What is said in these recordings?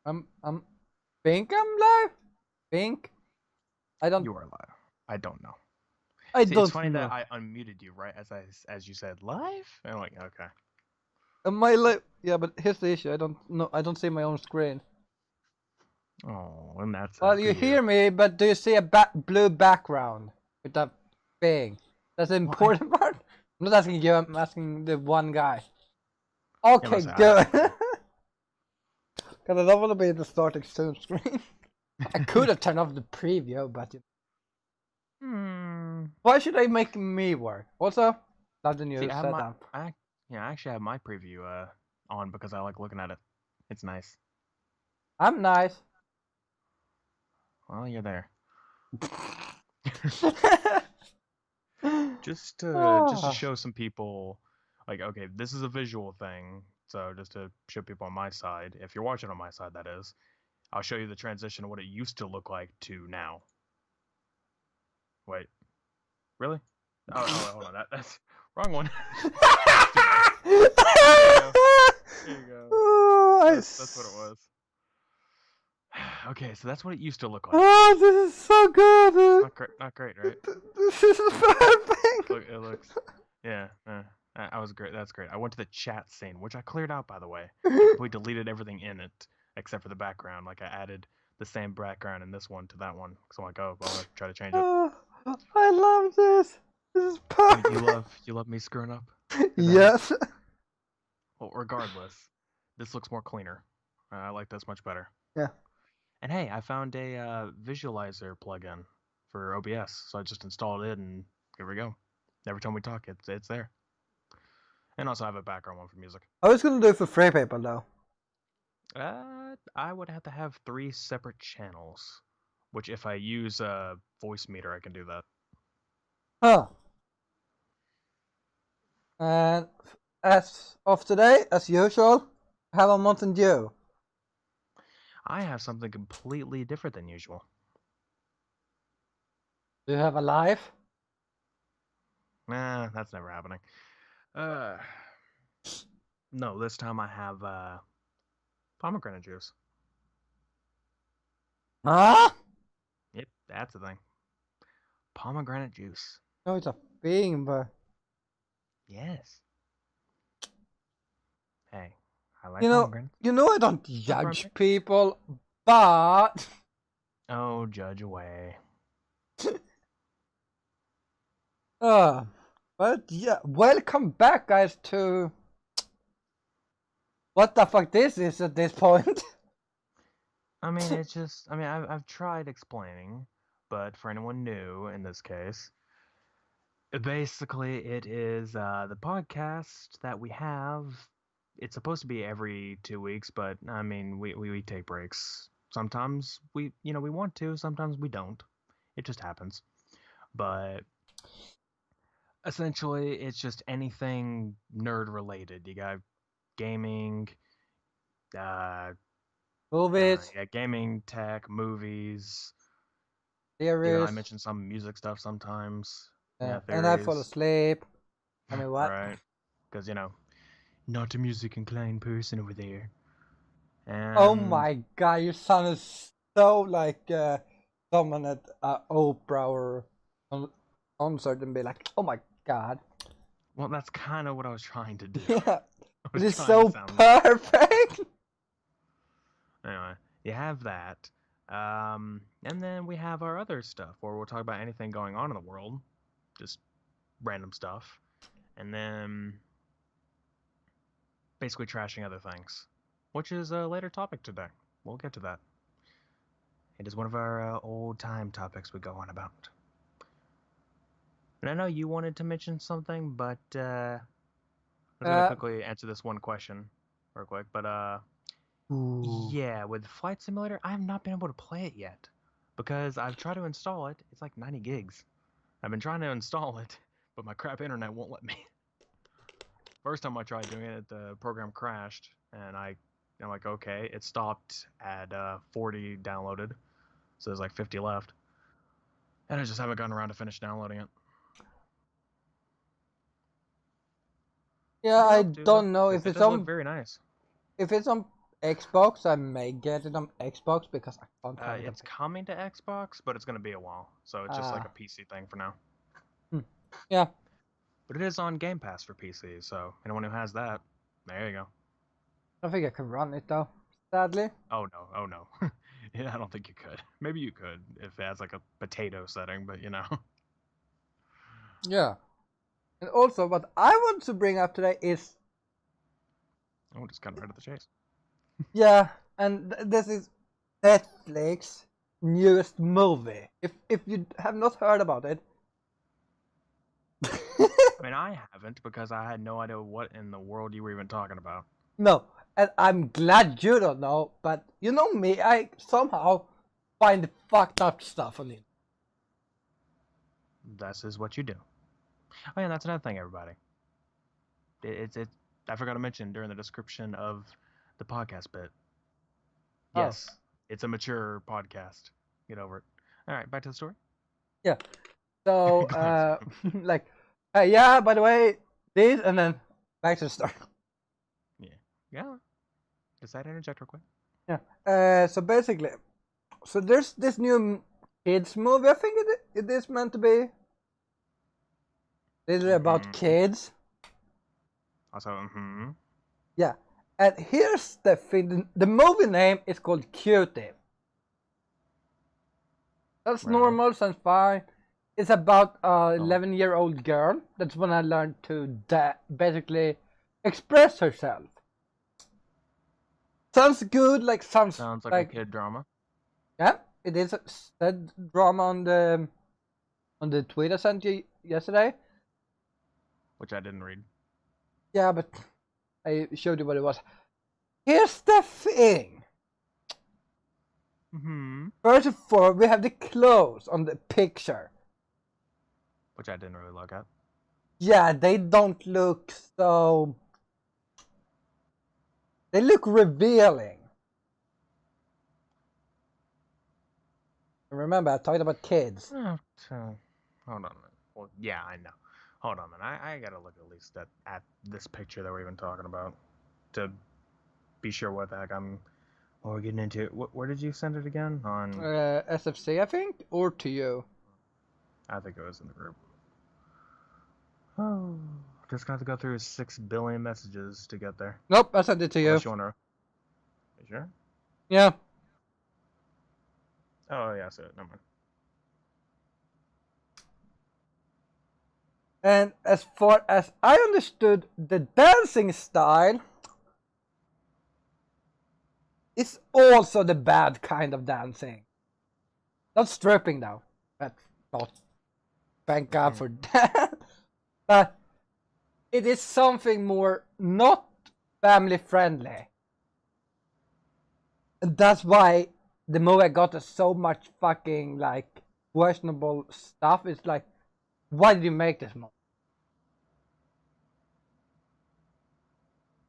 I'm think I'm live. Think I don't. You are live. I don't know. I See, it's don't funny know. that I unmuted you right as you said live. And I'm like, okay. Am I live? Yeah, but here's the issue. I don't know. I don't see my own screen. Oh, and that's Well, for you hear you. me, but do you see a blue background with that thing? That's the Well, important part. I'm not asking you. I'm asking the one guy. yeah, Okay, listen, good. Because I don't want to be the starting soon screen. I could have turned off the preview, but Hmm. why should I make me work? Also, not the new See, I have setup. I actually have my preview on because I like looking at it. It's nice. I'm nice. Well, you're there. Just to Ah. show some people, like, okay, this is a visual thing. So just to show people on my side, if you're watching on my side, that is, I'll show you the transition of what it used to look like to now. Wait, really? Oh, hold on. That's wrong one. There you go. There you go. Oh, That's what it was. Okay, so that's what it used to look like. Oh, this is so good. Not great, right? This is perfect. It looks. Yeah, I was great. That's great. I went to the chat scene, which I cleared out, by the way. I completely deleted everything in it except for the background. Like I added the same background in this one to that one. So I'm like, oh, well, I'll try to change it. Oh, I love this. This is Oh, perfect. you love me screwing up? Yes. Well, regardless, this looks more cleaner. I like this much better. Yeah. And hey, I found a visualizer plugin for OBS, so I just installed it, and here we go. Every time we talk, it's there. And also, I have a background one for music. I was gonna do it for free people though. I would have to have 3 separate channels, which if I use a voice meter, I can do that. Huh. And as of today, as usual, I have a Mountain Dew. I have something completely different than usual. Do you have a life? Nah, that's never happening. Uh, no, this time I have pomegranate juice. Huh? Yep, that's the thing. Pomegranate juice. No, it's a thing, but Yes. Hey, I like you know, pomegranates. I don't Not judge perfect. people, but Oh, judge away. but yeah, welcome back, guys, to what the fuck this is at this point. I mean, it's just. I mean, I've tried explaining, but for anyone new in this case, basically it is the podcast that we have. It's supposed to be every 2 weeks, but I mean, we take breaks. Sometimes we want to. Sometimes we don't. It just happens. But essentially, it's just anything nerd related. You got gaming, uh, Movies, yeah, gaming, tech, movies. Even I theories, mention some music stuff sometimes. Yeah, and I fall theories. asleep. I mean, what? Right. Because, not a music inclined person over there. Oh And, my god, your son is so like someone at Oprah or concert and be like, oh my god. well, that's kind of what I was trying to do. Yeah, I it was is trying to so sound like. perfect. Anyway, you have that. And then we have our other stuff where we'll talk about anything going on in the world. Just random stuff. And then basically trashing other things, which is a later topic today. We'll get to that. It is one of our old time topics we go on about. And I know you wanted to mention something, but I was gonna Uh, quickly answer this one question, real quick. But ooh. yeah, with Flight Simulator, I have not been able to play it yet because I've tried to install it. It's like 90 gigs. I've been trying to install it, but my crap internet won't let me. First time I tried doing it, the program crashed, and I'm like, okay, it stopped at 40 downloaded, so there's like 50 left, and I just haven't gotten around to finish downloading it. Yeah, I do I hope to though, don't know because if it it's does look on very nice. if it's on Xbox. I may get it on Xbox because I can't have it. It's coming to Xbox, but it's gonna be a while, so it's just like a PC thing for now. Yeah. But it is on Game Pass for PC, so anyone who has that, there you go. I don't think I can run it though. Sadly. Oh no. Yeah, I don't think you could. Maybe you could if it has like a potato setting, but you know. Yeah. And also, what I want to bring up today is Oh, just cut right to the chase. yeah, and this is Netflix newest movie. If you have not heard about it. I mean, I haven't because I had no idea what in the world you were even talking about. No, and I'm glad you don't know, but you know me, I somehow find fucked up stuff on it. This is what you do. Oh yeah, that's another thing, everybody. It's I forgot to mention during the description of the podcast bit. Yes, it's a mature podcast. Get over it. All right, back to the story. Yeah. So, like, hey, yeah, by the way, this, and then back to the story. Yeah. Decide to interject real quick. Yeah. So basically, so there's this new kids movie. I think it is meant to be. Literally about kids. Also, Yeah. And here's the thing: the movie name is called Cutie. That's Right. normal, sounds fine. It's about a 11-year-old girl that's when I learned to basically express herself. Sounds good, sounds like a kid drama. Yeah, it is a said drama on the tweet I sent you yesterday. Which I didn't read. Yeah, but I showed you what it was. Here's the thing. First of all, we have the clothes on the picture. Which I didn't really look at. Yeah, they don't look so... They look revealing. Remember, I talked about kids. Hold on a minute. Well, yeah, I know. Hold on a minute. I gotta look at least at this picture that we're even talking about to be sure what the heck we're getting into. Where did you send it again? On SFC, I think, or to you. I think it was in the group. Oh, just got to go through 6 billion messages to get there. Nope, I sent it to you. Unless you wanna... You sure? Yeah. Oh yeah, so never mind. And as far as I understood, the dancing style is also the bad kind of dancing. Not stripping though. That's not. Thank God for that. But it is something more not family friendly. And that's why the movie got so much fucking questionable stuff. It's like, why did you make this movie?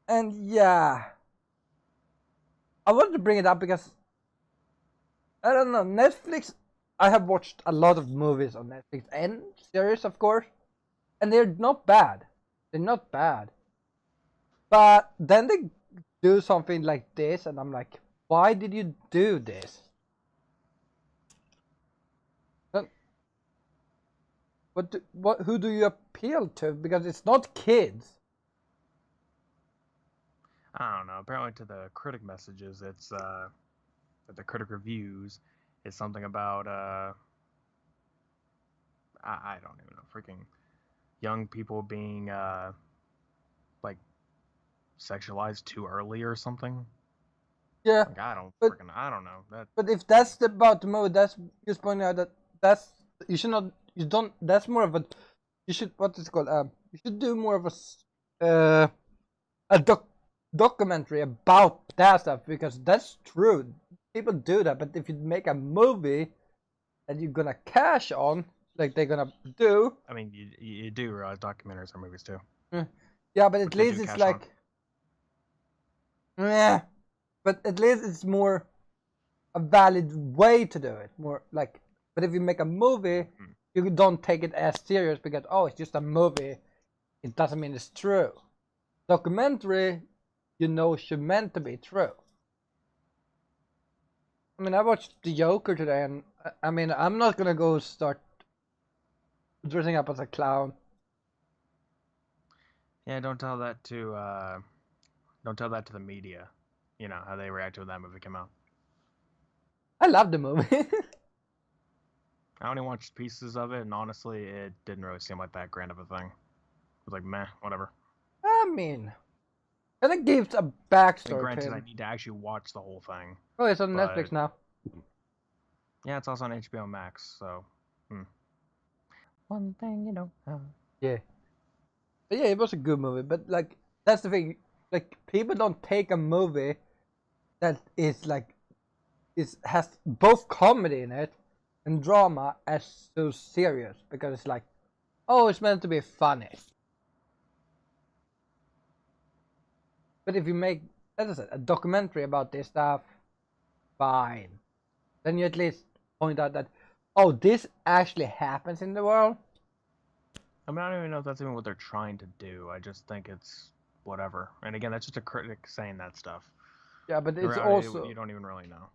And yeah, I wanted to bring it up because I don't know, Netflix. I have watched a lot of movies on Netflix and series, of course, and they're not bad. They're not bad. But then they do something like this, and I'm like, why did you do this? Who do you appeal to? Because it's not kids. I don't know. Apparently, to the critic messages, it's the critic reviews is something about I don't even know, freaking young people being sexualized too early or something. Yeah, I don't know that. But if that's about the movie, that's just pointing out that's you should not. You don't. That's more of a. You should. What is it called? You should do more of a documentary about that stuff, because that's true. People do that, but if you make a movie that you're gonna cash on, like they're gonna do. I mean, you do realize documentaries are movies too. Yeah, but at least it's like. Yeah, but at least it's more a valid way to do it. More like, but if you make a movie, you don't take it as serious because it's just a movie. It doesn't mean it's true. Documentary, should meant to be true. I mean, I watched The Joker today, and I mean, I'm not gonna go start dressing up as a clown. Yeah, don't tell that to the media. You know how they reacted when that movie came out. I love the movie. I only watched pieces of it, and honestly, it didn't really seem like that grand of a thing. It was like meh, whatever. I mean, and it gives a I mean, backstory to granted, I him. need to actually watch the whole thing. Oh, it's on but- Netflix now. Yeah, it's also on HBO Max, so. One thing you don't have. Yeah. But yeah, it was a good movie, but like that's the thing. Like people don't take a movie that is like has both comedy in it and drama as so serious because it's like, oh, it's meant to be funny. But if you make, as I said, a documentary about this stuff, fine. Then you at least point out that, oh, this actually happens in the world. I mean, I don't even know if that's even what they're trying to do. I just think it's whatever. And again, that's just a critic saying that stuff. Yeah, but In it's reality, also you don't even really know.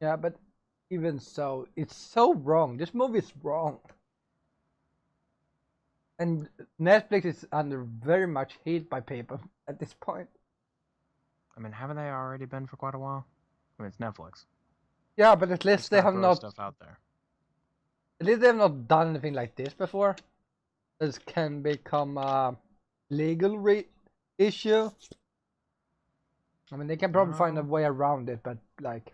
yeah, but even so, it's so wrong. This movie is wrong. And Netflix is under very much heat by people at this point. I mean, haven't they already been for quite a while? I mean, it's Netflix. Yeah, but at least Just they gotta have throw not. stuff out there. At least they have not done anything like this before. This can become a legal issue. I mean, they can probably find a No. way around it, but like,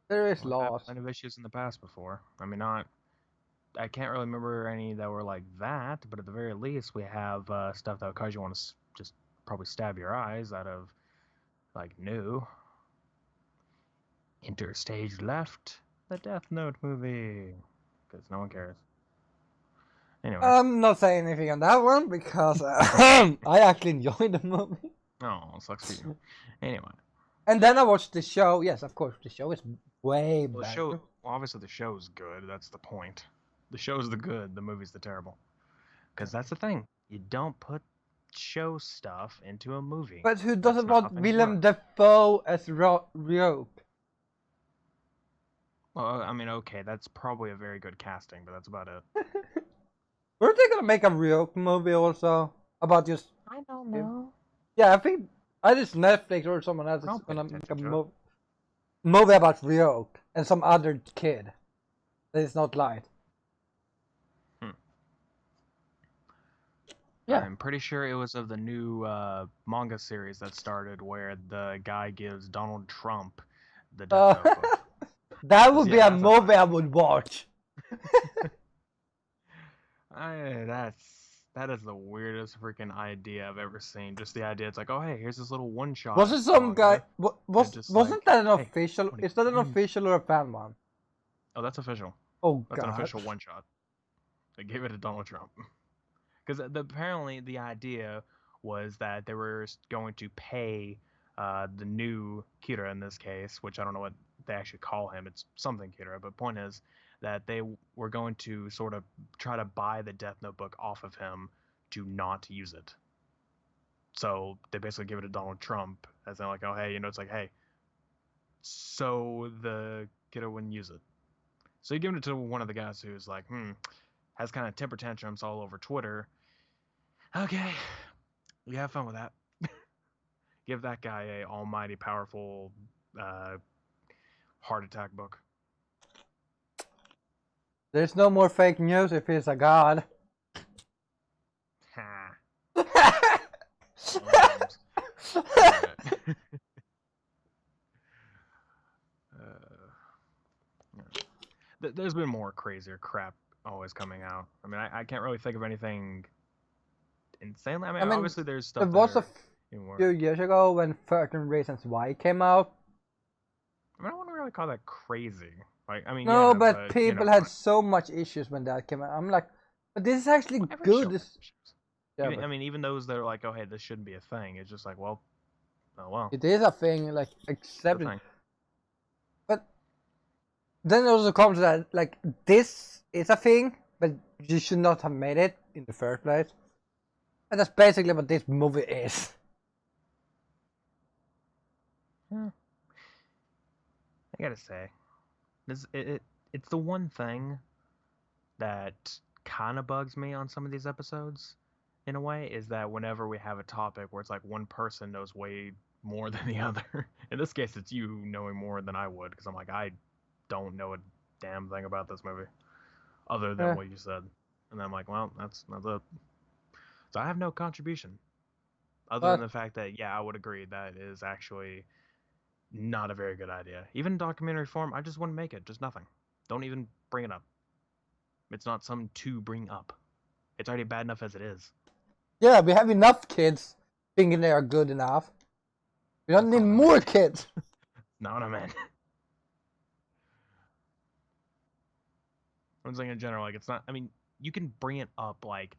there is Well, I've had laws. plenty of issues in the past before. I mean, not. I can't really remember any that were like that, but at the very least, we have stuff that would cause you want to just probably stab your eyes out of, like, new. Enter stage left, the Death Note movie, because no one cares. Anyway, I'm not saying anything on that one because I actually enjoyed the movie. oh, sucks for you. Anyway, And then I watched the show. Yes, of course, the show is way well, the better. show. Well, obviously, the show's good. That's the point. The show's the good. The movie's the terrible. Because that's the thing. You don't put show stuff into a movie. But who That's doesn't not how want things Willem work. Dafoe as Ryuk? Well, I mean, okay, that's probably a very good casting, but that's about it. Weren't they gonna make a Ryuk movie also about just? I don't know. Yeah, I think either it's Netflix or someone else is I'll pay gonna make a attention to it. movie about Ryuk and some other kid that is not light. Yeah. I'm pretty sure it was of the new manga series that started where the guy gives Donald Trump the Death Notebook. That would be Yeah, a that's movie I would watch. That is the weirdest freaking idea I've ever seen. Just the idea, it's like, oh hey, here's this little one shot. Was it some guy? just Wasn't like, that an hey, official? what do Is that an you- official or a fan one? Oh, that's official. Oh That's god. an official one shot. They gave it to Donald Trump. Because apparently the idea was that they were going to pay the new Kira in this case, which I don't know what they actually call him. It's something Kira, but point is that they were going to sort of try to buy the Death Notebook off of him to not use it. So they basically give it to Donald Trump as they're like, oh hey, it's like, hey, so the Kira wouldn't use it. So you give it to one of the guys who's like, has kind of temper tantrums all over Twitter. Okay, you have fun with that. Give that guy a almighty powerful heart attack book. There's no more fake news if he's a god. Ha. There's been more crazier crap always coming out. I mean, I can't really think of anything insanely. I mean, obviously there's stuff. There was a few years ago when 13 Reasons Why came out. I mean, I wouldn't really call that crazy. Like, I mean, No, yeah, but people had like, so much issues when that came out. I'm like, but this is actually every good. show has issues. Yeah, I mean, even those that are like, oh, hey, this shouldn't be a thing. It's just like, well, oh well. it is a thing, like accept It's a it. thing. But then it also comes to that, like, this is a thing, but you should not have made it in the first place. And that's basically what this movie is. I gotta say, it's the one thing that kind of bugs me on some of these episodes, in a way, is that whenever we have a topic where it's like one person knows way more than the other. In this case, it's you knowing more than I would, because I'm like, I don't know a damn thing about this movie, other than what you said. And then I'm like, well, that's it. So I have no contribution, other than the fact that, yeah, I would agree that is actually not a very good idea. Even in documentary form, I just wouldn't make it. Just nothing. Don't even bring it up. It's not something to bring up. It's already bad enough as it is. Yeah, we have enough kids thinking they are good enough. We don't need more kids. Not what I meant. I'm saying in general, like, it's not, I mean, you can bring it up, like,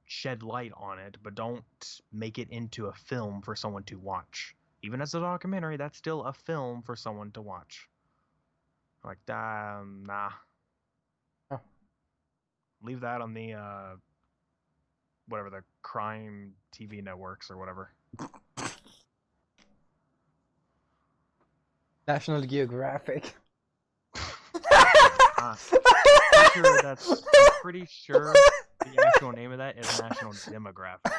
shed light on it, but don't make it into a film for someone to watch. Even as a documentary, that's still a film for someone to watch. Like, nah. Oh. Leave that on the, whatever, the crime TV networks or whatever. National Geographic. I'm pretty sure the actual name of that is National Demographic.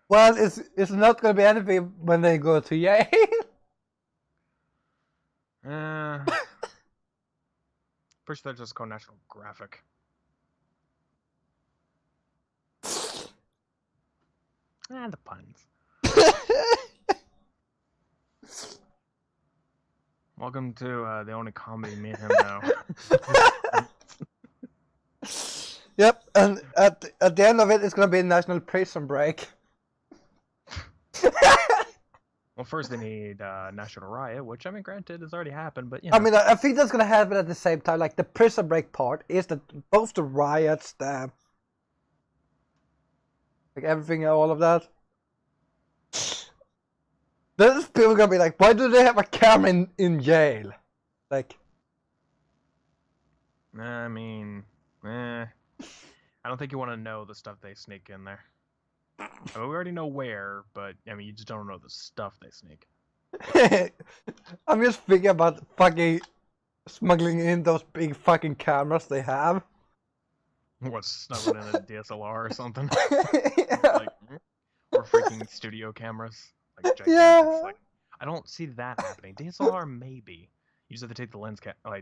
Well, it's not gonna be anything when they go to Yale. Pretty sure that's just called National Graphic. The puns. Welcome to the only comedy me and him know. Yep, and at the end of it, it's gonna be a national prison break. Well, first they need National Riot, which, I mean, granted, has already happened, but, you know. I mean, I think that's gonna happen at the same time. Like, the prison break part is that both the riots, like everything, all of that. There's people gonna be like, why do they have a camera in jail? Like, I mean, I don't think you want to know the stuff they sneak in there. I mean, we already know where, but, I mean, you just don't know the stuff they sneak. I'm just thinking about fucking smuggling in those big fucking cameras they have. What's snuggling in a DSLR or something? Yeah. Like, or freaking studio cameras. Like, gigantic. Yeah. Like, I don't see that happening. DSLR, maybe. You just have to take the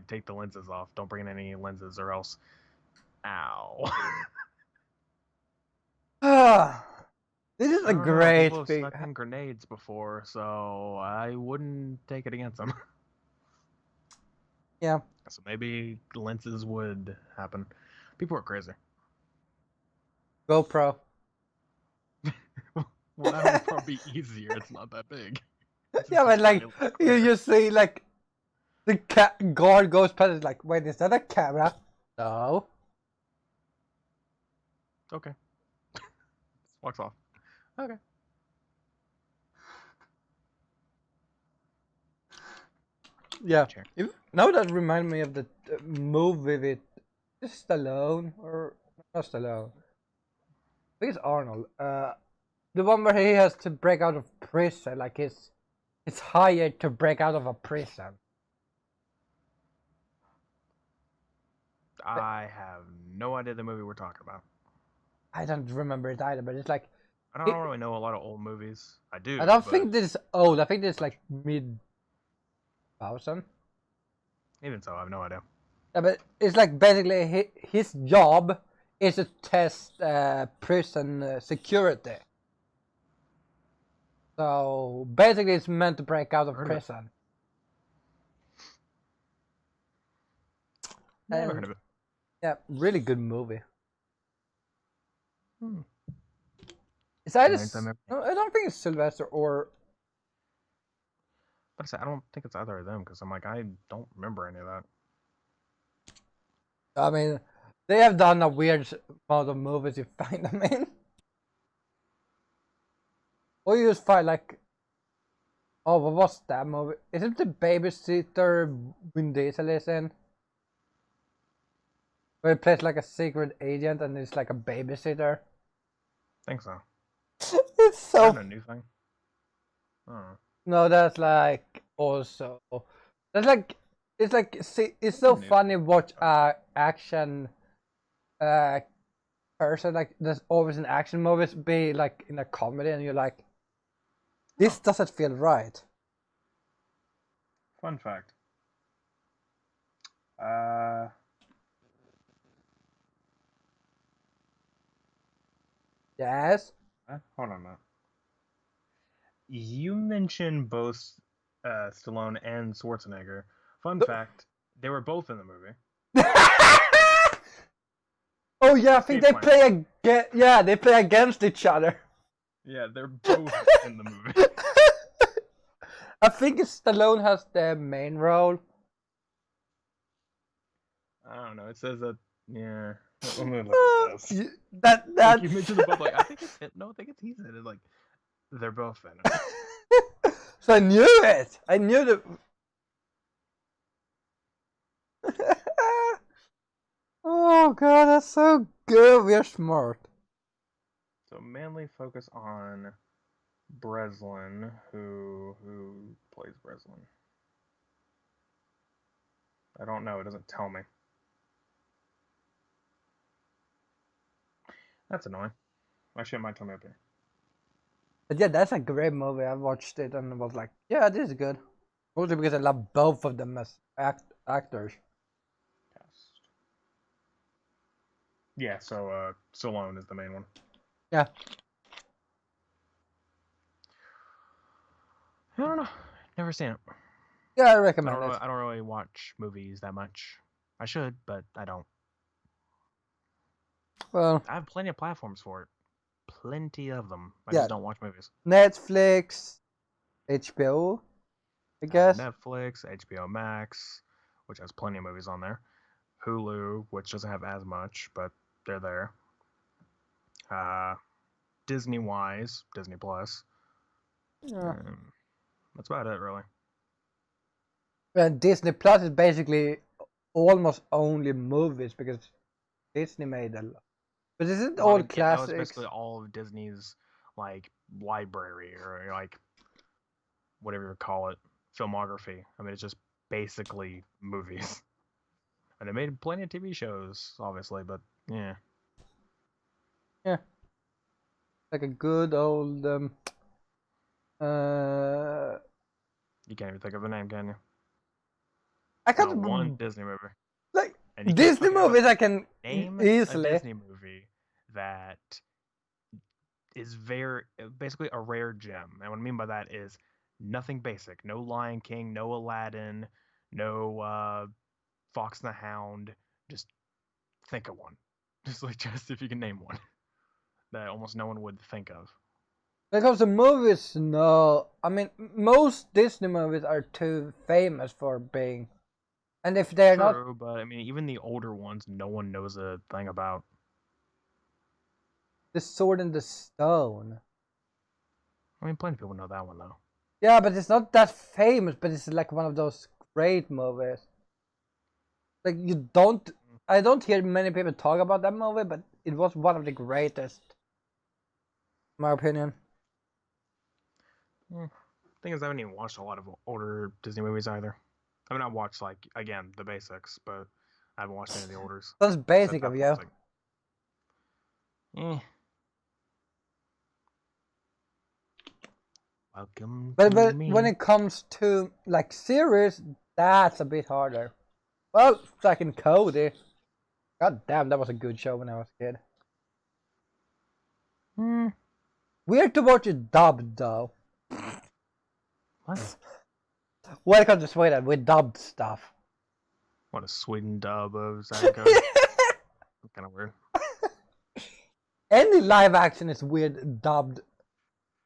take the lenses off. Don't bring in any lenses or else. Ow. This is a People great have thing. stuck in grenades before, so I wouldn't take it against them. Yeah. So maybe lenses would happen. People are crazy. GoPro. Well, that would probably be easier. It's not that big. Yeah, but like, you see, like, the guard goes past it, like, wait, is that a camera? No. Okay. Walks off. Okay. Yeah. Now that reminds me of the movie with Stallone, or not Stallone. I think it's Arnold. The one where he has to break out of prison, like it's hired to break out of a prison. I have no idea the movie we're talking about. I don't remember it either, but it's like, I don't really know a lot of old movies. I do. I don't think this is old. I think this is like mid-2000. Even so, I have no idea. Yeah, but it's like basically his job is to test prison security. So basically, it's meant to break out of prison. Never heard of it. Yeah, really good movie. Hmm. It's either I don't think it's Sylvester or. But I say I don't think it's either of them because I'm like I don't remember any of that. I mean, they have done a weird amount of movies you find them in. Or you just find like, oh, what was that movie? Is it the Babysitter Vin Diesel is in? Where he plays like a secret agent and it's like a babysitter. I think so. It's Is so. that a new thing? Oh. No, that's like also. That's like it's like see, it's What's so new? funny watch action uh person like there's always an action movies be like in a comedy and you're like this Oh, doesn't feel right. fun fact. Uh, Yes. hold on a minute. You mentioned both Stallone and Schwarzenegger. Fun fact, they were both in the movie. Oh yeah, I think Escape they plan. play they play against each other. Yeah, they're both in the movie. I think Stallone has the main role. I don't know. It says that. Yeah. Let me look at this. That Like you mentioned the both. Like I think it's him. No, I think it's he's in it. Like they're both in it. So I knew it. I knew that. Oh god, that's so good. We're smart. So mainly focus on Breslin, who plays Breslin. I don't know. It doesn't tell me. That's annoying. My shit might tell me up here. But yeah, that's a great movie. I watched it and was like, yeah, this is good. Mostly because I love both of them as actors. Cast. Yeah. So Stallone is the main one. Yeah. I don't know. Never seen it. Yeah, I I recommend don't. it. I don't really watch movies that much. I should, but I don't. Well, I have plenty of platforms for it. Plenty of them. I yeah, just don't watch movies. Netflix, HBO, I guess. Netflix, HBO Max, which has plenty of movies on there. Hulu, which doesn't have as much, but they're there. Uh, Disney Wise, Disney Plus. Yeah. That's about it, really. And Disney Plus is basically almost only movies because Disney made a lot. But isn't all That was classics? basically all of Disney's like library or like whatever you call it, filmography. I mean, it's just basically movies. And they made plenty of TV shows, obviously, but yeah. Yeah. Like a good old You can't even think of a name, can you? I Not one can't Disney movie. like And you can't. Disney Okay, how about movies this? I can Name a easily. Disney movie that is basically a rare gem. And what I mean by that is nothing basic. No Lion King, no Aladdin, no Fox and the Hound. Just think of one. Just if you can name one that almost no one would think of. When it comes to movies, no. I mean, most Disney movies are too famous for being, and if they're not, True, but I mean, even the older ones, no one knows a thing about. The Sword in the Stone. I mean, plenty of people know that one though. Yeah, but it's not that famous. But it's like one of those great movies. Like you don't, I don't hear many people talk about that movie, but it was one of the greatest, in my opinion. Thing is, I haven't even watched a lot of older Disney movies either. I mean, I watched like again the basics, but I haven't watched any of the olders. That's Except basic of that you. one's like, eh. Welcome to But when me. it comes to like series, that's a bit harder. Well, second Cody. God damn, that was a good show when I was a kid. Hmm. Weird to watch it dubbed though. What? Welcome to Sweden with dubbed stuff. What a Sweden dub of Zack Cody. Kind of weird. Any live action is weird dubbed.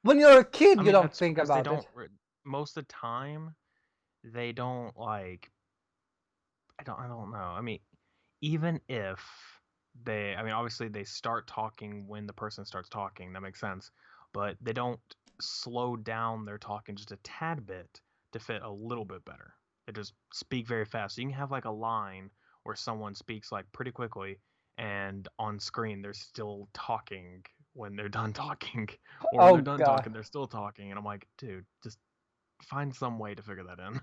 When you're a kid, I you mean, don't that's think because they about don't. it. Most of the time, they don't like. I don't know. I mean, even if they, I mean, obviously they start talking when the person starts talking. That makes sense. But they don't slow down their talking just a tad bit to fit a little bit better. They just speak very fast. So you can have like a line where someone speaks like pretty quickly, and on screen they're still talking when they're done talking, or when Oh they're done god. talking, they're still talking, and I'm like, dude, just find some way to figure that in.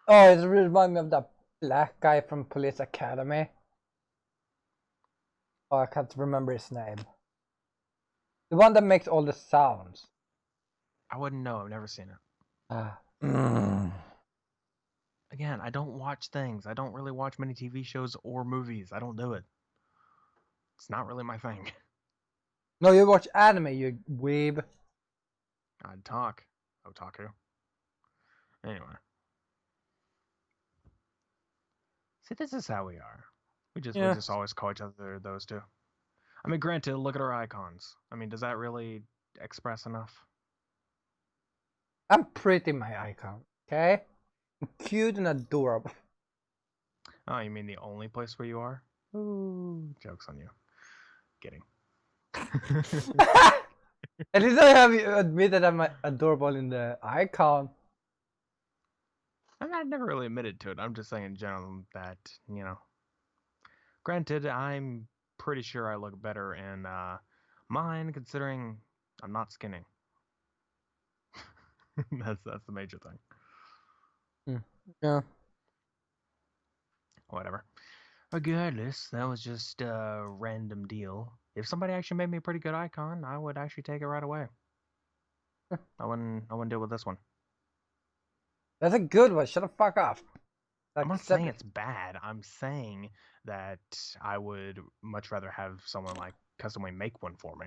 Oh, it reminds me of that black guy from Police Academy. Oh, I can't remember his name. The one that makes all the sounds. I wouldn't know. I've never seen it. Mm. Again, I don't watch things. I don't really watch many TV shows or movies. I don't do it. It's not really my thing. No, you watch anime, you weeb. I'd talk. Otaku. Anyway. See, this is how we are. We just always call each other those two. I mean, granted, look at our icons. I mean, does that really express enough? I'm pretty my icon, okay? I'm cute and adorable. Oh, you mean the only place where you are? Ooh, joke's on you. Kidding. At least I have you admit that I'm adorable in the icon. I mean, I've never really admitted to it. I'm just saying in general that, you know. Granted, I'm pretty sure I look better in mine, considering I'm not skinny. that's the major thing. Yeah. Whatever. Regardless, that was just a random deal. If somebody actually made me a pretty good icon, I would actually take it right away. I wouldn't deal with this one. That's a good one. Shut the fuck up. I'm not saying it's bad. I'm saying that I would much rather have someone like customly make one for me.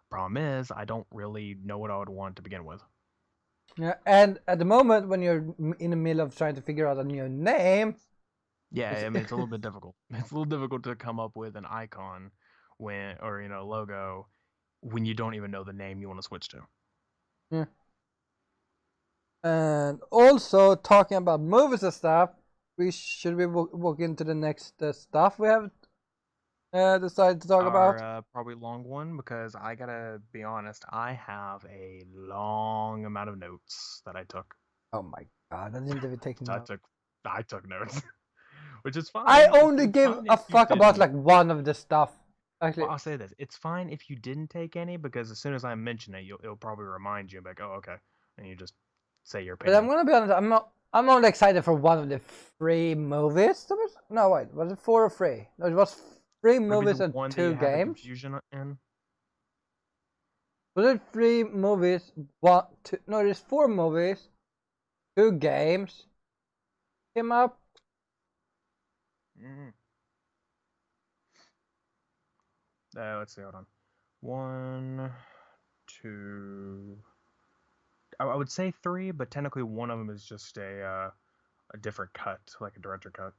Problem is, I don't really know what I would want to begin with. Yeah, and at the moment when you're in the middle of trying to figure out a new name. Yeah, I mean it's a little bit difficult. It's a little difficult to come up with an icon or logo when you don't even know the name you want to switch to. Yeah. And also talking about movies and stuff, should we walk into the next stuff we have decided to talk about? Probably long one because I gotta be honest, I have a long amount of notes that I took. Oh my god, I didn't even take notes. I took notes, which is fine. I only It's give fine a if you fuck about didn't. like one of the stuff. Actually, Well, I'll say this: it's fine if you didn't take any because as soon as I mention it, it'll probably remind you, like, oh, okay, and you just say your but I'm opinion. gonna be honest. I'm only excited for one of the free movies. No, wait, was it 4 or 3? No, it was 3 Maybe movies the and one that 2 you have the games. confusion in. Was it 3 movies? 1, 2? No, there's 4 movies, 2 games. Came up. Mm. Let's see. Hold on. 1, 2. I would say 3, but technically one of them is just a different cut, like a director cut.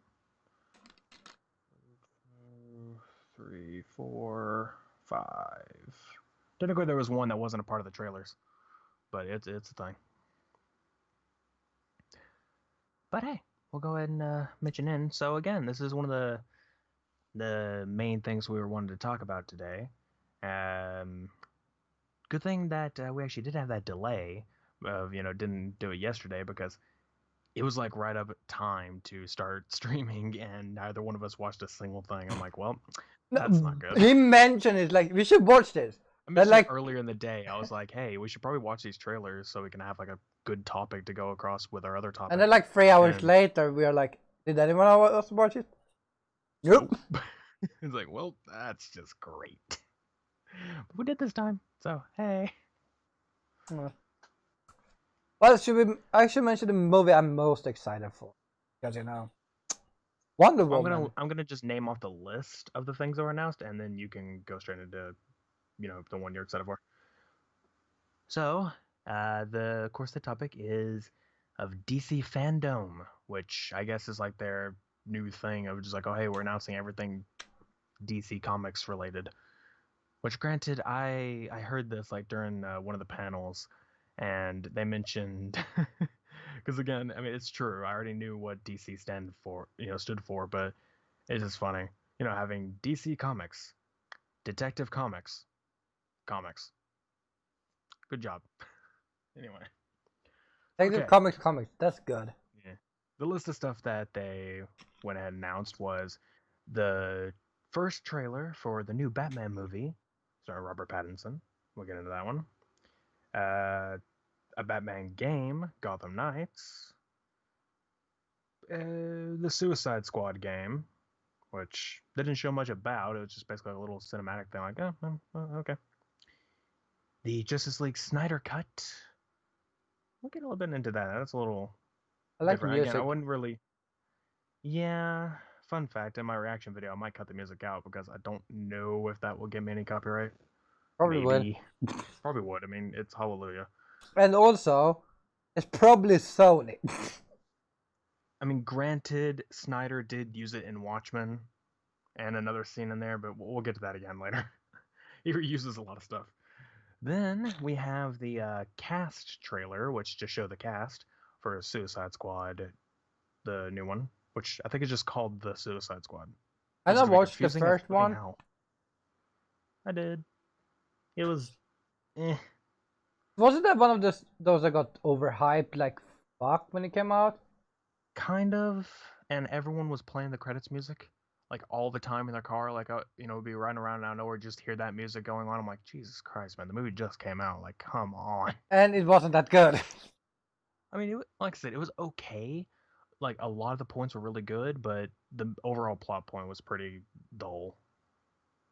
2, 3, 4, 5. Technically, there was one that wasn't a part of the trailers, but it's a thing. But hey, we'll go ahead and mention in. So again, this is one of the main things we were wanting to talk about today. Good thing that we actually did have that delay of didn't do it yesterday because it was like right up at time to start streaming and neither one of us watched a single thing. I'm like, well, that's not good. He mentioned it like we should watch this. I mentioned it earlier in the day. I was like, hey, we should probably watch these trailers so we can have like a good topic to go across with our other topic. And then like 3 hours later, we are like, did anyone else watch it? Nope. It's like, well, that's just great. But we did this time, so hey. Well, I should mention the movie I'm most excited for, because Wonder Woman. I'm gonna just name off the list of the things that were announced, and then you can go straight into, the one you're excited for. So, of course, the topic is of DC fandom, which I guess is like their new thing of just like, oh hey, we're announcing everything DC Comics related. Which, granted, I heard this like during one of the panels, and they mentioned because again, I mean, it's true. I already knew what DC stood for, but it's just funny, having DC Comics, Detective Comics. Good job. Anyway. Detective Comics. That's good. Yeah. The list of stuff that they went ahead and announced was the first trailer for the new Batman movie, starring Robert Pattinson. We'll get into that one. A Batman game, Gotham Knights. The Suicide Squad game, which they didn't show much about. It was just basically a little cinematic thing, like, okay. The Justice League Snyder Cut. We'll get a little bit into that. That's a little I like different. music. Again, I wouldn't really. Yeah. Fun fact: in my reaction video, I might cut the music out because I don't know if that will get me any copyright. Probably Maybe. Probably would. I mean, it's Hallelujah. And also, it's probably Sony. I mean, granted, Snyder did use it in Watchmen and another scene in there, but we'll get to that again later. He reuses a lot of stuff. Then we have the cast trailer, which just showed the cast for Suicide Squad, the new one, which I think is just called the Suicide Squad. I not watched the first one. I did. It was, Wasn't that one of those that got overhyped like fuck when it came out? kind of, and everyone was playing the credits music like all the time in their car, like be riding around and out of nowhere, just hear that music going on. I'm like, Jesus Christ, man, the movie just came out. Like, come on. And it wasn't that good. I mean, like I said, it was okay. Like a lot of the points were really good, but the overall plot point was pretty dull.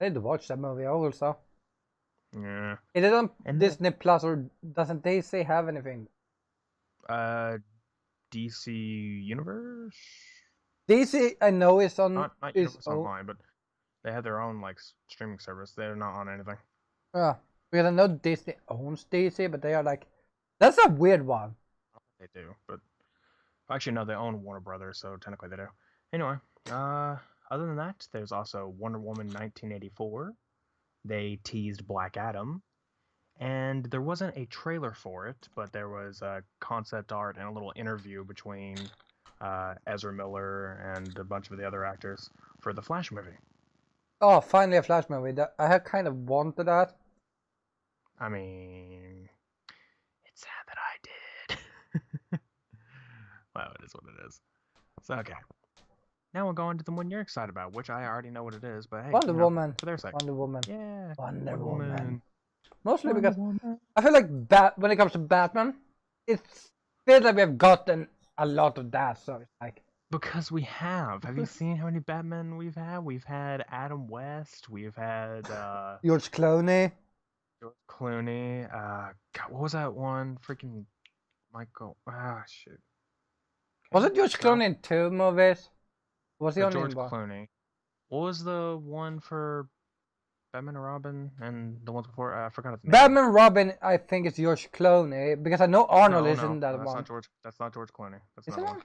I need to watch that movie also. Yeah. Is it on And Disney Plus or doesn't DC have anything? DC Universe. DC, I know is on. Not Universe Online, but they have their own like streaming service. They're not on anything. Yeah, because I know Disney owns DC, but they are like, that's a weird one. They do, but actually no, they own Warner Brothers, so technically they do. Anyway, other than that, there's also Wonder Woman 1984. They teased Black Adam, and there wasn't a trailer for it, but there was a concept art and a little interview between Ezra Miller and a bunch of the other actors for the Flash movie. Oh, finally a Flash movie. I had kind of wanted that. I mean, it's sad that I did. Well, it is what it is. So, okay. Now we'll go into the one you're excited about, which I already know what it is, but hey, Wonder Woman. for their sake. Wonder Woman. Yeah. Wonder Woman. Mostly Wonder because Woman. I feel like when it comes to Batman, it feels like we have gotten a lot of that. So it's like. Because we have. Have you seen how many Batman we've had? We've had Adam West. We've had George Clooney. George Clooney. God, what was that one? Freaking Michael. Shit. Was it George Clooney in 2 movies? Was he only George in one? Clooney. What was the one for Batman and Robin and the ones before? I forgot his name. Batman Robin, I think it's George Clooney because I know Arnold is in that that's one. That's not George Clooney. That's Is not it one.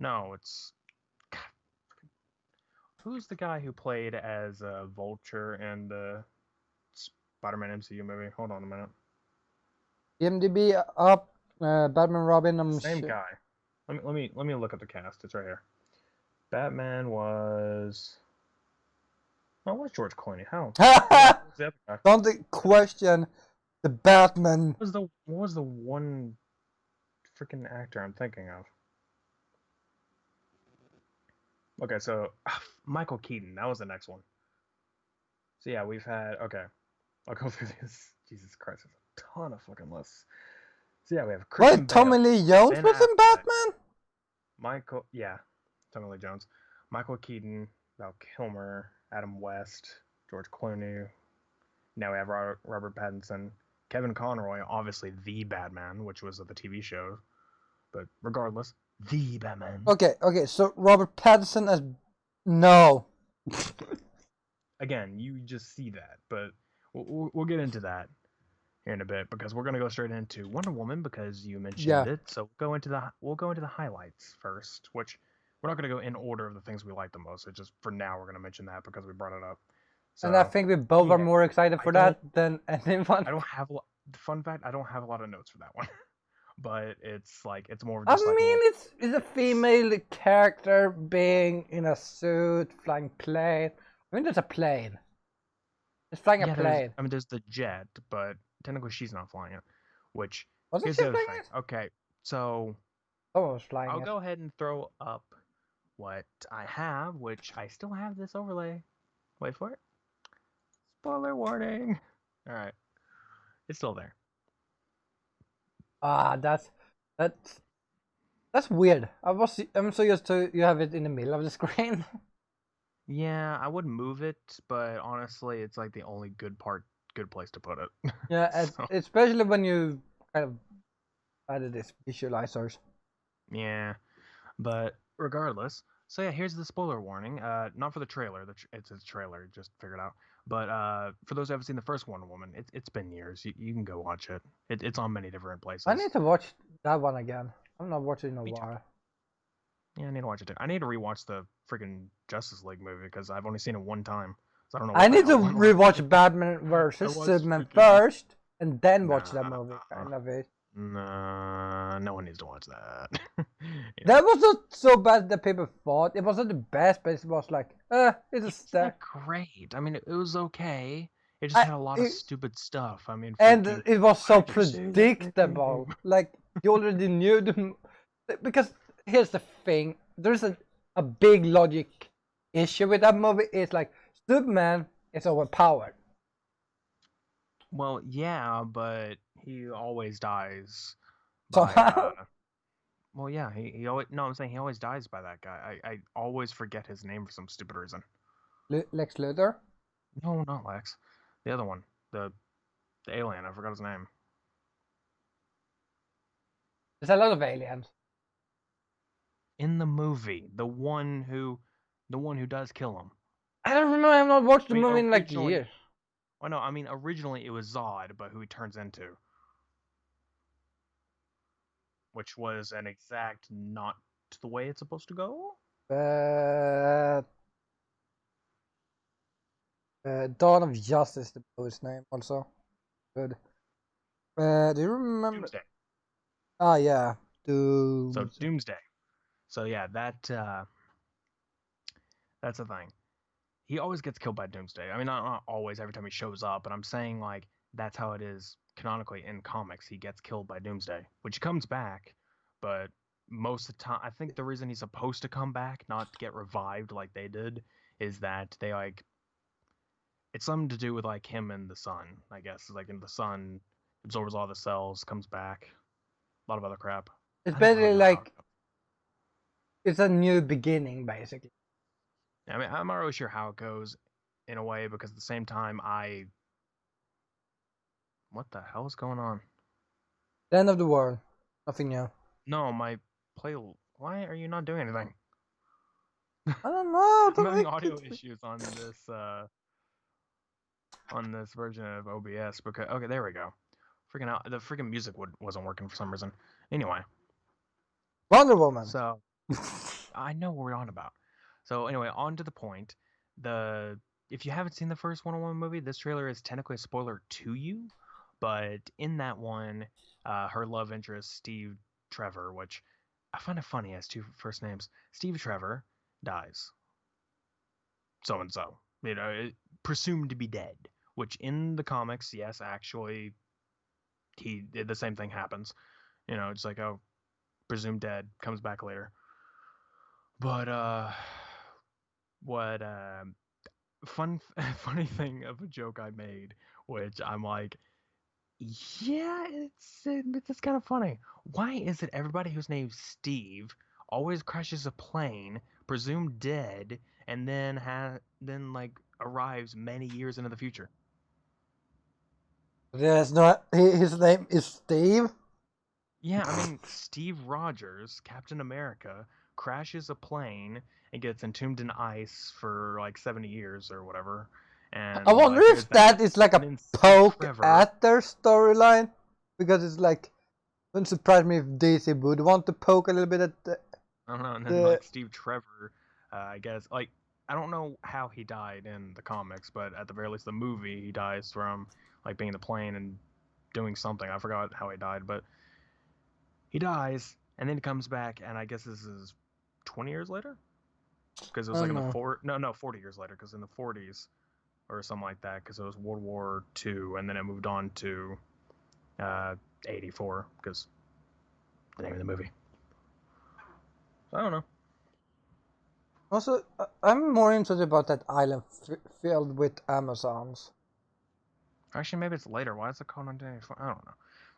No, it's. God. Who's the guy who played as Vulture in the Spider-Man MCU movie? Hold on a minute. IMDb up. Batman Robin. Same guy. Let me look at the cast. It's right here. Batman was. Oh, it was George Clooney. How? Don't question the Batman. What was the one freaking actor I'm thinking of? Okay, so Michael Keaton. That was the next one. So yeah, we've had. Okay, I'll go through this. Jesus Christ, there's a ton of fucking lists. So yeah, we have Christian Bale, Tommy Lee Jones was in Batman? Tommy Lee Jones. Michael Keaton, Val Kilmer, Adam West, George Clooney. Now we have Robert Pattinson, Kevin Conroy, obviously the Batman, which was the TV show. But regardless, the Batman. Okay, so Robert Pattinson as... No. Again, you just see that, but we'll get into that here in a bit because we're gonna go straight into Wonder Woman because you mentioned it. So we'll go into the highlights first, which we're not gonna go in order of the things we like the most. It's just for now we're gonna mention that because we brought it up. So, and I think we both are more excited for that than anyone. I don't have fun fact. I don't have a lot of notes for that one, but it's more. Just it's a female character being in a suit, flying plane. I mean, there's a plane. It's flying a plane. There's the jet, but technically she's not flying it. Which wasn't she flying it? Okay, so was flying I'll go ahead and throw up what I have, which I still have this overlay. Wait for it. Spoiler warning. All right, it's still there. Ah, that's weird. I'm so used to you have it in the middle of the screen. Yeah, I would move it, but honestly, it's like the only good place to put it. Yeah, So especially when you kind of added this visualizers. yeah, but regardless, so yeah, here's the spoiler warning. Not for the trailer. It's a trailer. Just figured out. But for those who haven't seen the first Wonder Woman, it's been years. You can go watch it. It's on many different I places. need to watch that one again. I'm not watching in a Me too. while. Yeah, I need to watch it too. I need to rewatch the freaking Justice League movie because I've only seen it one time, so I don't know I what the need to hell went wrong. rewatch Batman I versus watched Superman freaking first, and then watch that nah, movie. Kind of it. nah. No one needs to watch that. Yeah. That was not so bad that people thought. It wasn't the best, but it was like, it's a It's step. not great. I mean, it was okay. It just I had a lot of it, stupid stuff. I mean, and freaking. it was Why so did you say that name? predictable. Like you already knew the because here's the thing. There's a big logic issue with that movie. It's like Superman is overpowered. Well, yeah, but he always dies by Somehow, Well, yeah, he always. No, I'm saying he always dies by that guy. I always forget his name for some stupid reason. Lex Luthor. No, not Lex. The other one, the alien. I forgot his name. There's a lot of aliens. In the movie, the one who does kill him. I don't remember. I've not watched I the mean, movie in like originally, years. oh no, I mean originally it was Zod, but who he turns into, which was an exact not the way it's supposed to go. Uh, Dawn of Justice, the movie's name also. Good. Do you remember? Doomsday. Ah, yeah. So Doomsday. So yeah, that's the thing. He always gets killed by Doomsday. I mean, not always every time he shows up, but I'm saying like that's how it is canonically in comics. He gets killed by Doomsday, which comes back, but most of the time, I think the reason he's supposed to come back, not get revived like they did, is that they like it's something to do with like him and the sun. I guess like in the sun absorbs all the cells, comes back, a lot of other crap. It's I don't really basically know how. like it's a new beginning, basically. I mean, I'm not really sure how it goes in a way because at the same time, what the hell is going on? The end of the world. Nothing new. No, my play. Why are you not doing anything? I don't know. I'm having audio issues on this version of OBS because okay, there we go. Freaking out, the freaking music wasn't working for some reason. Anyway, Wonder Woman. so I know what we're on about. So anyway, on to the point. If you haven't seen the first Wonder Woman movie, this trailer is technically a spoiler to you, but in that one, her love interest Steve Trevor, which I find it funny, has two first names. Steve Trevor dies. So and so, presumed to be dead. Which in the comics, yes, actually, the same thing happens. It's like oh, presumed dead, comes back later. But what funny thing of a joke I made, which I'm like, yeah, it's kind of funny. Why is it everybody whose name's Steve always crashes a plane, presumed dead, and then like arrives many years into the future? There's no. His name is Steve. Yeah, I mean Steve Rogers, Captain America, crashes a plane and gets entombed in ice for like 70 years or whatever. I wonder But if that is like and a then Steve poke Trevor, at their storyline, because it's like, wouldn't surprise me if DC would want to poke a little bit at I don't know, and then like Steve Trevor, I guess like I don't know how he died in the comics, but at the very least the movie he dies from like being in the plane and doing something. I forgot how he died, but he dies and then he comes back, and I guess this is 20 years later because it was I like don't in the know. 40 years later because in the 40s or something like that because it was World War II and then it moved on to 84 because the name of the movie. I don't know. Also, I'm more interested about that island filled with Amazons. Actually, maybe it's later. Why is it called 1984? I don't know.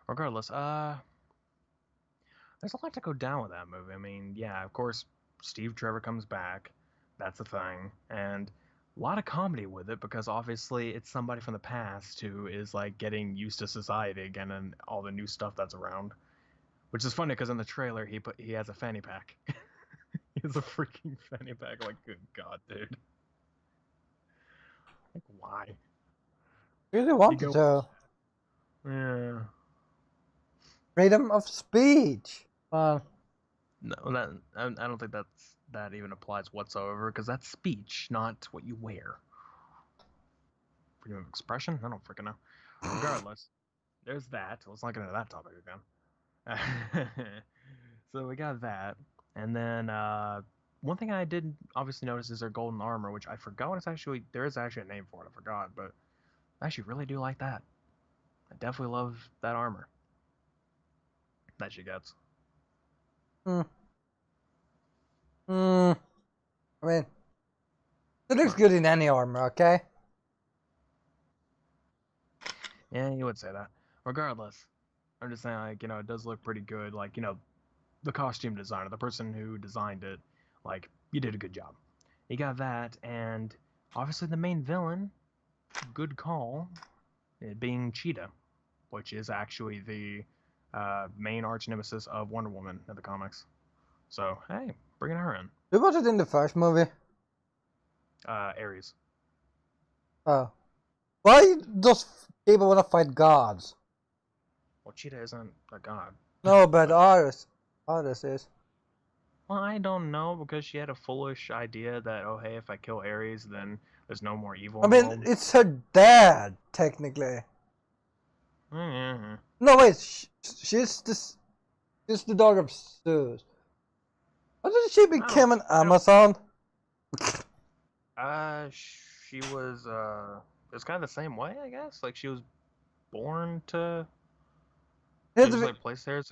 Regardless, there's a lot to go down with that movie. I mean, yeah, of course, Steve Trevor comes back. That's a thing. And a lot of comedy with it because obviously it's somebody from the past who is like getting used to society again and all the new stuff that's around. Which is funny because in the trailer he has a fanny pack. He has a freaking fanny pack. Like, good God, dude. Like, why? Really wanted to. Yeah. Freedom of speech. No, that I don't think that even applies whatsoever because that's speech, not what you wear. Freedom of expression? I don't freaking know. Regardless, there's that. Let's not get into that topic again. So we got that, and then one thing I did obviously notice is their golden armor, which I forgot what it's actually. There is actually a name for it. I forgot, but I actually really do like that. I definitely love that armor that she gets. I mean, it looks good in any armor, okay? Yeah, you would say that. Regardless, I'm just saying, like, it does look pretty good. Like, the costume designer, the person who designed it, like, you did a good job. You got that, and obviously the main villain, good call, it being Cheetah, which is actually the main arch nemesis of Wonder Woman in the comics. So, hey, bringing her in. Who was it in the first movie? Ares. Oh. Why does people want to fight gods? Well, Cheetah isn't a god. No, but Ares is. Well, I don't know, because she had a foolish idea that, oh, hey, if I kill Ares, then there's no more evil I in the mean, world. it's her dad, technically. Mm-hmm. No, wait, she's the daughter of Zeus. How did she become an Amazon? She was, it was kind of the same way, I guess. Like, she was born to, she was, like, placed there as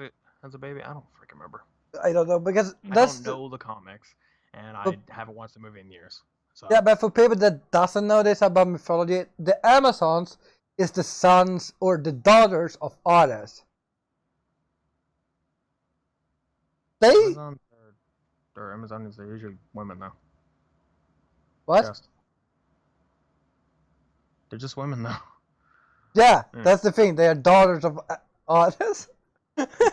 a baby. I don't freaking remember. I don't know, because I don't know the comics, and I haven't watched the movie in years. So. Yeah, but for people that doesn't know this about mythology, the Amazons is the sons or the daughters of Ares. They Amazons, they're usually women, though. what? Just. They're just women, though. Yeah, that's the thing. They are daughters of Ares.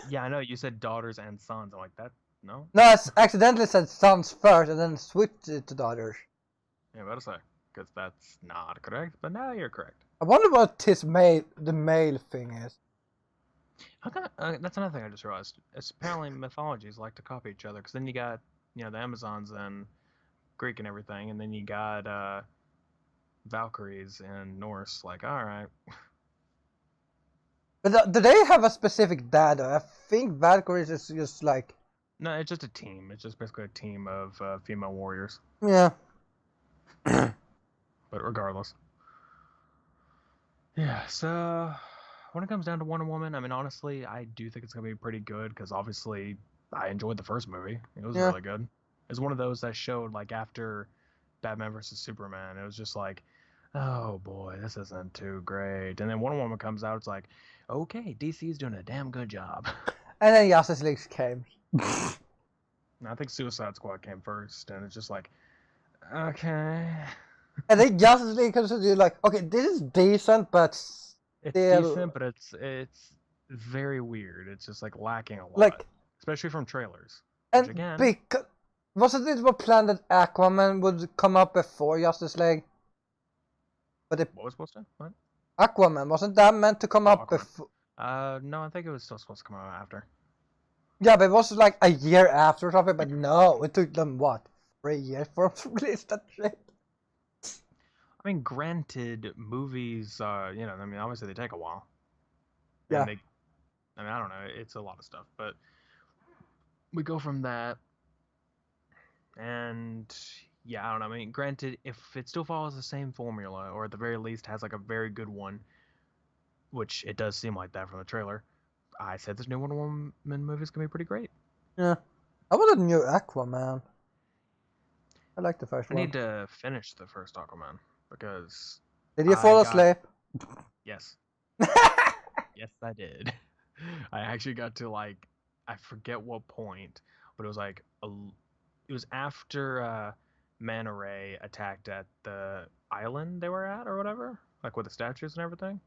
Yeah, I know. You said daughters and sons. I'm like, that? No? No, I accidentally said sons first and then switched it to daughters. Yeah, what to say? Because that's not correct, but now you're correct. I wonder what the male thing is. That's another thing I just realized. It's apparently mythologies like to copy each other, because then you got, the Amazons and Greek and everything, and then you got Valkyries and Norse. Like, all right. But do they have a specific dad? I think Valkyries is just like. No, it's just a team. It's just basically a team of female warriors. Yeah. But regardless. Yeah, so when it comes down to Wonder Woman, I mean, honestly, I do think it's going to be pretty good, because obviously I enjoyed the first movie. It was really good. It's one of those that showed, like, after Batman vs. Superman, it was just like, oh boy, this isn't too great. And then Wonder Woman comes out, it's like, okay, DC's doing a damn good job. And then Justice League came. And I think Suicide Squad came first, and it's just like, okay. And then Justice League comes to you like, okay, this is decent, but it's decent, but it's very weird. It's just like lacking a lot, like, especially from trailers. And which, again, because wasn't it what planned that Aquaman would come up before Justice League? But what was supposed to? What? Aquaman wasn't that meant to come up before? No, I think it was still supposed to come out after. Yeah, but it was like a year after or something. But no, it took them what 3 years for them to release that shit. I mean, granted, movies, I mean, obviously they take a while. Yeah. And I don't know, it's a lot of stuff, but we go from that, and yeah, I don't know. I mean, granted, if it still follows the same formula, or at the very least has like a very good one, which it does seem like that from the trailer, I said this new Wonder Woman movie is gonna be pretty great. Yeah, I want a new Aquaman. I like the first one. I need to finish the first Aquaman, because did you fall asleep? Yes. Yes, I did. I actually got to like, I forget what point, but it was like it was after Manta Ray attacked at the island they were at or whatever, like with the statues and everything.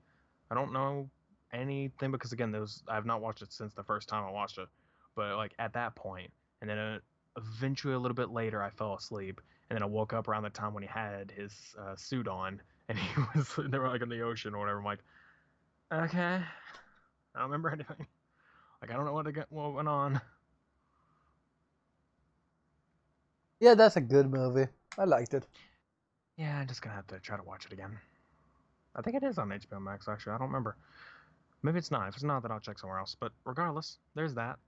I don't know anything because again, I've not watched it since the first time I watched it, but like at that point, and then eventually a little bit later, I fell asleep, and then I woke up around the time when he had his suit on, and he was they were like in the ocean or whatever. I'm like, okay, I don't remember anything. Like I don't know what went on. Yeah, that's a good movie. I liked it. Yeah, I'm just gonna have to try to watch it again. I think it is on HBO Max actually. I don't remember. Maybe it's not. If it's not, then I'll check somewhere else. But regardless, there's that.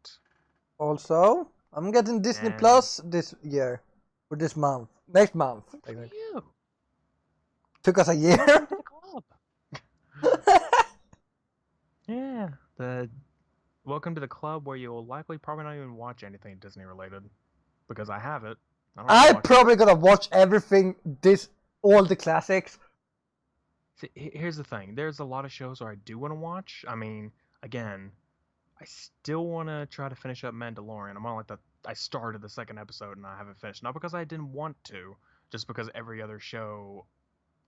Also, I'm getting Disney And Plus this year. Or this month. Next month. good for you. Took us a year. Welcome to the club. Yeah, welcome to the club where you'll likely probably not even watch anything Disney related, because I have it. I don't I'm watch probably gonna watch everything, all the classics. See, here's the thing. There's a lot of shows where I do want to watch. I mean, again, I still want to try to finish up Mandalorian. I'm on like I started the second episode and I haven't finished. Not because I didn't want to, just because every other show,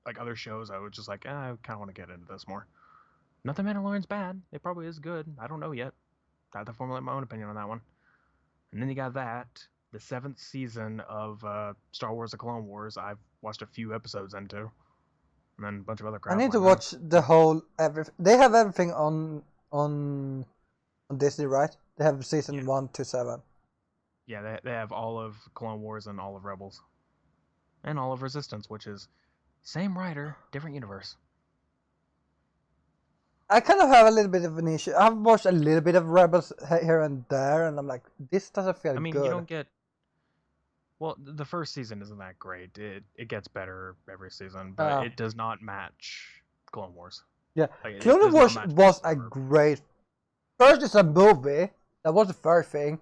like other shows, I was just like, I kind of want to get into this more. Not that Mandalorian's bad. It probably is good. I don't know yet. I have to formulate my own opinion on that one. And then you got that, the 7th season of Star Wars: The Clone Wars. I've watched a few episodes into, and then a bunch of other crap. I need to like watch the whole They have everything on Disney, right? They have season 1 to 7. Yeah, they have all of Clone Wars and all of Rebels, and all of Resistance, which is same writer, different universe. I kind of have a little bit of an issue. I've watched a little bit of Rebels here and there, and I'm like, this doesn't feel I mean, good. you don't get. Well, the first season isn't that great. It gets better every season, but it does not match Clone Wars. Yeah, Like, Clone Wars was a great. First, it's a movie. That was the first thing,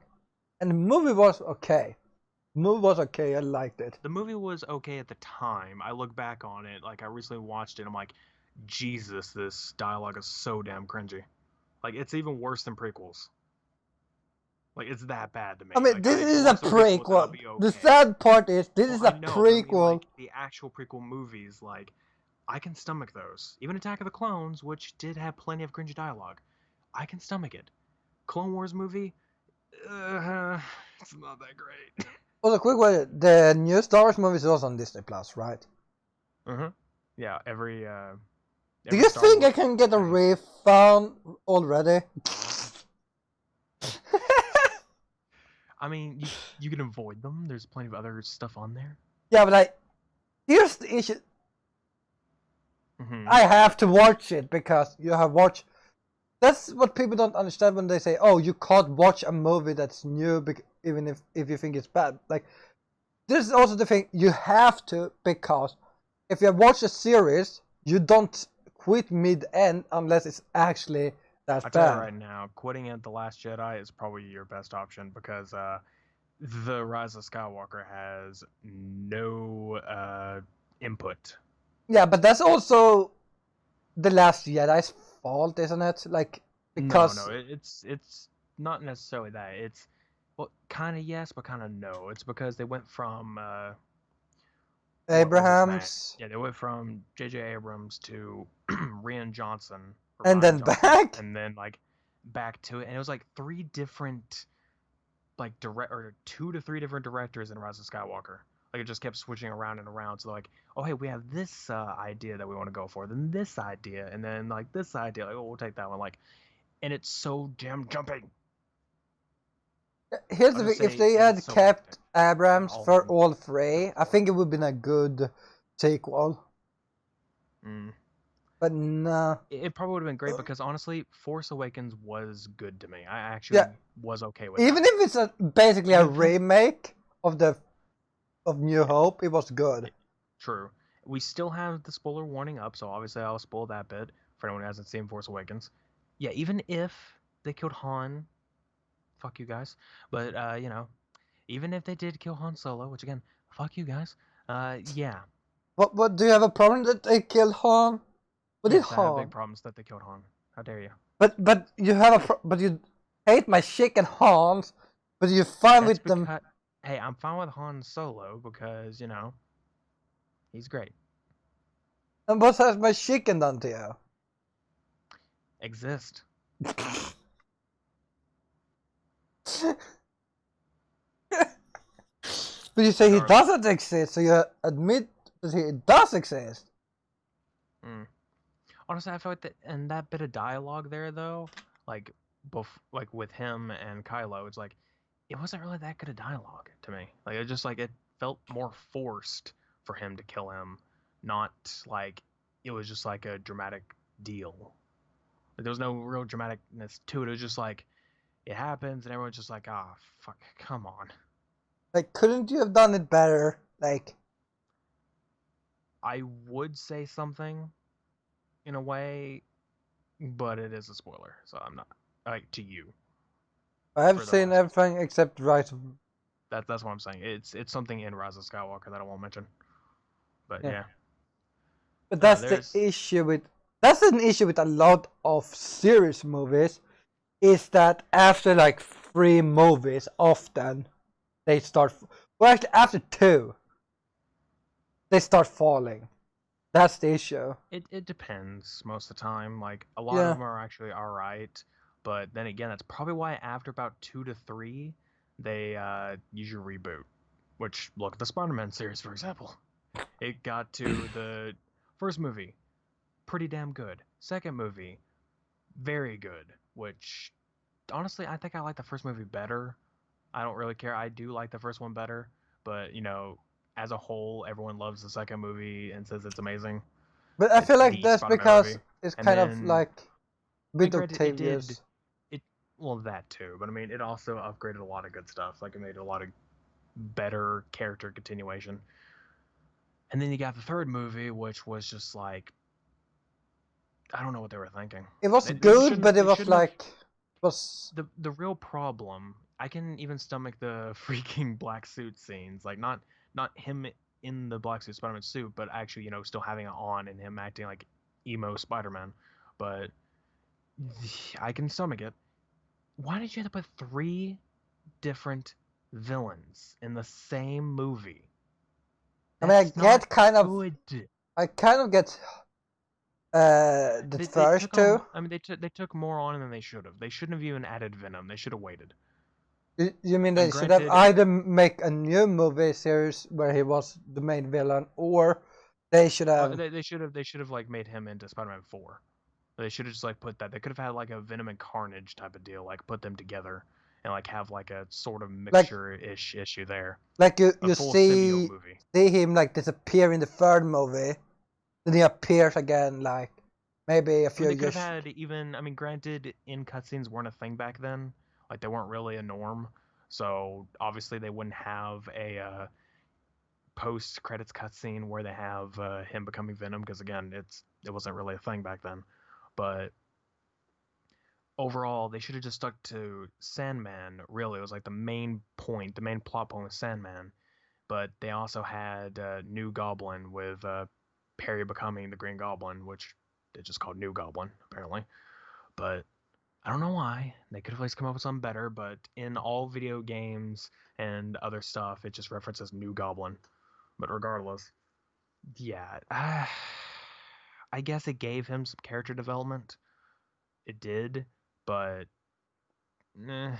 and the movie was okay. The movie was okay. I liked it. The movie was okay at the time. I look back on it, like I recently watched it. I'm like, Jesus, this dialogue is so damn cringy. Like it's even worse than prequels. Like it's that bad to me. I mean, Like, this is a watch the prequels, I'll prequel. be The okay. sad part is this Well, is I a know, but I mean, prequel. like, the actual prequel movies, like I can stomach those. Even Attack of the Clones, which did have plenty of cringy dialogue, I can stomach it. Clone Wars movie, it's not that great. Also, quick way, the new Star Wars movie is also on Disney Plus, right? Yeah, every Do you Star think I Wars can get a thing. refund already? I mean, you can avoid them. There's plenty of other stuff on there. Yeah, but here's the issue. I have to watch it because you have watched. That's what people don't understand when they say, "Oh, you can't watch a movie that's new, even if you think it's bad." Like, this is also the thing. You have to, because if you watch a series, you don't quit mid-end unless it's actually that I bad. tell you right now, quitting at The Last Jedi is probably your best option because The Rise of Skywalker has no input. Yeah, but that's also The Last Jedi's fault, isn't it? Like, because No, it's not necessarily that. It's well, kind of yes, but kind of no. It's because they went from Abrams, yeah, they went from J.J. Abrams to Rian Johnson, and then Johnson, back. and then like back to it, and it was like 3 different like 2 to 3 different directors in Rise of Skywalker. Like it just kept switching around and around. So like, oh hey, we have this idea that we want to go for, then this idea, and then like this idea. Like, oh, we'll take that one. Like, and it's so damn jumping. Here's the thing: if they had kept Abrams for all 3, I think it would have been a good sequel. But nah. It probably would have been great because honestly, Force Awakens was good to me. I actually was okay with it. Even if it's basically a remake of New Hope, it was good. True. We still have the spoiler warning up, so obviously I'll spoil that bit for anyone who hasn't seen Force Awakens. Yeah, even if they killed Han, fuck you guys. But you know, even if they did kill Han Solo, which again, fuck you guys. Yeah. What do you have a problem that they killed Han? What did Yes, I have big Han? problems that they killed Han. How dare you? But you have but you hate my chicken Hans, but you're fine That's with them. because hey, I'm fine with Han Solo because he's great. And what has my chicken done to you? Exist. But you say he Regardless. doesn't exist, so you admit that he does exist. Honestly, I feel like that bit of dialogue there though, like like with him and Kylo, it's like it wasn't really that good of dialogue to me. Like it felt more forced for him to kill him, not like it was just like a dramatic deal. Like, there was no real dramaticness to it. It was just like it happens and everyone's just like, ah, fuck, come on. Like, couldn't you have done it better? Like, I would say something in a way, but it is a spoiler, so I'm not like to you. I have For the seen rest. everything except Rise of... That's what I'm saying. It's something in Rise of Skywalker that I won't mention. But yeah. But that's the issue with... That's an issue with a lot of series movies, is that after like 3 movies, often, they start... Well, actually, after 2, they start falling. That's the issue. It depends most of the time. Like a lot of them are actually alright, but then again, that's probably why after about 2 to 3, they usually reboot. Which look at the Spider-Man series, for example. It got to the first movie, pretty damn good. Second movie, very good. Which honestly, I think I like the first movie better. I don't really care. I do like the first one better, but as a whole, everyone loves the second movie and says it's amazing. But I feel like the that's Spider-Man because movie. it's And kind of then, like a bit of granted, tedious. well, that too, but I mean, it also upgraded a lot of good stuff. Like, it made a lot of better character continuation. And then you got the third movie, which was just like, I don't know what they were thinking. It was They good, but it they was shouldn't have- like... was the real problem. I can even stomach the freaking black suit scenes, like not him in the black suit Spider-Man suit, but actually still having it on and him acting like emo Spider-Man. But I can stomach it. Why did you have to put 3 different villains in the same movie? I mean, I That's get not kind of... good. I kind of get the They first took 2. on, I mean, they took more on than they should have. They shouldn't have even added Venom. They should have waited. You mean they And should have granted, either make a new movie series where he was the main villain, or they should have... they should have like made him into Spider-Man 4. They should have just like put that. They could have had like a Venom and Carnage type of deal, like put them together and like have like a sort of mixture-ish issue there. Like you full symbiote movie. see him like disappear in the third movie, then he appears again like maybe a few They could years... have had even. I mean, granted, in cutscenes weren't a thing back then. Like they weren't really a norm. So obviously they wouldn't have a post credits cutscene where they have him becoming Venom, because again, it wasn't really a thing back then. But overall, they should have just stuck to Sandman. Really, it was like the main point, the main plot point was Sandman. But they also had New Goblin with Perry becoming the Green Goblin, which they just called New Goblin apparently. But I don't know why. They could have at least come up with something better, but in all video games and other stuff, it just references New Goblin. But regardless, yeah, I guess it gave him some character development. It did, but and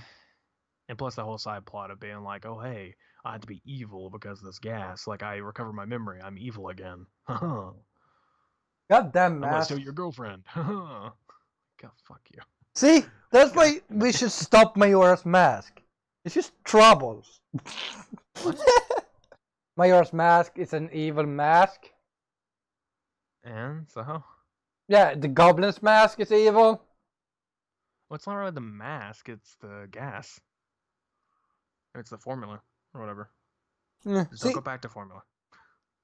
plus the whole side plot of being like, oh hey, I had to be evil because of this gas. Like, I recovered my memory. I'm evil again. Goddamn I'm gonna mask. steal your girlfriend. God, fuck you. See, that's why we should stop Majora's Mask. It's just troubles. Majora's Mask is an evil mask. And so? Yeah, the Goblin's mask is evil. What's not wrong with the mask? It's the gas. It's the formula or whatever. Just don't go back to formula,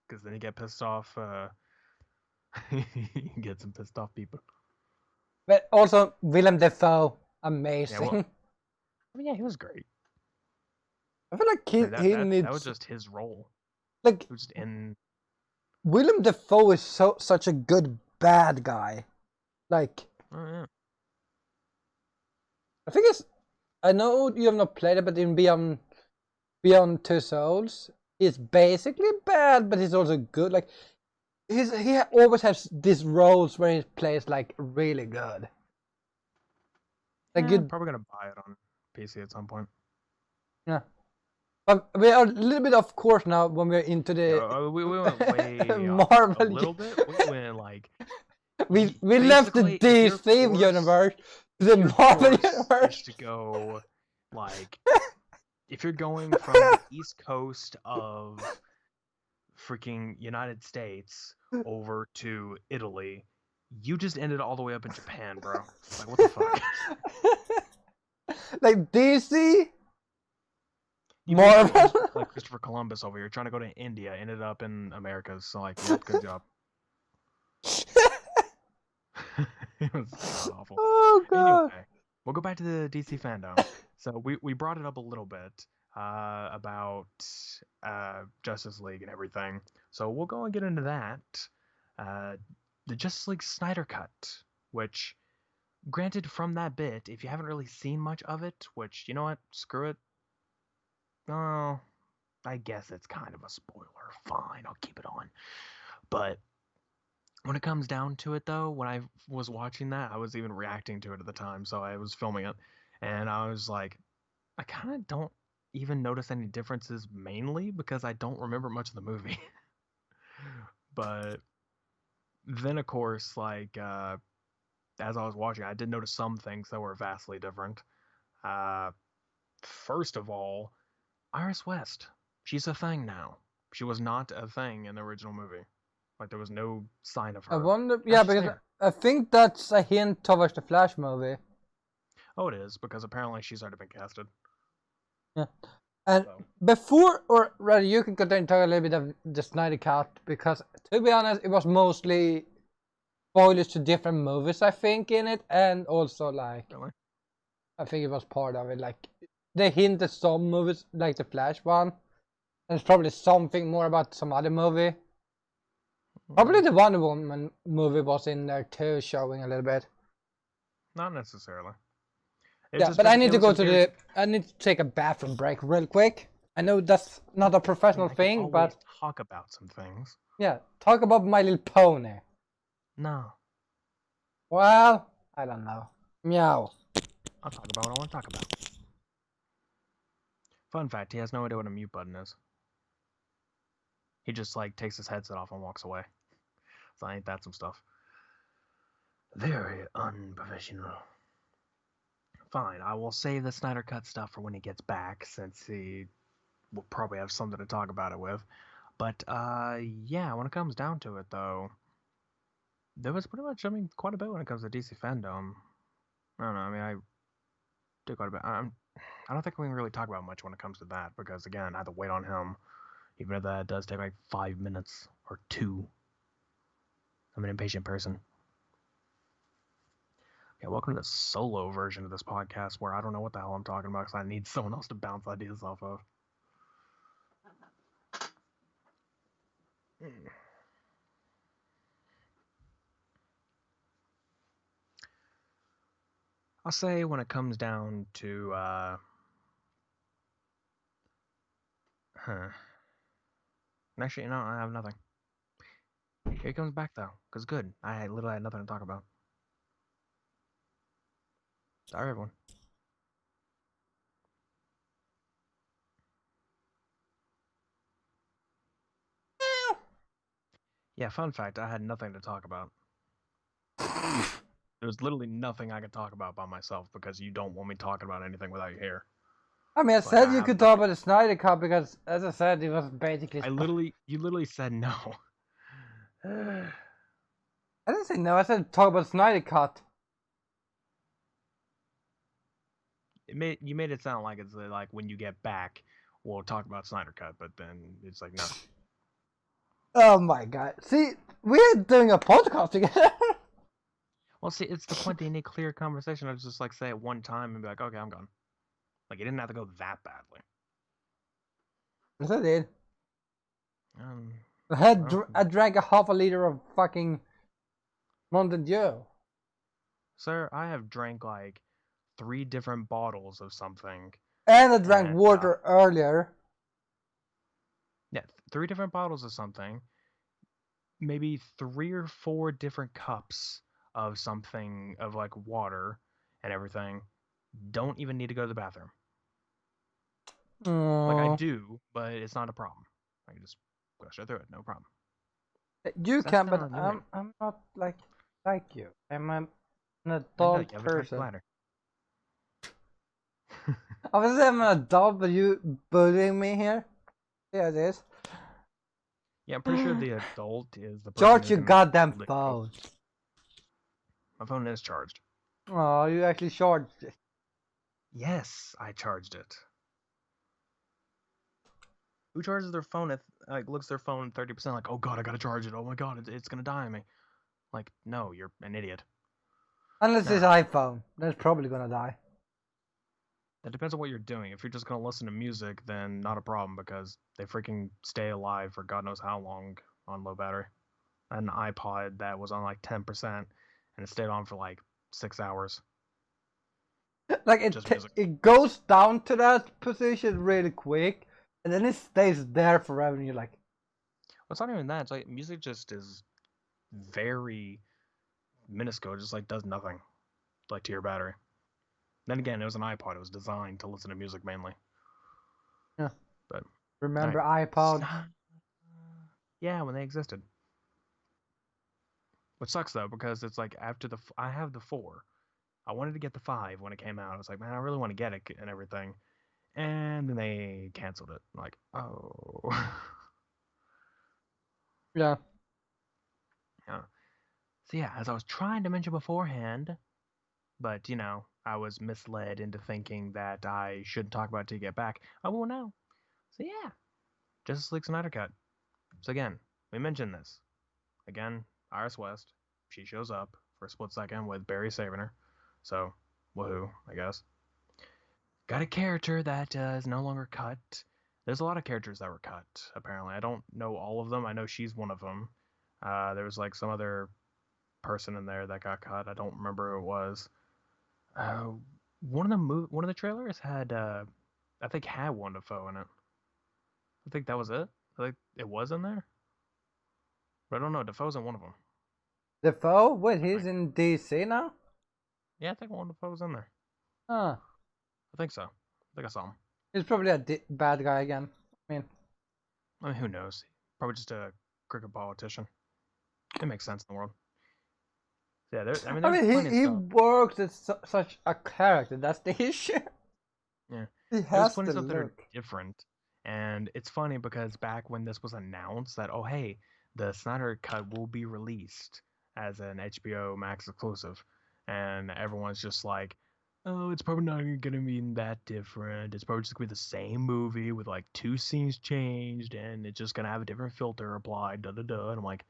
because then you get pissed off. You get some pissed off people. But also, Willem Dafoe, amazing. Yeah, well, I mean, yeah, he was great. I feel like he needs... That was just his role. Like, It was just in... Willem Dafoe is such a good bad guy. Like, Oh yeah. I think it's. I know you have not played it, but in Beyond Two Souls, he's basically bad, but he's also good. Like, he always has these roles where he plays like really good. Like Yeah, I'm good, probably gonna buy it on PC at some point. yeah. But we are a little bit off course now when we're into Yeah, the we went way off a Marvel. little bit. We went like We left the basically, if your DC course, universe to if the your Marvel course universe. is to go like if you're going from the East Coast of freaking United States over to Italy, you just ended all the way up in Japan, bro. Like, what the fuck? Like DC, You basically Marvel. just went like Christopher Columbus over here, trying to go to India, ended up in America. So, like, yeah, good job. It was god awful. Oh god. Anyway, we'll go back to the DC fandom. So we brought it up a little bit about Justice League and everything. So we'll go and get into that. The Justice League Snyder Cut, which, granted, from that bit, if you haven't really seen much of it, which, you know what, screw it. Oh, I guess it's kind of a spoiler. Fine, I'll keep it on. But when it comes down to it, though, when I was watching that, I was even reacting to it at the time, so I was filming it, and I was like, I kind of don't even notice any differences, mainly because I don't remember much of the movie. But then, of course, like, as I was watching, I did notice some things that were vastly different. First of all, Iris West. She's a thing now. She was not a thing in the original movie. Like, there was no sign of her. I wonder. Now Yeah, she's because there. I think that's a hint towards the Flash movie. Oh, it is, because apparently she's already been casted. Yeah. And So. before, or rather, you can continue to talk a little bit of the Snyder Cut, because to be honest, it was mostly spoilers to different movies, I think, in it, and also like Really? I think it was part of it. Like they hinted some movies, like the Flash one. There's probably something more about some other movie. Probably the Wonder Woman movie was in there too, showing a little bit. Not necessarily. Yeah, but I need to go to the. I need to take a bathroom break real quick. I know that's not a professional thing, but talk about some things. yeah, talk about My Little Pony. No. Well, I don't know. Meow. I'll talk about what I want to talk about. Fun fact, he has no idea what a mute button is. He just, like, takes his headset off and walks away. So ain't that some stuff. Very unprofessional. Fine, I will save the Snyder Cut stuff for when he gets back, since he will probably have something to talk about it with. But, yeah, when it comes down to it, though, there was pretty much, I mean, quite a bit when it comes to DC fandom. I don't know, I mean, I did quite a bit. I don't think we can really talk about much when it comes to that, because, again, I have to wait on him, even if that does take, like, 5 minutes or 2. I'm an impatient person. Yeah, welcome to the solo version of this podcast where I don't know what the hell I'm talking about because I need someone else to bounce ideas off of. I'll say when it comes down to, Actually, you know, I have nothing. Here he comes back, though, because good. I literally had nothing to talk about. Sorry, everyone. Yeah, fun fact, I had nothing to talk about. There was literally nothing I could talk about by myself because you don't want me talking about anything without you here. I mean, I So, said you could talk about the Snyder Cut because, as I said, it was basically. You literally said no. I didn't say no. I said talk about Snyder Cut. You made it sound like it's like when you get back, we'll talk about Snyder Cut, but then it's like no. Oh my god! See, we're doing a podcast together. Well, see, it's the point that you need clear conversation. I just like say it one time and be like, okay, I'm gone. Like it didn't have to go that badly. Yes, I did. I drank a half a liter of fucking Mountain Dew. Sir, I have drank like 3 different bottles of something. And I drank And, water earlier. yeah, 3 different bottles of something. Maybe 3 or 4 different cups of something, of like water and everything. Don't even need to go to the bathroom. Like, I do, but it's not a problem. I can just go straight through it, no problem. You So that's can, the but limit. I'm not like you. I'm an I know, adult you have a tiny person. bladder. Obviously, I'm an adult, but you bullying me here? Yeah, it is. Yeah, I'm pretty sure the adult is the person Charge who your can goddamn lick you. phone. My phone is charged. Oh, you actually charged it. Yes, I charged it. Who charges their phone at, like, looks their phone 30%, like, oh god, I gotta charge it, oh my god, it's gonna die on me. Like, no, you're an idiot. Unless it's Now, iPhone, then it's probably gonna die. it depends on what you're doing. If you're just gonna listen to music, then not a problem, because they freaking stay alive for god knows how long on low battery. I had an iPod that was on like 10%, and it stayed on for like 6 hours. Like Just music. it goes down to that position really quick, and then it stays there forever. And you're like, Well, it's not even that. It's like music just is very minuscule. It just like does nothing, like, to your battery. Then again, it was an iPod. It was designed to listen to music mainly. yeah. But Remember alright. iPod? Yeah, when they existed. Which sucks though, because it's like after I have the 4. I wanted to get the 5 when it came out. I was like, man, I really want to get it and everything. And then they canceled it. I'm like, oh. Yeah. Yeah. So yeah, as I was trying to mention beforehand, but I was misled into thinking that I shouldn't talk about it till you get back. I will now. So yeah, Justice League Snyder Cut. So again, we mentioned this. Again, Iris West. She shows up for a split second with Barry saving her. So, woohoo, I guess. Got a character that is no longer cut. There's a lot of characters that were cut, apparently. I don't know all of them. I know she's one of them. There was like some other person in there that got cut. I don't remember who it was. Uh, one of the trailers had, I think, had one Dafoe in it. I think that was it. I think it was in there, but I don't know. Defoe's in one of them. Defoe? Wait, I he's think. in DC now? Yeah, I think one of Defoe's in there. Huh. I think so. I think I saw him. He's probably a bad guy again. I mean, who knows? Probably just a crooked politician. It makes sense in the world. Yeah, there's plenty of He stuff. works as such a character. That's the issue. Yeah, He there's has plenty the of stuff that are look. different, and it's funny because back when this was announced that, oh hey, the Snyder Cut will be released as an HBO Max exclusive, and everyone's just like, oh, it's probably not gonna be that different. It's probably just gonna be the same movie with like 2 scenes changed, and it's just gonna have a different filter applied. Da da da. And I'm like,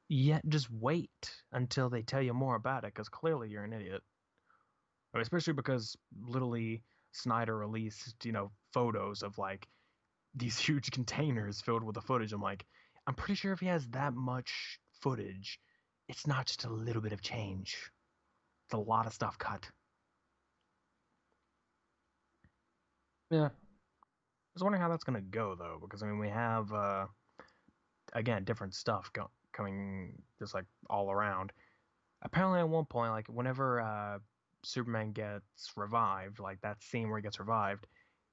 yeah, just wait until they tell you more about it, because clearly you're an idiot. I mean, especially because literally Snyder released, photos of like these huge containers filled with the footage. I'm like, I'm pretty sure if he has that much footage, it's not just a little bit of change. It's a lot of stuff cut. Yeah. I was wondering how that's gonna go though, because I mean we have again different stuff coming just like all around. Apparently at one point, like whenever Superman gets revived, like that scene where he gets revived,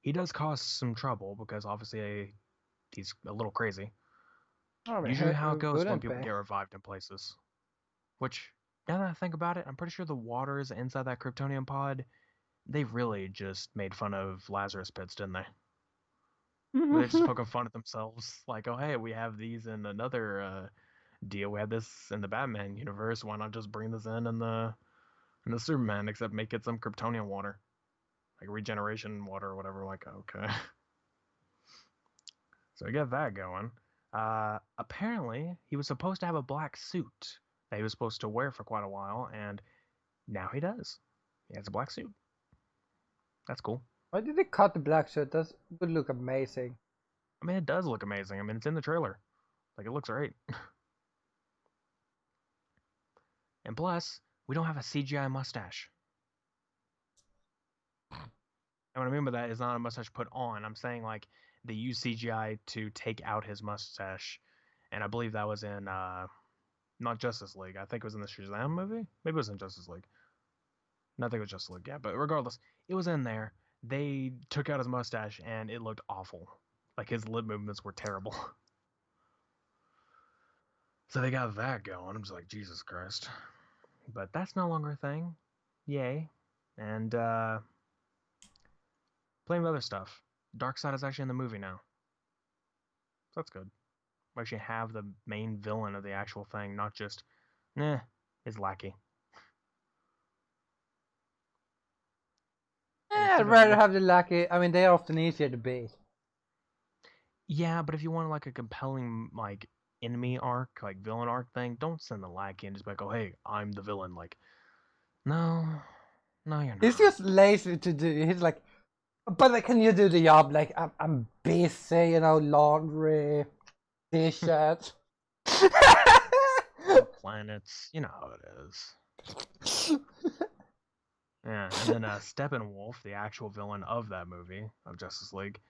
he does cause some trouble because obviously he's a little crazy. Oh, but Usually how it who goes when wouldn't people be? get revived in places. Which, now that I think about it, I'm pretty sure the waters inside that Kryptonian pod, they really just made fun of Lazarus pits, didn't they? Were they just poking fun at themselves? Like, oh hey, we have these in another deal. We had this in the Batman universe. Why not just bring this in the Superman, except make it some Kryptonian water, like regeneration water or whatever. Like, okay. So we got that going. Apparently, he was supposed to have a black suit that he was supposed to wear for quite a while, and now he does. He has a black suit. That's cool. Why did they cut the black suit? That would look amazing. I mean, it does look amazing. I mean, it's in the trailer. Like, it looks great. And plus, we don't have a CGI mustache. And what I mean by that is not a mustache put on. I'm saying like they use CGI to take out his mustache, and I believe that was in not Justice League. I think it was in the Shazam movie. Maybe it was in Justice League. No, I think it was Justice League. Yeah, but regardless, it was in there. They took out his mustache, and it looked awful. Like his lip movements were terrible. So they got that going. I'm just like, Jesus Christ. But that's no longer a thing. Yay. And plenty of other stuff. Darkseid is actually in the movie now. So that's good. We actually have the main villain of the actual thing, not just, his lackey. I'd rather have the lackey. I mean, they are often easier to beat. Yeah, but if you want like a compelling like enemy arc, like villain arc thing, don't send the lackey and just be like, oh hey, I'm the villain. Like, no, you're not. He's just lazy to do. He's like, but like, can you do the job? Like, I'm busy, laundry, dishes. Planets, you know how it is. Yeah, and then Steppenwolf, the actual villain of that movie of Justice League,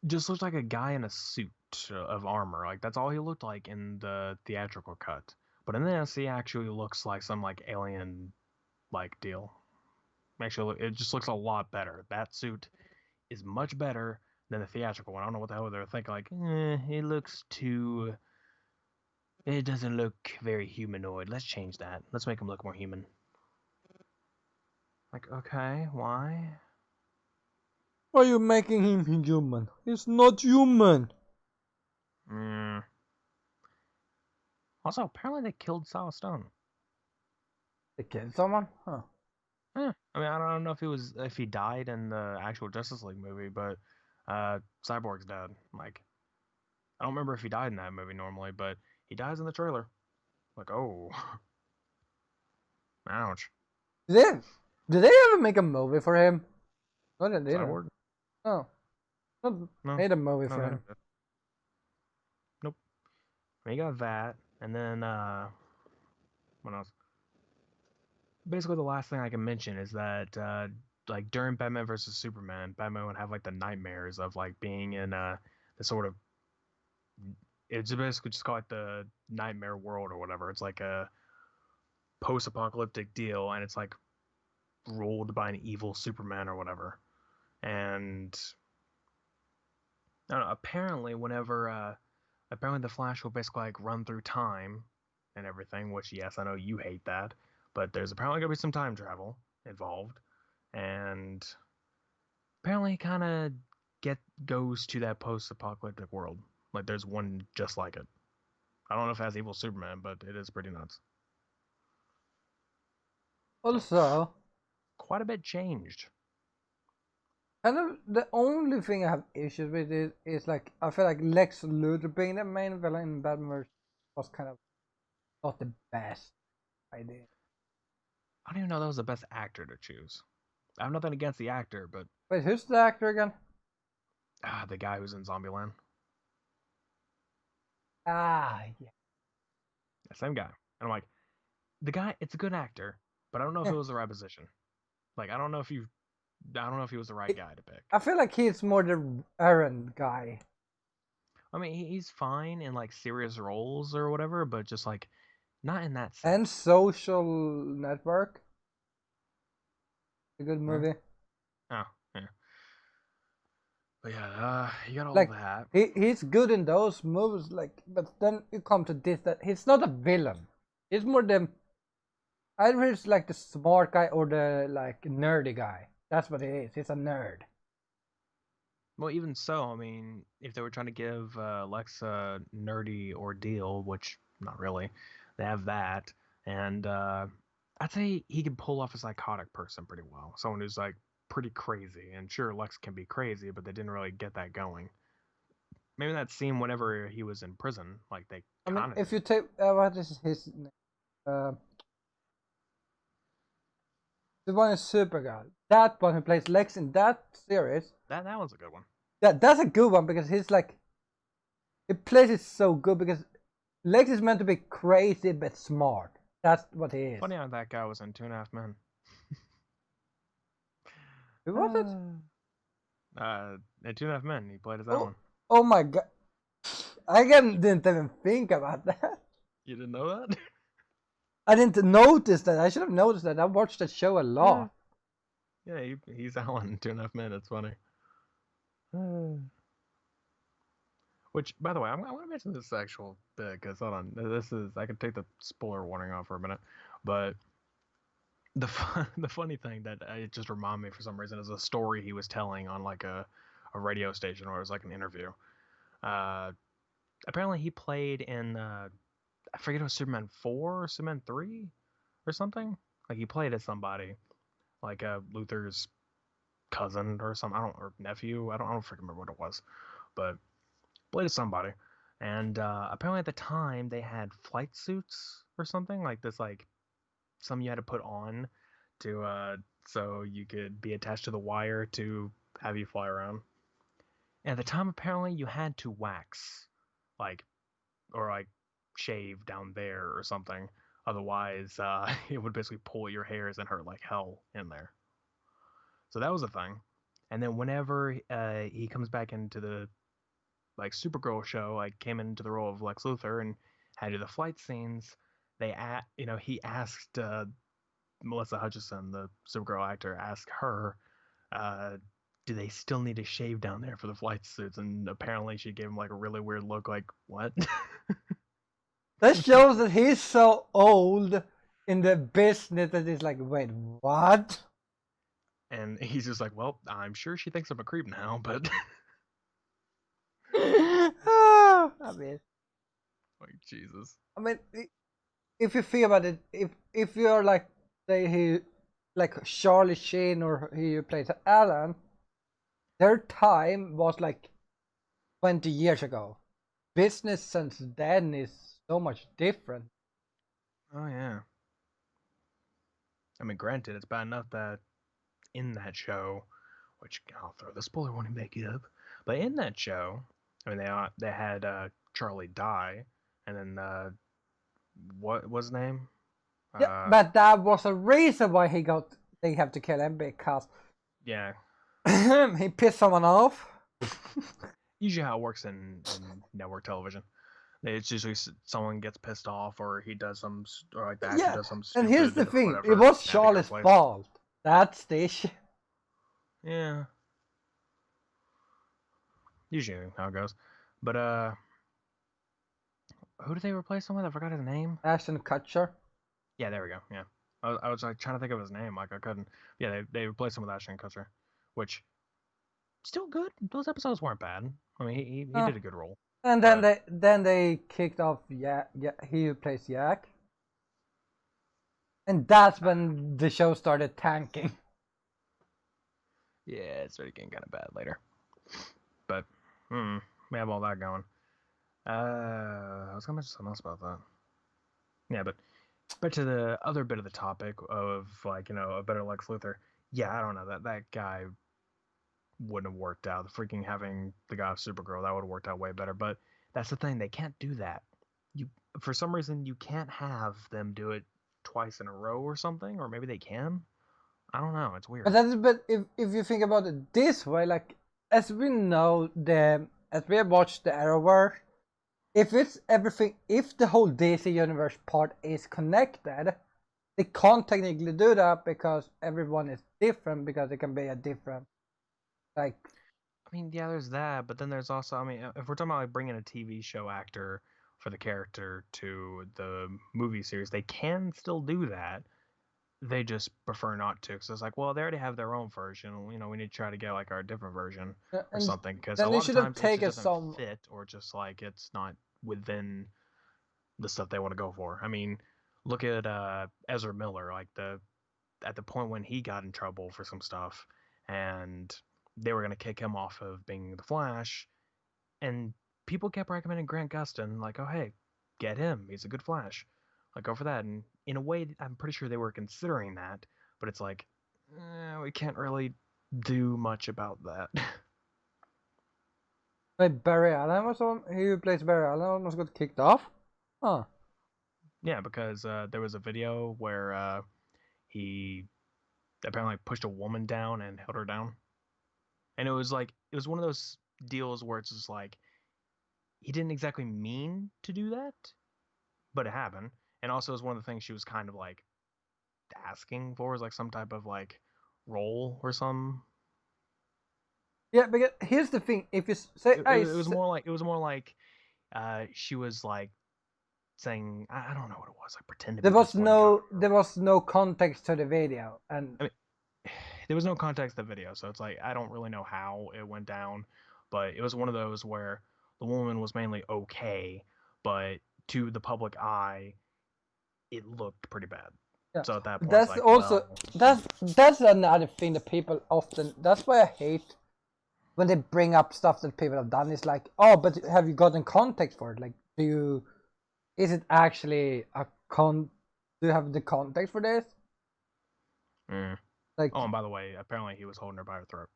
just looked like a guy in a suit of armor. Like that's all he looked like in the theatrical cut. But in this, he actually looks like some like alien like deal. Actually, it just looks a lot better. That suit is much better than the theatrical one. I don't know what the hell they're thinking. Like, it looks too. It doesn't look very humanoid. Let's change that. Let's make him look more human. Like, okay, why? Why are you making him human? He's not human. Also, apparently they killed Saw Stone. They killed someone? Huh. I mean, I don't know if he died in the actual Justice League movie, but Cyborg's dead. Like, I don't remember if he died in that movie normally, but he dies in the trailer. Like, oh, ouch. Did they ever make a movie for him? No, they didn't. Cyborg? No. No. Made a movie for him. Nope. We got that, and then what else? Basically, the last thing I can mention is that like during Batman versus Superman, Batman would have like the nightmares of like being in the sort of, it's basically just called like the nightmare world or whatever. It's like a post-apocalyptic deal, and it's like ruled by an evil Superman or whatever. And I don't know, apparently the Flash will basically like run through time and everything, which yes, I know you hate that, but there's apparently gonna be some time travel involved, and apparently kind of goes to that post-apocalyptic world. Like there's one just like it. I don't know if it has evil Superman, but it is pretty nuts. Also, quite a bit changed. kind of the only thing I have issues with is like I feel like Lex Luthor being the main villain in Batman was kind of not the best idea. I don't even know that was the best actor to choose. I have nothing against the actor, but wait, who's the actor again? The guy who's in Zombieland. Yeah. The same guy. And I'm like, the guy, it's a good actor, but I don't know if it was the right position. Like, I don't know if he was the right guy to pick. I feel like he's more the errand guy. I mean, he's fine in like serious roles or whatever, but just like not in that sense. And Social Network. A good movie. Oh, yeah. But yeah, you got all like, that. He's good in those movies, like, but then you come to this, that he's not a villain. He's more the, either he's like the smart guy or the like nerdy guy. That's what he is. He's a nerd. Well, even so, I mean, if they were trying to give Lex a nerdy ordeal, which not really, they have that, and I'd say he could pull off a psychotic person pretty well. Someone who's like pretty crazy, and sure, Lex can be crazy, but they didn't really get that going. Maybe that scene whenever he was in prison, like they. I mean, if you take what is his name? The one is Supergirl. That one who plays Lex in that series. That one's a good one. That's a good one because he's like, he plays it so good because Lex is meant to be crazy but smart. That's what he is. Funny how that guy was in 2.5 Men. Who was it? In 2.5 Men, he played as that one. Oh my god. I didn't even think about that. You didn't know that? I didn't notice that. I should have noticed that. I watched that show a lot. Yeah, he's Alan in 2.5 Men. It's funny. Which, by the way, I'm going to mention this actual bit because hold on, I can take the spoiler warning off for a minute, but the funny thing that it just reminded me for some reason is a story he was telling on like a radio station where it was like an interview. Apparently he played in I forget it was Superman 4 or Superman 3 or something. Like he played as somebody like Luthor's cousin or something. Or nephew. I don't freaking remember what it was, but played as somebody. And apparently at the time they had flight suits or something like this, like some you had to put on to so you could be attached to the wire to have you fly around. And at the time apparently you had to wax, like or like shave down there or something. Otherwise, it would basically pull your hairs and hurt like hell in there. So that was a thing. And then whenever he comes back into the like Supergirl show, like came into the role of Lex Luthor and had to do the flight scenes, he asked Melissa Hutchison, the Supergirl actor, asked her, do they still need to shave down there for the flight suits? And apparently she gave him like a really weird look, like, what? That shows that he's so old in the business that he's like, wait, what? And he's just like, well, I'm sure she thinks I'm a creep now, but I mean, like Jesus. I mean, if you think about it, if you're like, say he, like Charlie Sheen or he plays Alan, their time was like 20 years ago. Business since then is so much different. Oh yeah. I mean, granted, it's bad enough that in that show, which I'll throw the spoiler warning back up, but in that show, I mean, they had Charlie die, and then what was his name? Yeah, but that was a reason why they have to kill him because Yeah. he pissed someone off. Usually how it works in network television. It's usually someone gets pissed off, or he does some, or like the actor does some stupid. And here's the thing: whatever, it was Charlie's fault. That's the issue. Yeah. Usually how it goes, but who did they replace him with? I forgot his name. Ashton Kutcher. Yeah, there we go. Yeah, I was like trying to think of his name, like I couldn't. Yeah, they replaced him with Ashton Kutcher, which still good. Those episodes weren't bad. I mean, he did a good role. And then they kicked off he who plays Yak, and that's when the show started tanking. Yeah, it started getting kind of bad later, but we have all that going. I was gonna mention something else about that. Yeah, but back to the other bit of the topic of like a better Lex Luthor. Yeah, I don't know that guy wouldn't have worked out. The freaking having the guy of Supergirl, that would have worked out way better. But that's the thing, they can't do that. For some reason you can't have them do it twice in a row or something, or maybe they can. I don't know. It's weird. But if you think about it this way, like as we know as we have watched the Arrowverse, if the whole DC universe part is connected, they can't technically do that because everyone is different because it can be a different, like. I mean, yeah, there's that, but then there's also, I mean, if we're talking about like bringing a TV show actor for the character to the movie series, they can still do that. They just prefer not to, because it's like, well, they already have their own version. We need to try to get like our different version or something. Because a lot of times it just doesn't fit, or just like it's not within the stuff they want to go for. I mean, look at Ezra Miller, like at the point when he got in trouble for some stuff, and they were gonna kick him off of being the Flash, and people kept recommending Grant Gustin, like, oh hey, get him, he's a good Flash, like go for that. And in a way, I'm pretty sure they were considering that, but it's like, we can't really do much about that. Like Barry Allen was on. He who plays Barry Allen almost got kicked off. Huh. Yeah, because there was a video where he apparently pushed a woman down and held her down, and it was one of those deals where it's just like he didn't exactly mean to do that, but it happened. And also, it was one of the things she was kind of like asking for, is like some type of like role or some. Yeah, because here's the thing: if you say, It was more like she was like saying, I don't know what it was, like pretend to be this one guy. there was no context to the video, and I mean, there was no context to the video, so it's like I don't really know how it went down, but it was one of those where the woman was mainly okay, but to the public eye, it looked pretty bad. yeah. So at that point, That's it's like, also well, that's another thing that people often. That's why I hate when they bring up stuff that people have done. It's like, oh, but have you gotten context for it? Like, is it actually do you have the context for this? Like, oh, and by the way, apparently he was holding her by her throat.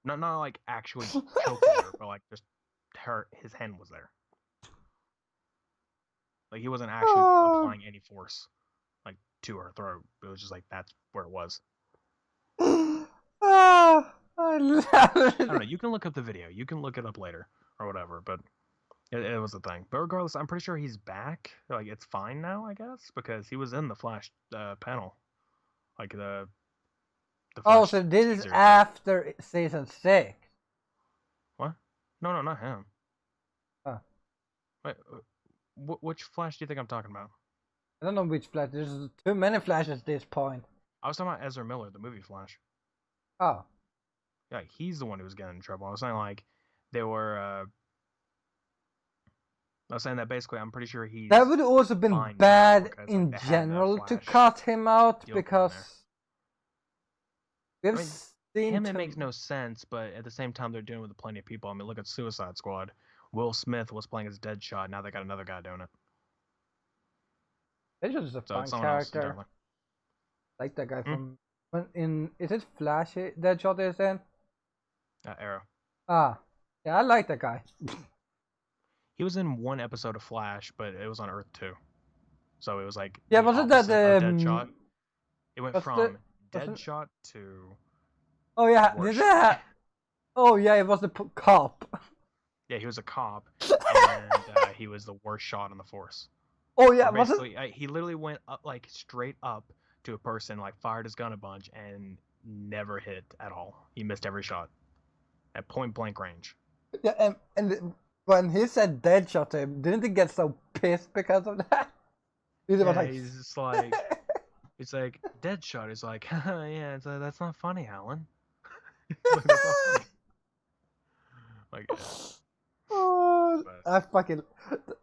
Not like actually choking her, but like just his hand was there. Like he wasn't actually applying any force like to her throat. It was just like that's where it was. I love I don't know. You can look up the video. You can look it up later or whatever. But it was a thing. But regardless, I'm pretty sure he's back. Like it's fine now, I guess, because he was in the Flash panel, like the Oh, Flash so this is teaser. after season 6. What? No, not him. Oh. Wait, which Flash do you think I'm talking about? I don't know which Flash. There's too many Flashes at this point. I was talking about Ezra Miller, the movie Flash. Oh. Yeah, he's the one who was getting in trouble. I was saying like they were. I was saying that basically, I'm pretty sure he's. That would also been bad because, in like, general to cut him out because we've seen him. It makes no sense, but at the same time, they're doing it with plenty of people. I mean, look at Suicide Squad. Will Smith was playing as Deadshot. Now they got another guy doing it. Deadshot is a fun character. Like that guy from is it Flash? Deadshot is in Arrow. Ah, yeah, I like that guy. He was in one episode of Flash, but it was on Earth 2. So it was like yeah, wasn't that Deadshot? It went from Deadshot to. Oh yeah, oh yeah, it was the cop. Yeah, he was a cop, and he was the worst shot on the force. Oh yeah, basically, he literally went up like straight up to a person, like fired his gun a bunch, and never hit at all. He missed every shot at point blank range. Yeah, and when he said Deadshot to him, didn't he get so pissed because of that? He's just like, it's like Deadshot. He's like, yeah, that's not funny, Alan. Like, that's not funny. Like, yeah. Oh, I fucking.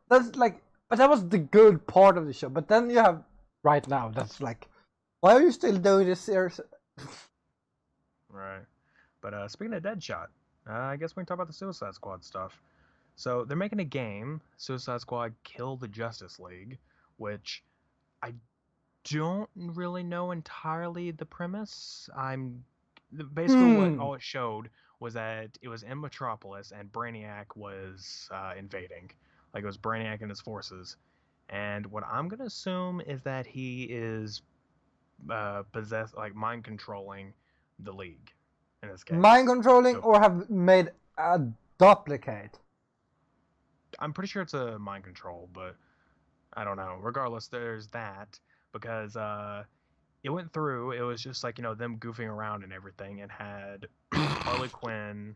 That's like, but that was the good part of the show. But then you have right now. That's like, why are you still doing this series? Right. But speaking of Deadshot, I guess we can talk about the Suicide Squad stuff. So they're making a game, Suicide Squad Kill the Justice League, which I don't really know entirely the premise. Basically what all it showed was that it was in Metropolis and Brainiac was invading. Like it was Brainiac and his forces. And what I'm gonna assume is that he is possessed, like mind controlling the League in this case. Mind controlling, or have made a duplicate. I'm pretty sure it's a mind control, but I don't know. Regardless, there's that because it went through. It was just like, them goofing around and everything, and had Harley Quinn,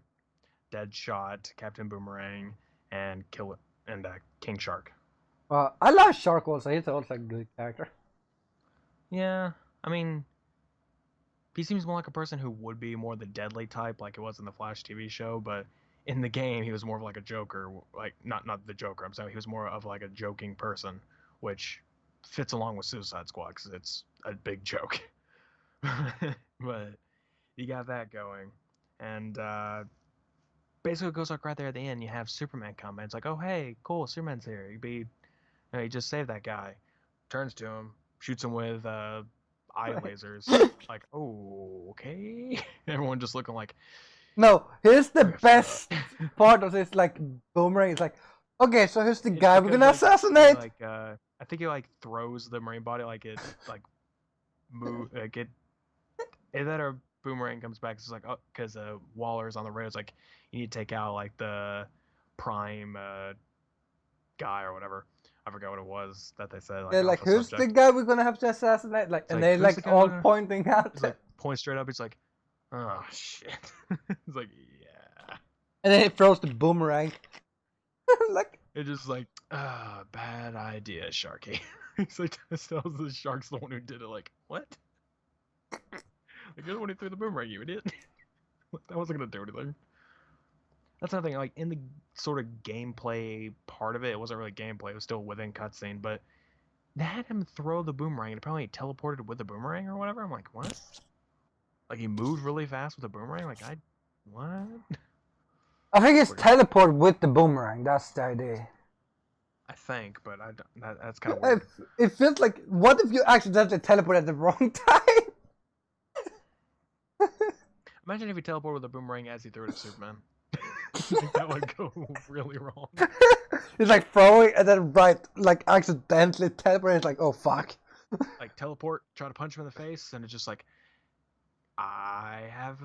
Deadshot, Captain Boomerang, and King Shark. Well, I love Shark also. He's also a good character. Yeah, I mean, he seems more like a person who would be more the deadly type, like it was in the Flash TV show. But in the game, he was more of like a Joker, like not the Joker. I'm saying he was more of like a joking person, which fits along with Suicide Squad because it's a big joke. But you got that going, and basically it goes like right there at the end. You have Superman come, and it's like, oh hey, cool, Superman's here. He just saved that guy. Turns to him, shoots him with eye lasers. Like, oh, okay. Everyone just looking like. No, here's the best part of this. Like Boomerang is like, okay, so here's the guy we're gonna assassinate. Like, I think it like throws the marine body like it like move like it. And then a boomerang comes back. It's like oh, because Waller's on the rails. Like you need to take out like the prime guy or whatever. I forgot what it was that they said like Yeah, like alpha who's the subject. guy we're gonna have to assassinate? Like, It's and like they who's the like guy all we're gonna? pointing out. It's like point straight up. It's like oh shit. It's like yeah. And then it throws the boomerang. Like, It's just like bad idea, Sharky. He's like tells the shark's the one who did it. Like what? Like you're the one who threw the boomerang, you idiot. That wasn't gonna do anything. That's another thing. Like in the sort of gameplay part of it, it wasn't really gameplay. It was still within cutscene, but they had him throw the boomerang and apparently he teleported with the boomerang or whatever. I'm like, what? Like he moved really fast with the boomerang? Like what? I think it's teleport with the boomerang. That's the idea. I think, but that's kind of weird. It feels like, what if you accidentally teleport at the wrong time? Imagine if he teleported with a boomerang as he threw it at Superman. Like, that would go really wrong. He's like throwing and then like accidentally teleport. It's like, oh fuck. Like teleport, try to punch him in the face, and it's just like, I've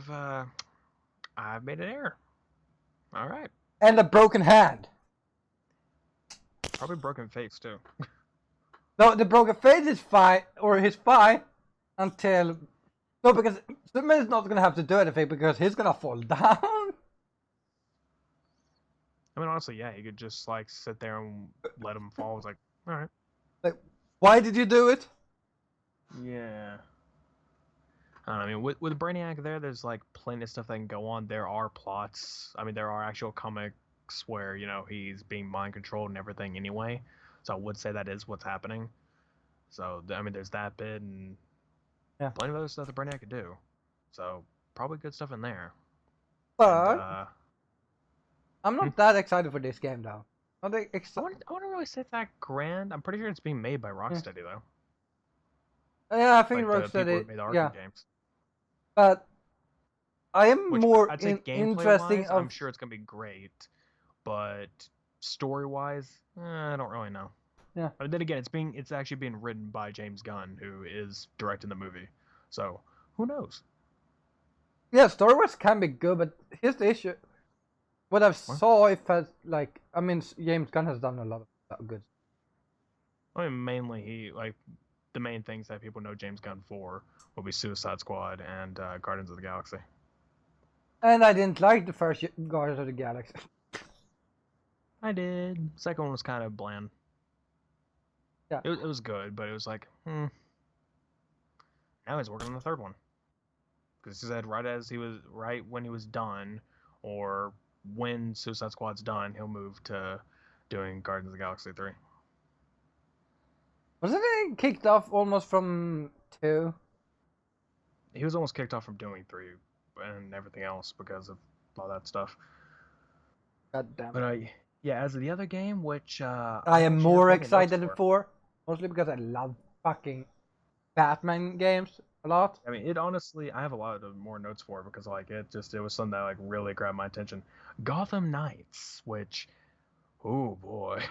made an error. All right. And a broken hand. Probably broken face too. No, the broken face is fine, or he's fine until no, because Superman is not gonna have to do anything because he's gonna fall down. I mean, honestly, yeah, you could just like sit there and let him fall. It's like, all right. Like, why did you do it? Yeah. I don't know. I mean, with Brainiac there's like plenty of stuff that can go on. There are plots. I mean, there are actual comics where he's being mind controlled and everything anyway. So I would say that is what's happening. So I mean, there's that bit and plenty of other stuff that Brainiac could do. So probably good stuff in there. But and, I'm not that excited for this game though. I wouldn't really say it's that grand. I'm pretty sure it's being made by Rocksteady though. Yeah, I think like Rocksteady. Made the Arkham games. But I am more I'd say interesting. I'm sure it's gonna be great, but story-wise, I don't really know. Yeah. But then again, it's actually being written by James Gunn, who is directing the movie. So who knows? Yeah, story-wise can be good, but here's the issue. What I've saw, if has like, I mean, James Gunn has done a lot of good. I mean, mainly the main things that people know James Gunn for will be Suicide Squad and Guardians of the Galaxy. And I didn't like the first Guardians of the Galaxy. I did. Second one was kind of bland. Yeah. It was good, but it was like, Now he's working on the third one. Because he said right when he was done, or when Suicide Squad's done, he'll move to doing Guardians of the Galaxy 3. Wasn't it kicked off almost from 2? He was almost kicked off from doing 3 and everything else because of all that stuff. God damn it. But yeah, as of the other game, which I am more excited for, mostly because I love fucking Batman games a lot. I mean, it honestly, I have a lot of more notes for it because it was something that like really grabbed my attention. Gotham Knights, which, oh boy,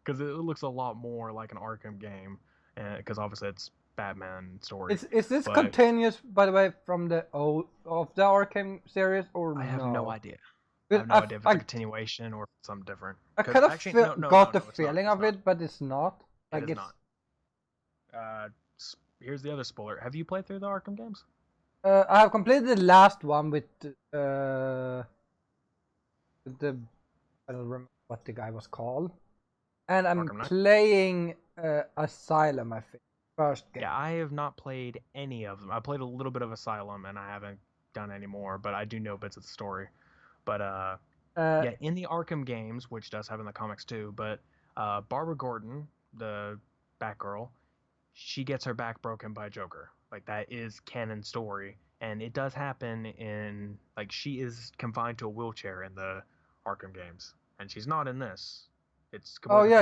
because it looks a lot more like an Arkham game, and because obviously it's Batman story. Is this continuous, by the way, from the Arkham series, or I have no idea. I have no idea if it's a continuation or something different. I kind of got the feeling of it, but it's not. Like it's not. Here's the other spoiler. Have you played through the Arkham games? I have completed the last one with I don't remember what the guy was called, and I'm playing Asylum. I think first game. Yeah, I have not played any of them. I played a little bit of Asylum, and I haven't done any more. But I do know bits of the story. But yeah, in the Arkham games, which does have in the comics too. But Barbara Gordon, the Batgirl, she gets her back broken by Joker. Like that is canon story, and it does happen in like she is confined to a wheelchair in the Arkham games, and she's not in this. It's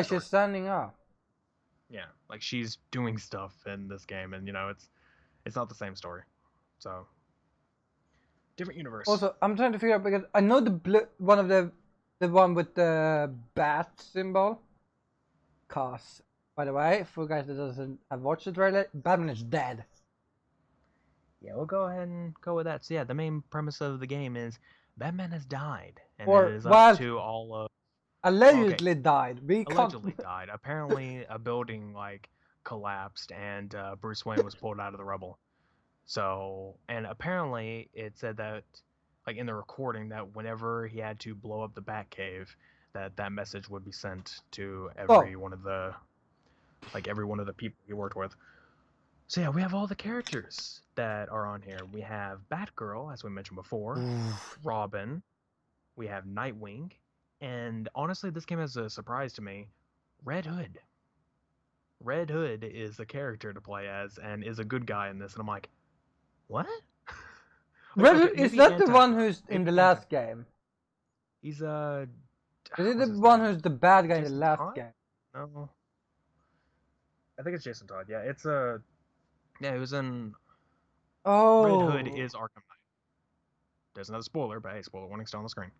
she's standing up. Yeah, like she's doing stuff in this game, and it's not the same story. So different universe. Also, I'm trying to figure out because I know the one with the bat symbol. Cause by the way, for guys that doesn't have watched the trailer, Batman is dead. Yeah, we'll go ahead and go with that. So yeah, the main premise of the game is Batman has died, and Or, it is well, up to all of allegedly died. We can't. allegedly died. Apparently, a building like collapsed, and Bruce Wayne was pulled out of the rubble. So, and apparently, it said that, like in the recording, that whenever he had to blow up the Batcave, that message would be sent to every one of the, like every one of the people he worked with. So yeah, we have all the characters that are on here. We have Batgirl, as we mentioned before, Robin, we have Nightwing, and honestly, this came as a surprise to me, Red Hood. Red Hood is the character to play as and is a good guy in this, and I'm like, what? Red Okay, Hood, is maybe that the one anti-hero. who's in Maybe the last game? He's Is it what's the his one name? who's the bad guy in the Jason last Todd? game? No, I think it's Jason Todd. Yeah, it's yeah, he was in Red Hood Oh, is Arkham Knight. There's another spoiler, but hey, spoiler warning still on the screen.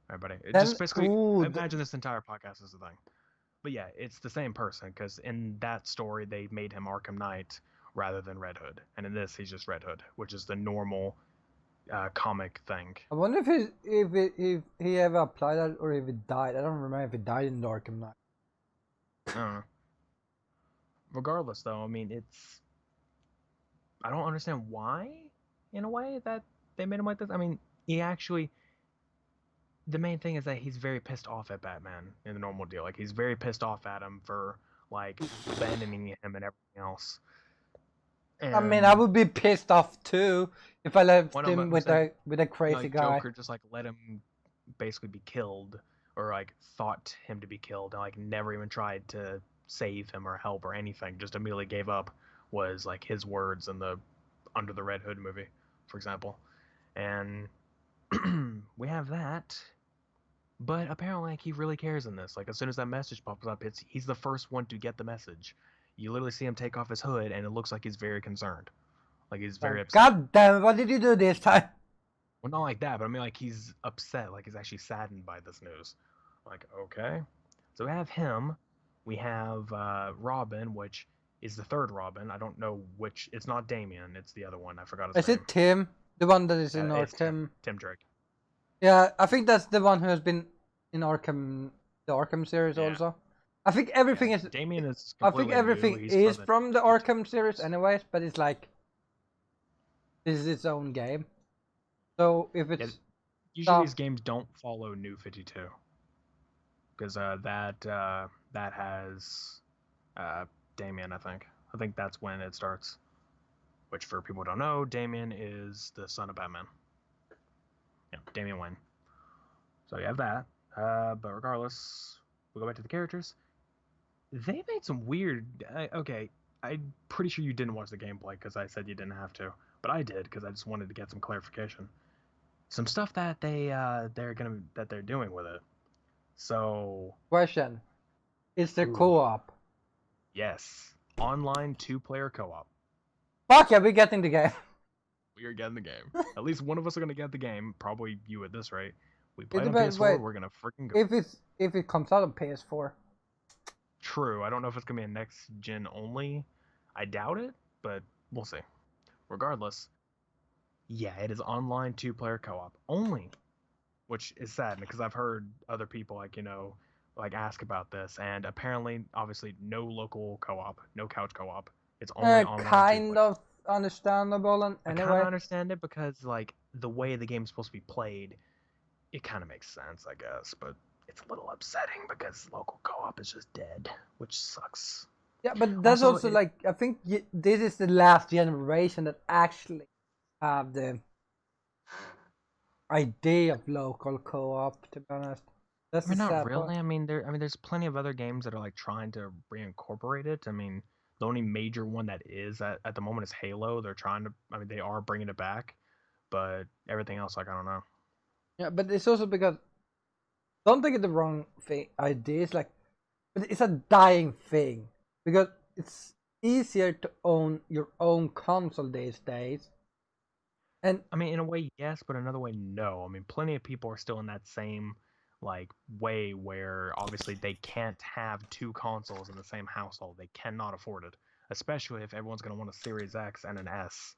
Everybody, it then just basically ooh, imagine this entire podcast as a thing. But yeah, it's the same person because in that story they made him Arkham Knight rather than Red Hood, and in this he's just Red Hood, which is the normal comic thing. I wonder if he ever applied that or if he died. I don't remember if he died in Arkham Knight. I don't know. Regardless, though, I mean, I don't understand why, in a way, that they made him like this. I mean, he actually. The main thing is that he's very pissed off at Batman in the normal deal. Like, he's very pissed off at him for, like, abandoning him and everything else. And I mean, I would be pissed off too if I left him with a crazy like, guy. Joker just, like, let him basically be killed, or, like, thought him to be killed, and, like, never even tried to save him or help or anything, just immediately gave up, was, like, his words in the Under the Red Hood movie, for example. And we have that. But apparently, like, he really cares in this. Like, as soon as that message pops up, he's the first one to get the message. You literally see him take off his hood, and it looks like he's very concerned. Like, he's very upset. God damn it, what did you do this time? Well, not like that, but I mean, like, he's upset. Like, he's actually saddened by this news. Like, okay. So we have him. We have Robin, which is the third Robin. I don't know which. It's not Damian. It's the other one. I forgot his Is name. it Tim? The one that is in It's Arkham? Tim Drake. Yeah, I think that's the one who has been in Arkham, the Arkham series also. I think everything is. Damian is. I think everything is from the Arkham series, anyways. But it's like this is its own game. So if it's usually these games don't follow New 52 because that has Damian. I think that's when it starts. Which, for people who don't know, Damian is the son of Batman. Yeah, Damian Wayne. So you have that. But regardless, we'll go back to the characters. They made some weird. Okay, I'm pretty sure you didn't watch the gameplay because I said you didn't have to, but I did because I just wanted to get some clarification. Some stuff that they're doing with it. So question: is there co-op? Yes, online 2-player co-op. Fuck yeah, we're getting the game. We are getting the game. At least one of us are gonna get the game. Probably you at this rate. We play on PS4. We're gonna freaking go. If it comes out on PS4. True. I don't know if it's gonna be a next gen only. I doubt it, but we'll see. Regardless, yeah, it is online 2-player co-op only, which is sad because I've heard other people like ask about this, and apparently, obviously, no local co-op, no couch co-op. It's only online. Kind of understandable, and anyway. I kind of understand it because like the way the game's supposed to be played, it kind of makes sense, I guess, but it's a little upsetting because local co-op is just dead, which sucks. Yeah, but that's also like I think this is the last generation that actually have the idea of local co-op. To be honest, that's not really. Part. I mean, there's plenty of other games that are like trying to reincorporate it. I mean, the only major one that is at the moment is Halo. They're trying to. I mean, they are bringing it back, but everything else, like I don't know. Yeah, but it's also because don't take it the wrong thing. Idea is like, but it's a dying thing because it's easier to own your own console these days. And I mean, in a way, yes, but another way, no. I mean, plenty of people are still in that same like way where obviously they can't have two consoles in the same household. They cannot afford it, especially if everyone's going to want a Series X and an S,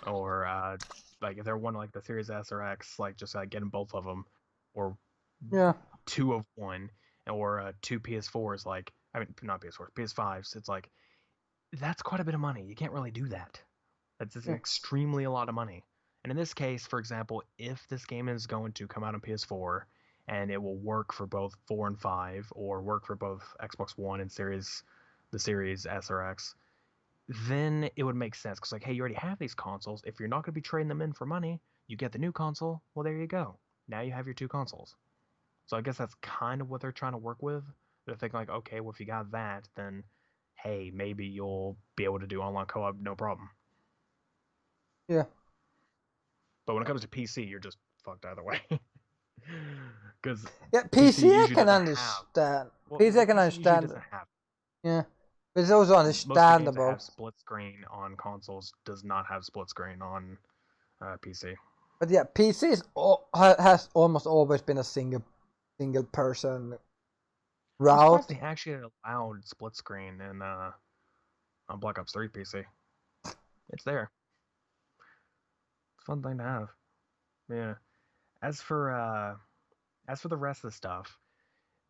or like if they're wanting like the Series S or X, like just like getting both of them, or Yeah. two of one, or two PS4s. Like I mean, not PS4s, PS5s. It's like that's quite a bit of money. You can't really do that. That's Yeah. extremely a lot of money. And in this case, for example, if this game is going to come out on PS4 and it will work for both 4 and 5, or work for both Xbox One and the Series S or X, then it would make sense. Because, like, hey, you already have these consoles. If you're not going to be trading them in for money, you get the new console. Well, there you go. Now you have your two consoles. So I guess that's kind of what they're trying to work with. They're thinking, like, okay, well, if you got that, then, hey, maybe you'll be able to do online co-op no problem. Yeah. But when it comes to PC, you're just fucked either way. Because Yeah, PC PC I usually can doesn't understand. well, PC I can PC usually understand. doesn't have. Yeah. But it's also Most of the games that understandable. have split screen on consoles does not have split screen on PC. But yeah, PC has almost always been a single person I'm route. surprised they actually allowed split screen in on Black Ops 3 PC. It's there. It's a fun thing to have. Yeah. As for the rest of the stuff,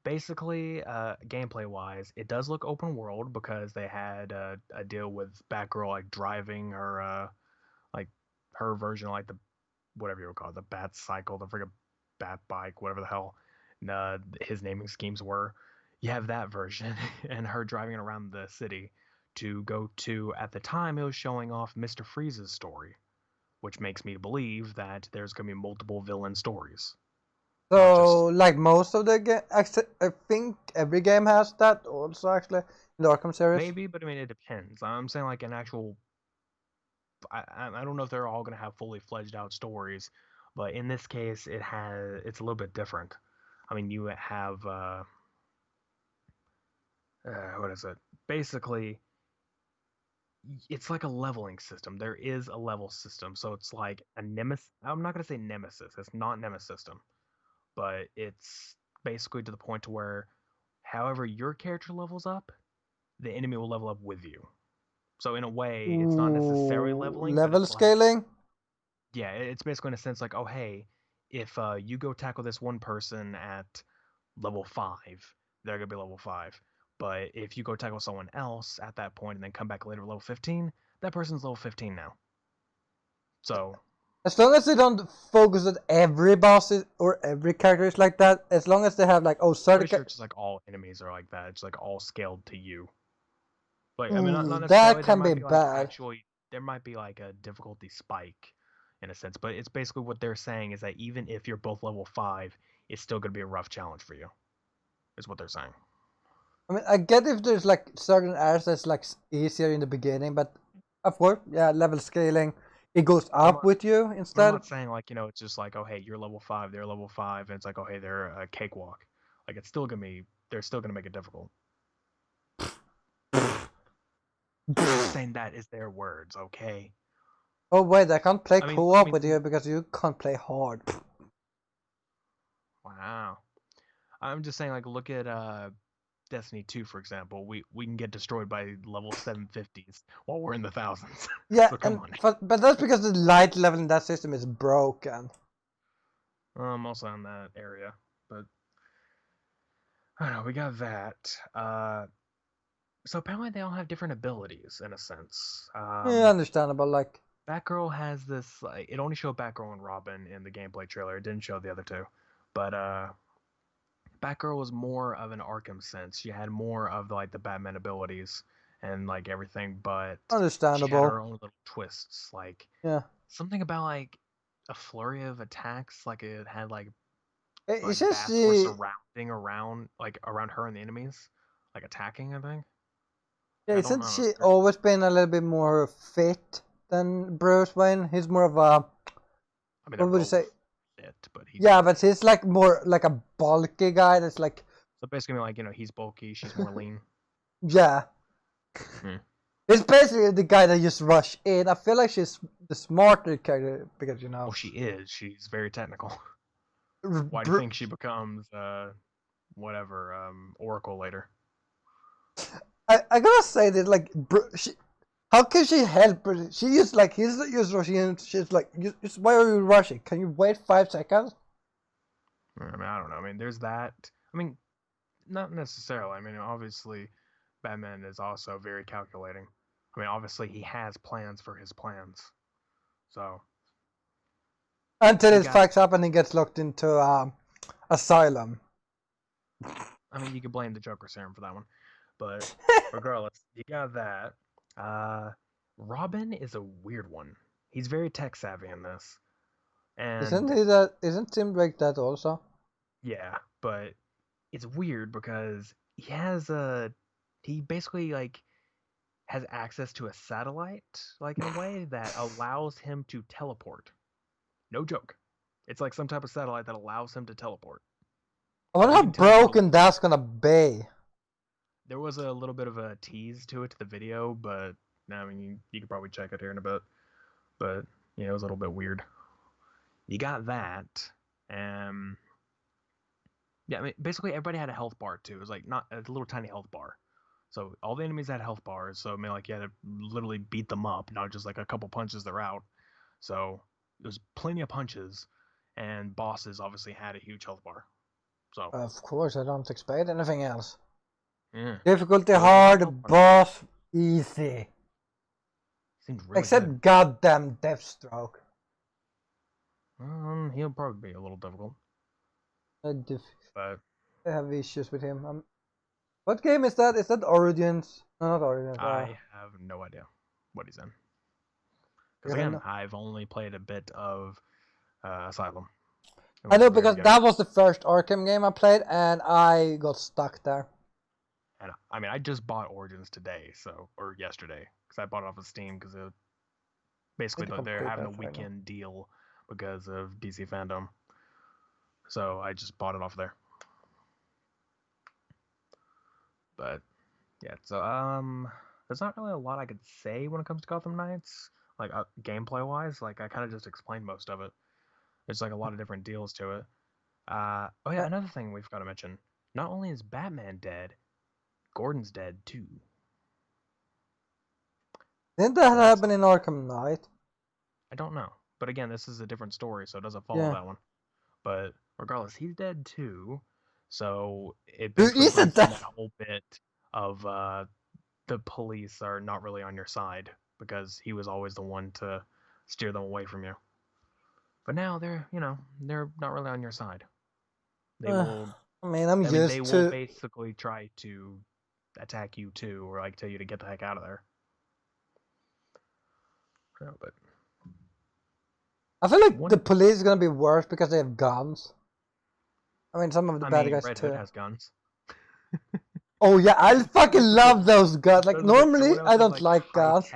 basically, gameplay wise, it does look open world because they had a deal with Batgirl like driving her like her version of like the whatever you would call it, the Bat Cycle, the friggin' Bat Bike, whatever the hell his naming schemes were. You have that version and her driving around the city to go to, at the time it was showing off Mr. Freeze's story, which makes me believe that there's going to be multiple villain stories. So, like most of the game, I think every game has that also, actually, in the Arkham series. Maybe, but I mean, it depends. I'm saying like an actual. I don't know if they're all going to have fully fledged out stories, but in this case, it's a little bit different. I mean, you have what is it? Basically, it's like a leveling system. There is a level system, so it's like a nemesis. I'm not going to say nemesis. It's not nemesis system, but it's basically to the point to where, however your character levels up, the enemy will level up with you. So in a way, it's not necessarily leveling, but level it's like, scaling. yeah, it's basically in a sense like, oh hey, if you go tackle this one person at level 5, they're gonna be level 5. But if you go tackle someone else at that point and then come back later level 15, that person's level 15 now. So As long as they don't focus on every boss or every character is like that, as long as they have like certain. pretty sure it's just like all enemies are like that. It's like all scaled to you. Like I mean, not that necessarily. There can might be be like bad. actually there might be like a difficulty spike in a sense, but it's basically what they're saying is that even if you're both level 5, it's still gonna be a rough challenge for you. Is what they're saying. I mean, I get if there's like certain areas that's like easier in the beginning, but of course, yeah, level scaling, it goes up with you But instead. I'm not saying like it's just like, oh hey, you're level 5, they're level 5, and it's like, oh hey, they're a cakewalk. Like it's still gonna be, they're still gonna make it difficult. I'm just saying that is their words, okay? Oh wait, I can't play I co-op mean, with you because you can't play hard. wow. I'm just saying like look at Destiny 2 for example. We can get destroyed by level 750s while we're in the thousands. Yeah, So come on. but that's because the light level in that system is broken. Mostly on that area, but I don't know. We got that. So apparently they all have different abilities in a sense. Yeah, understandable. Like Batgirl has this. Like, it only showed Batgirl and Robin in the gameplay trailer. It didn't show the other two, but Batgirl was more of an Arkham sense. She had more of like the Batman abilities and like everything, but she had understandable. her own little twists. Like Yeah, something about like a flurry of attacks. Like it had like it's just bats were surrounding around her and the enemies, like attacking. I think. yeah. I don't Isn't know. she always been a little bit more fit than Bruce Wayne? He's more of a. I mean, What would you say? Fit, but he's Yeah, but he's like more like a bulky guy. That's like. So basically, like he's bulky, she's more lean. Yeah. Hmm. It's basically the guy that just rush in. I feel like she's the smarter character because Well, she is. She's very technical. Why do you think she becomes whatever Oracle later? I gotta say that, like, how can she help? She is like, he's rushing. She's like, why are you rushing? Can you wait 5 seconds? I mean, I don't know. I mean, there's that. I mean, not necessarily. I mean, obviously, Batman is also very calculating. I mean, obviously, he has plans for his plans. So. Until it fucks up and he gets locked into asylum. I mean, you could blame the Joker serum for that one, but regardless, you got that. Robin is a weird one. He's very tech savvy in this, and Isn't Tim Drake that also? yeah, but it's weird because he basically like has access to a satellite, like in a way that allows him to teleport. No joke. It's like some type of satellite that allows him to teleport. I wonder how broken that's gonna be. There was a little bit of a tease to it to the video, but I mean, you could probably check it here in a bit. But yeah, it was a little bit weird. You got that. Yeah, I mean, basically everybody had a health bar too. It was like not a little tiny health bar. So all the enemies had health bars. So I mean, like you had to literally beat them up, not just like a couple punches they're out. So it was plenty of punches, and bosses obviously had a huge health bar. So of course, I don't expect anything else. Yeah. Difficulty hard, boss easy. Seems really except good. Goddamn Deathstroke. He'll probably be a little difficult. But I have issues with him. What game is that? Is that Origins? No, not Origins. I have no idea what he's in. Because again, I've only played a bit of Asylum. I know because that was the first Arkham game I played, and I got stuck there. And I mean, I just bought Origins today, or yesterday, because I bought it off of Steam because basically they're having a weekend deal because of DC Fandom. So I just bought it off there. But yeah, so there's not really a lot I could say when it comes to Gotham Knights, like gameplay wise. Like I kind of just explained most of it. There's like a lot of different deals to it. Oh yeah, another thing we've got to mention. Not only is Batman dead, Gordon's dead too. Didn't that happen in Arkham Knight? I don't know. But again, this is a different story, so it doesn't follow that one. But regardless, he's dead too. So it basically brings that whole bit of the police are not really on your side because he was always the one to steer them away from you. But now they're not really on your side. They will. I mean, I'm used to. They will basically try to attack you too, or like tell you to get the heck out of there. Yeah, but I feel like the police is gonna be worse because they have guns. I mean, some of the bad guys Red too. Hood has guns. Oh yeah, I fucking love those guns. Like normally, I don't like guns.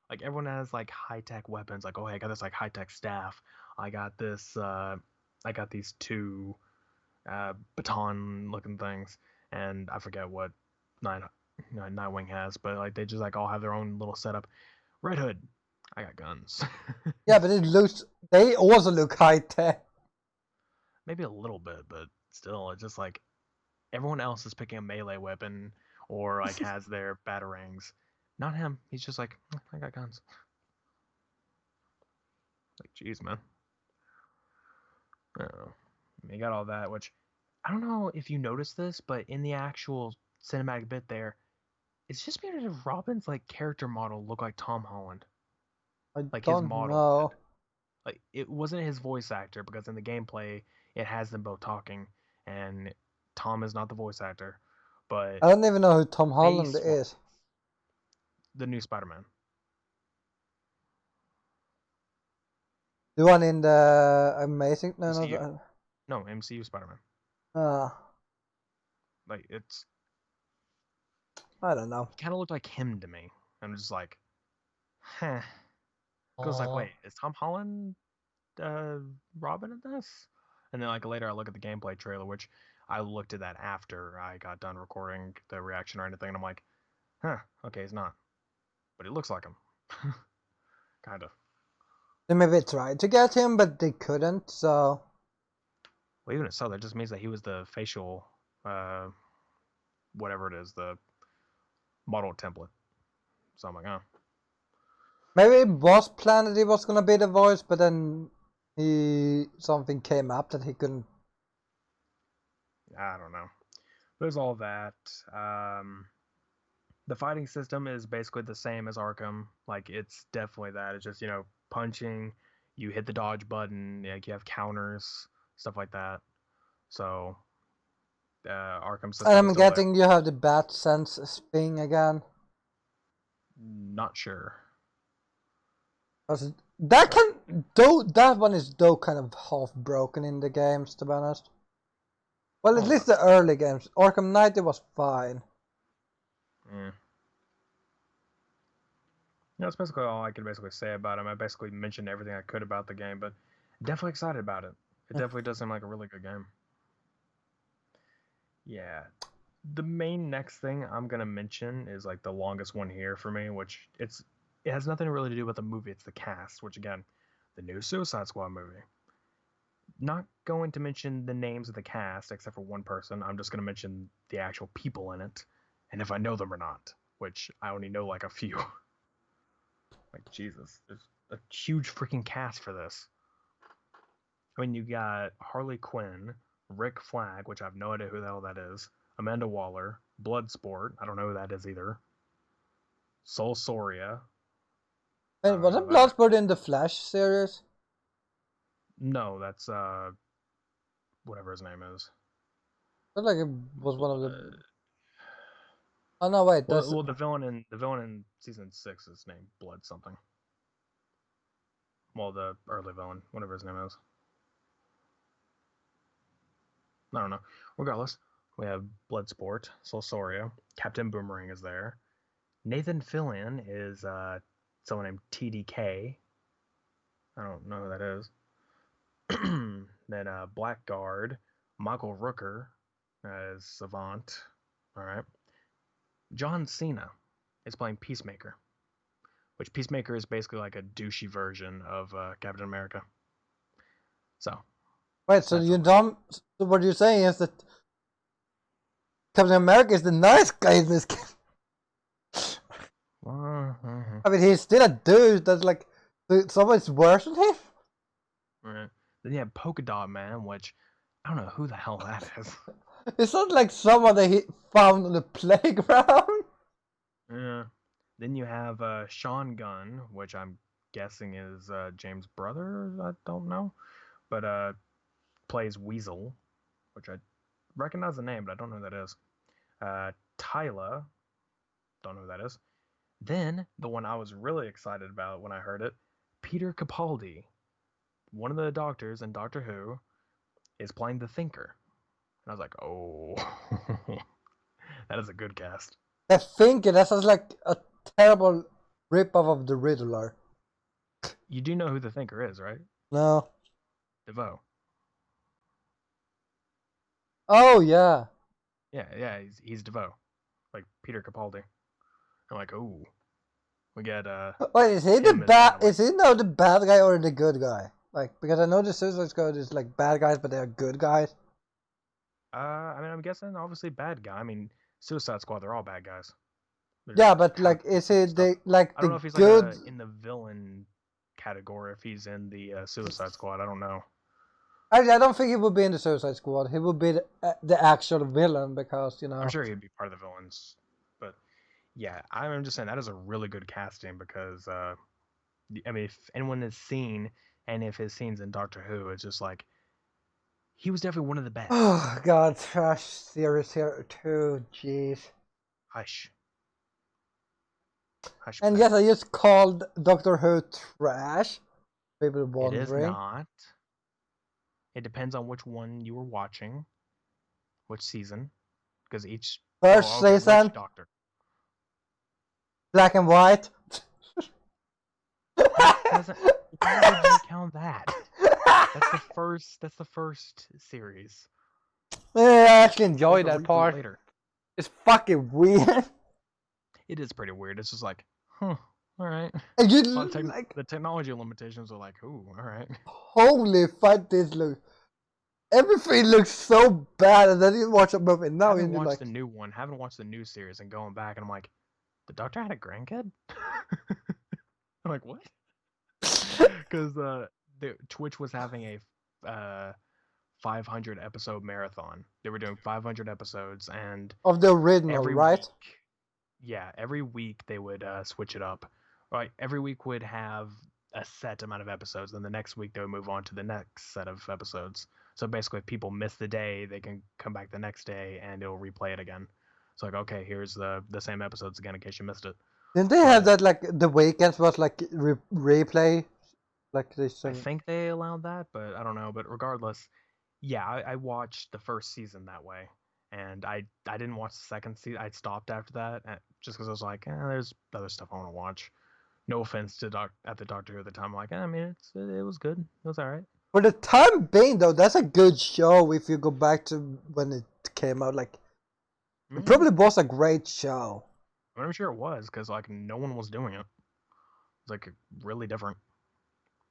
Like everyone has like high tech weapons. Like, oh hey, I got this like high tech staff. I got this. I got these 2 baton looking things, and I forget what Nightwing has, but like they just like all have their own little setup. Red Hood, I got guns. Yeah, but they also look high tech. Maybe a little bit, but still, it's just like everyone else is picking a melee weapon or like has their batarangs. Not him. He's just like, I got guns. Like, jeez, man. Oh, you got all that, which I don't know if you noticed this, but in the actual cinematic bit there, it's just weird if Robin's like character model looked like Tom Holland. Like his model. Did. Like it wasn't his voice actor because in the gameplay it has them both talking, and Tom is not the voice actor. But I don't even know who Tom Holland is. The new Spider-Man. The one in the Amazing? No, MCU. No, MCU Spider-Man. Like it's. I don't know. Kind of looked like him to me. I'm just like, huh. Because like, wait, is Tom Holland Robin in this? And then like later I look at the gameplay trailer, which I looked at that after I got done recording the reaction or anything, and I'm like, huh, okay, he's not. But he looks like him. Kind of. They maybe tried to get him, but they couldn't, so... Well, even so, that just means that he was the facial, whatever it is, the model template. So I'm like, oh. Maybe it was planned that he was gonna be the voice, but then something came up that he couldn't. I don't know. There's all that. The fighting system is basically the same as Arkham. Like, it's definitely that. It's just, punching, you hit the dodge button, like you have counters, stuff like that. So, Arkham system And is I'm still getting you have the bat sense thing again. Not sure. That one is though kind of half broken in the games, to be honest. Well, at least the early games. Arkham Knight, it was fine. Yeah, that's basically all I could basically say about him. I basically mentioned everything I could about the game, but definitely excited about it. It definitely does seem like a really good game. Yeah. The main next thing I'm gonna mention is like the longest one here for me, which it has nothing really to do with the movie. It's the cast, which again, the new Suicide Squad movie. Not going to mention the names of the cast except for one person. I'm just gonna mention the actual people in it, and if I know them or not, which I only know like a few. Like, Jesus, there's a huge freaking cast for this. I mean, you got Harley Quinn, Rick Flag, which I have no idea who the hell that is, Amanda Waller, Bloodsport, I don't know who that is either, Sol Soria. And wasn't Bloodsport in the Flash series? No, that's whatever his name is. I feel like it was one of the. Oh no! Wait, that's well, the villain in season 6 is named Blood something. Well, the early villain, whatever his name is. I don't know. Regardless, we have Bloodsport, Sol Soria, Captain Boomerang is there. Nathan Fillion is someone named TDK. I don't know who that is. Then Blackguard, Michael Rooker as Savant. All right. John Cena is playing Peacemaker, which Peacemaker is basically like a douchey version of Captain America. So. Wait, so So what you're saying is that Captain America is the nice guy in this game. I mean, he's still a dude that's like someone's worse than him. Right. Then you have Polka Dot Man, which I don't know who the hell that is. It's not like someone that he found on the playground. Yeah. Then you have Sean Gunn, which I'm guessing is James' brother. I don't know, but plays Weasel, which I recognize the name, but I don't know who that is. Tyler, don't know who that is. Then the one I was really excited about when I heard it, Peter Capaldi, one of the doctors in Doctor Who, is playing the Thinker. And I was like, oh, that is a good cast. The Thinker, that sounds like a terrible rip-off of the Riddler. You do know who the Thinker is, right? No. DeVoe. Oh, yeah. Yeah, he's DeVoe. Like Peter Capaldi. I'm like, oh. We got Wait, is he is he now the bad guy or the good guy? Like, because I know the Suicide Squad is like bad guys, but they're good guys. I mean, I'm guessing obviously bad guy. I mean, Suicide Squad, they're all bad guys. Yeah, but like, is he the like I don't the know if he's good like in the villain category, if he's in the Suicide Squad. I don't know. Actually, I don't think he would be in the Suicide Squad. He would be the actual villain because, I'm sure he'd be part of the villains. But yeah, I'm just saying that is a really good casting because, I mean, if anyone has seen any of his scenes in Doctor Who, it's just like, he was definitely one of the best. Oh, God, trash series here too. Jeez. Hush. And yes, I just called Doctor Who trash. People wondering. It is not. It depends on which one you were watching, which season, because each first season, which Doctor. Black and white. Why would you count that? That's the first series. Yeah, I actually enjoyed that part. Later. It's fucking weird. It is pretty weird. It's just like, huh, all right. And you the technology limitations are like, ooh, all right. Holy fuck, this look. everything looks so bad, and then you watch a movie now Haven't and you're watched like, the new one. Haven't watched the new series, and going back, and I'm like, the Doctor had a grandkid. I'm like, what? Because the Twitch was having a 500 episode marathon. They were doing 500 episodes, and of the original, every right? week, yeah, every week they would switch it up. Right, every week would have a set amount of episodes, and the next week they would move on to the next set of episodes. So basically, if people miss the day, they can come back the next day and it'll replay it again. It's like, okay, here's the same episodes again in case you missed it. Didn't they have that like the weekends was like replay, like they I said? think they allowed that, but I don't know. But regardless, yeah, I watched the first season that way, and I didn't watch the second season. I stopped after that just because I was like, there's other stuff I want to watch. No offense to the Doctor Who at the time. I'm like, I mean, it was good. It was all right. For the time being, though, that's a good show. If you go back to when it came out, like it probably was a great show. I'm sure it was because like no one was doing it. It's like really different.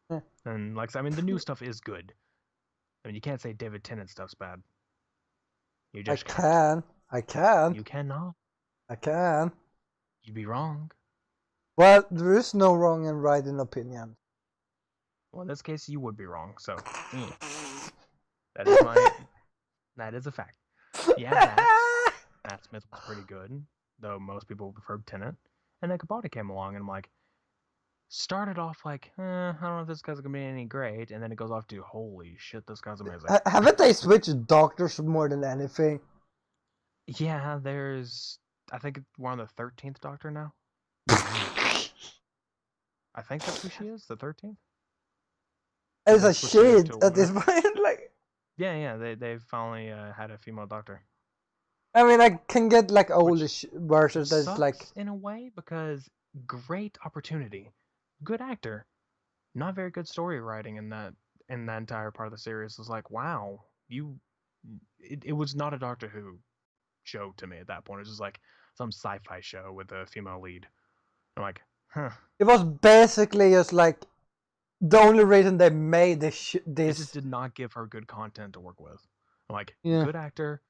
Yeah. And like I mean, the new stuff is good. I mean, you can't say David Tennant stuff's bad. You just can't. I can. You cannot. I can. You'd be wrong. Well, there is no wrong and right in opinion. Well, in this case, you would be wrong. So, that is a fact. Yeah, Matt Smith was pretty good, though most people preferred Tennant. And then Capaldi came along, and I'm like, started off like, I don't know if this guy's gonna be any great, and then it goes off to, holy shit, this guy's amazing. Haven't they switched doctors more than anything? Yeah, I think we're on the 13th Doctor now. I think that's who she is, the 13th. It's a shit at this point, like. Yeah, they finally had a female Doctor. I mean, I can get like oldish versions that's like in a way because great opportunity, good actor, not very good story writing in that entire part of the series. It was like, wow, it was not a Doctor Who show to me at that point. It was just like some sci-fi show with a female lead. I'm like, huh. It was basically just like the only reason they made this. It just did not give her good content to work with. I'm like, good actor,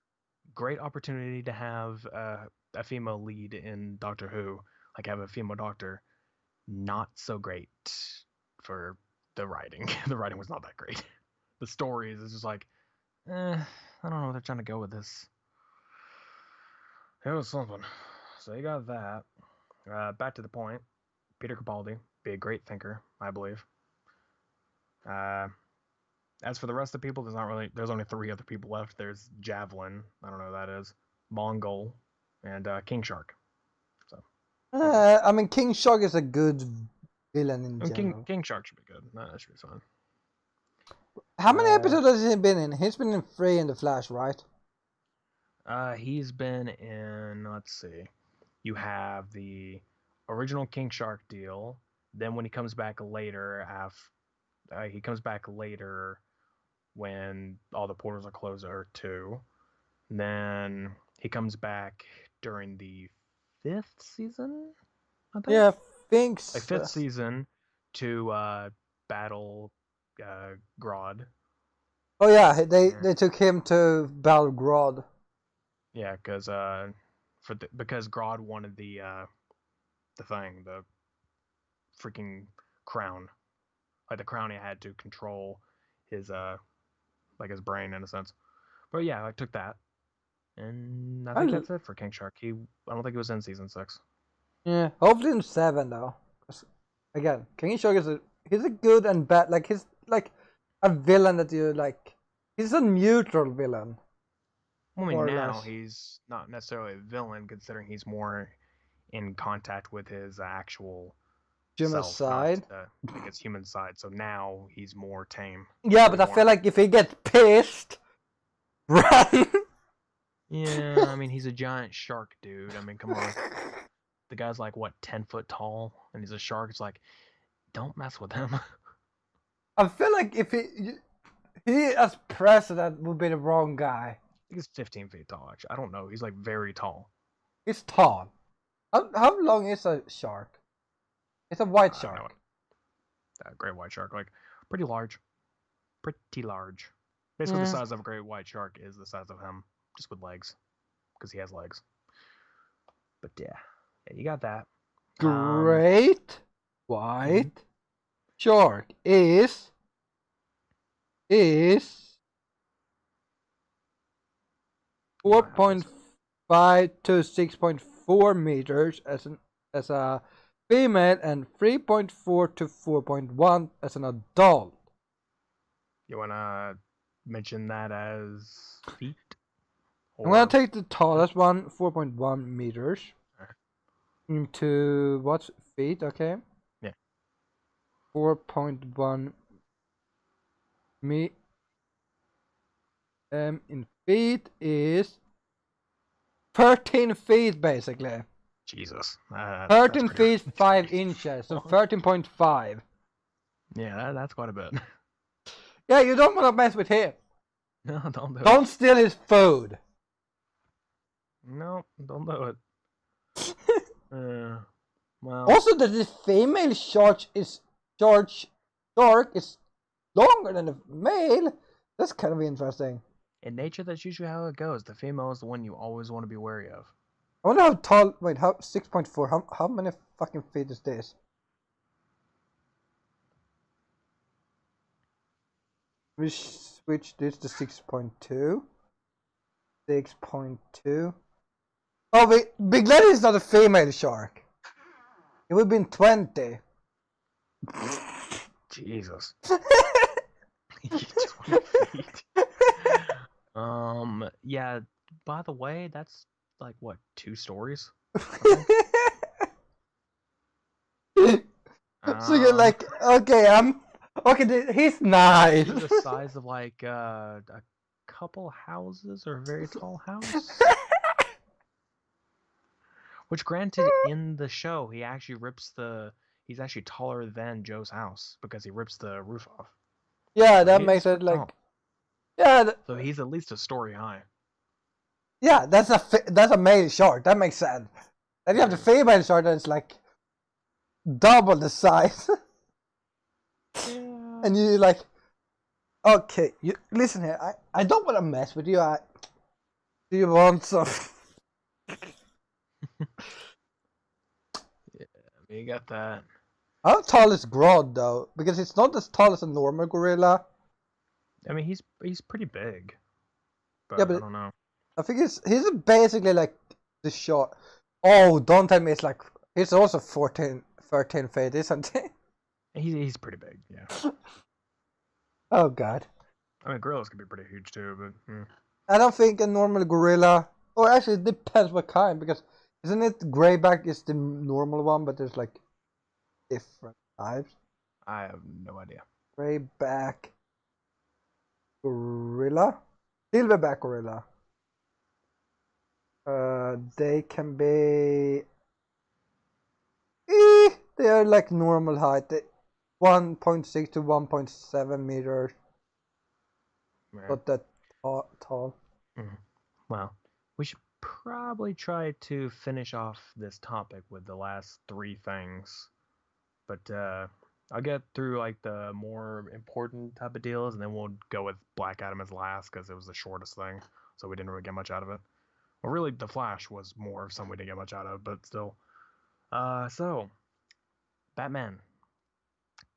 great opportunity to have a female lead in Doctor Who, like have a female Doctor. Not so great for the writing. The writing was not that great. The stories is just like, I don't know where they're trying to go with this. It was something. So you got that. Back to the point. Peter Capaldi, be a great thinker, I believe. As for the rest of the people, there's only 3 other people left. There's Javelin, I don't know who that is, Mongol, and King Shark. So I mean, King Shark is a good villain in general. King Shark should be good. That should be fine. How many episodes has he been in? He's been in 3 in The Flash, right? He's been in, let's see, you have the original King Shark deal. Then when he comes back later, when all the portals are closed to Earth 2. Then he comes back during the 5th season, I think? Yeah, thanks. Like 5th season to battle Grodd. Oh yeah, they took him to battle Grodd. Yeah, because Grodd wanted the thing, the freaking crown. Like the crown he had to control his like his brain in a sense. But yeah, I took that. And I think that's it for King Shark. I don't think he was in season 6. Yeah, hopefully in 7 though. Again, King Shark he's a good and bad, like he's like a villain that you like. He's a neutral villain. I mean, now he's not necessarily a villain, considering he's more in contact with his actual human side. Like his human side. So now he's more tame. Yeah, but I feel like if he gets pissed, run. Yeah, I mean, he's a giant shark, dude. I mean, come on. The guy's like, what, 10 foot tall? And he's a shark. It's like, don't mess with him. I feel like if he as president would be the wrong guy. I think he's 15 feet tall, actually. I don't know. He's like very tall. He's tall. How long is a shark? It's a white shark. Great white shark. Like, pretty large. Pretty large. Basically, the Yeah. size of a great white shark is the size of him, just with legs, because he has legs. But yeah, you got that. Great white shark is 4.5 to 6.4 meters as a female and 3.4 to 4.1 as an adult. You wanna mention that as feet? I'm gonna take the tallest one, 4.1 meters, Alright. into what's feet? Okay. Yeah. 4.1 in feet is 13 feet basically. Jesus. 13 feet 5 inches, so 13.5. Yeah, that's quite a bit. Yeah, you don't want to mess with him. No, don't do it. Don't steal his food. No, don't do it. Well. Also, that the female shark is longer than the male. That's kind of interesting. In nature, that's usually how it goes. The female is the one you always want to be wary of. I wonder how tall. Wait, how 6.4? How many fucking feet is this? We switch this to 6.2. 6.2. Oh wait, Big Letty is not a female shark. It would have been 20. Jesus. Yeah, by the way, that's like what, 2 stories? So you're like, okay, he's nice. He's the size of like a couple houses or a very tall house. Which, granted, in the show, he's actually taller than Joe's house because he rips the roof off. Yeah, that makes it like, tall. Yeah. So he's at least a story high. Yeah, that's a male shark. That makes sense. Then you have the female shark that's like double the size. Yeah. And you're like, okay, listen here. I don't want to mess with you. Do you want some? Yeah, you got that. How tall is Grodd though? Because it's not as tall as a normal gorilla. I mean, he's pretty big. Yeah, but I don't know. I think he's basically like the short. Oh, don't tell me it's like he's also 13 feet, isn't he? He's pretty big, yeah. Oh god. I mean, gorillas can be pretty huge too, but. I don't think a normal gorilla. Or actually, it depends what kind, because isn't it grayback is the normal one, but there's like different types. I have no idea. Grayback gorilla, silverback gorilla. They can be. They are like normal height, 1.6 to 1.7 meters. Right. Not that tall. Well, we should probably try to finish off this topic with the last 3 things. But I'll get through like the more important type of deals, and then we'll go with Black Adam as last because it was the shortest thing, so we didn't really get much out of it. Well, really, the Flash was more of something we didn't get much out of, but still. So, Batman.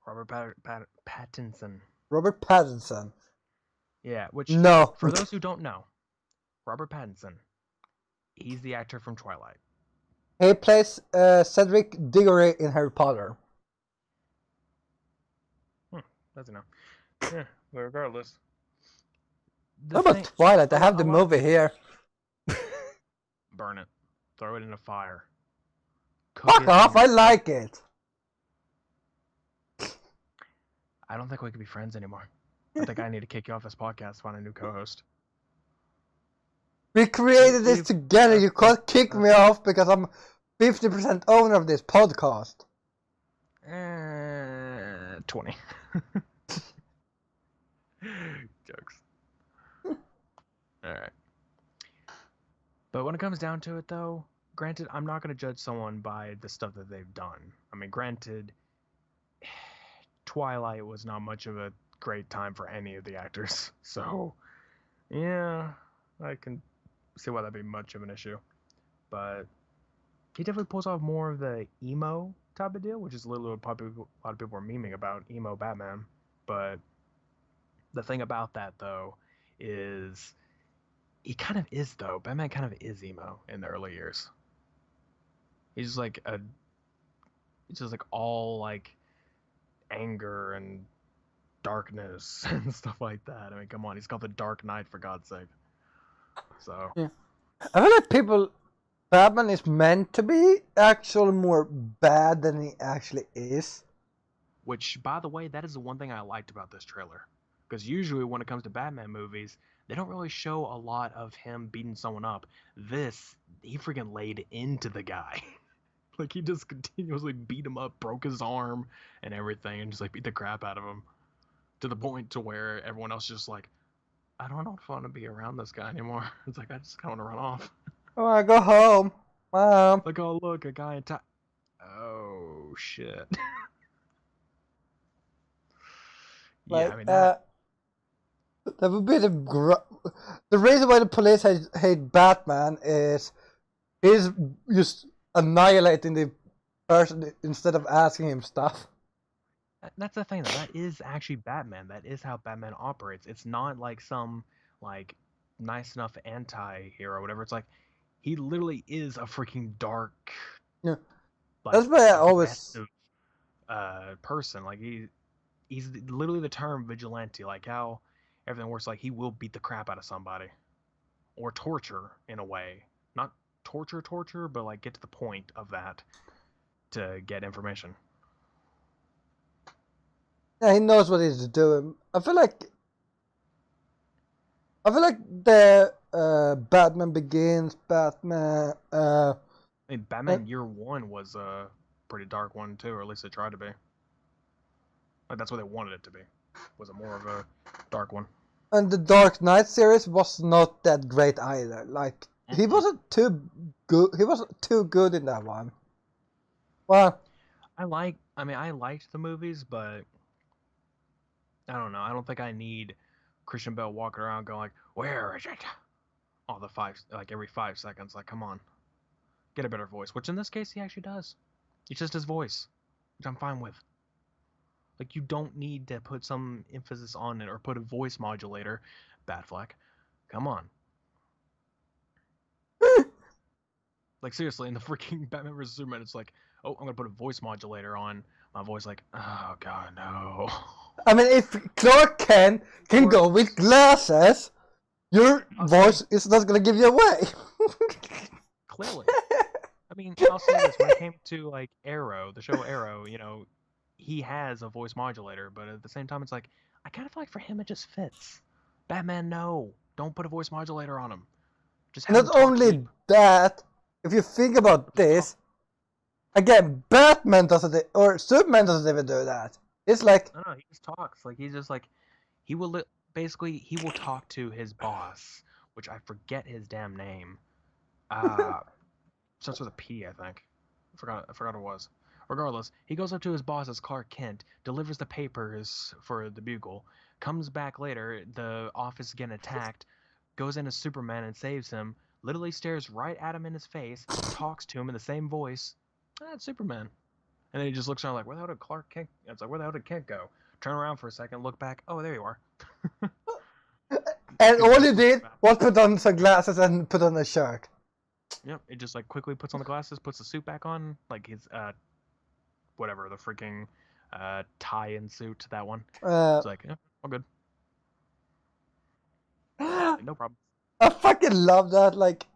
Robert Pattinson. Robert Pattinson. Yeah, which, no. For those who don't know, Robert Pattinson, he's the actor from Twilight. He plays Cedric Diggory in Harry Potter. Doesn't know. Yeah, but regardless. What about Twilight? I have the movie here. Burn it. Throw it in a fire. Fuck off, I like it. I don't think we can be friends anymore. I think I need to kick you off this podcast, find a new co-host. We created this together. You can't kick me off because I'm 50% owner of this podcast. 20. Jokes. Alright. But when it comes down to it, though, granted, I'm not going to judge someone by the stuff that they've done. I mean, granted, Twilight was not much of a great time for any of the actors. So, yeah, I can see why that'd be much of an issue. But he definitely pulls off more of the emo type of deal, which is a lot of people are memeing about emo Batman. But the thing about that though is he kind of is though. Batman kind of is emo in the early years. He's just like all like anger and darkness and stuff like that. I mean, come on, he's called the Dark Knight for God's sake. So Yeah. I feel like Batman is meant to be actually more bad than he actually is. which, by the way, that is the one thing I liked about this trailer. Because usually when it comes to Batman movies, they don't really show a lot of him beating someone up. This, he freaking laid into the guy. Like, he just continuously beat him up, broke his arm and everything, and just, like, beat the crap out of him. To the point to where everyone else just like, I don't know if I want to be around this guy anymore. It's like, I just kind of want to run off. Oh, I go home, Mom. Like, oh, look, a guy in Oh, shit. Yeah, Like, I mean, that would be the reason why the police hate Batman is he's just annihilating the person instead of asking him stuff. That's the thing, though. That is actually Batman. That is how Batman operates. It's not like some like nice enough anti-hero or whatever. It's like he literally is a freaking dark, Yeah, like that's why I always. aggressive person. Like he's literally the term vigilante. Like how everything works. Like he will beat the crap out of somebody, or torture in a way. Not torture, but like get to the point of that to get information. Yeah, he knows what he's doing. I feel like the Batman Begins, Batman. I mean, Batman Year One was a pretty dark one too, or at least it tried to be. Like that's what they wanted it to be. Was it more of a dark one? And the Dark Knight series was not that great either. Like he wasn't too good. He wasn't too good in that one. Well, I liked the movies, but I don't know. I don't think I need Christian Bale walking around going like, "Where is it?" All the every 5 seconds. Like, come on, get a better voice. Which in this case he actually does. It's just his voice, which I'm fine with. Like, you don't need to put some emphasis on it or put a voice modulator. Batfleck, come on. Like, seriously, in the freaking Batman vs Superman, it's like, oh, I'm gonna put a voice modulator on my voice. Like, oh god, no. I mean, if Clark Kent can go with glasses, your voice is not gonna give you away. Clearly. I mean, I'll say this: when it came to like Arrow, the show Arrow, he has a voice modulator, but at the same time, it's like I kind of feel like for him it just fits. Batman, no, don't put a voice modulator on him. Just have him Not talk only deep. that, if you think about this, again, Batman doesn't, or Superman doesn't even do that. It's like, No, he just talks. Like he's just like he will basically he will talk to his boss, which I forget his damn name. Starts with a P, I think. I forgot what it was. Regardless, he goes up to his boss as Clark Kent, delivers the papers for the Bugle, comes back later, the office is getting attacked, goes in as Superman and saves him, literally stares right at him in his face, talks to him in the same voice. That's Superman. And then he just looks around like, where the hell did Clark Kent? It's like, where the hell did Kent go? Turn around for a second, look back. Oh, there you are. and all he did was put on some glasses and put on a shirt. Yep, it just like quickly puts on the glasses, puts the suit back on, like his whatever, the freaking tie and suit, that one. It's like, yeah, all good. No problem. I fucking love that. Like,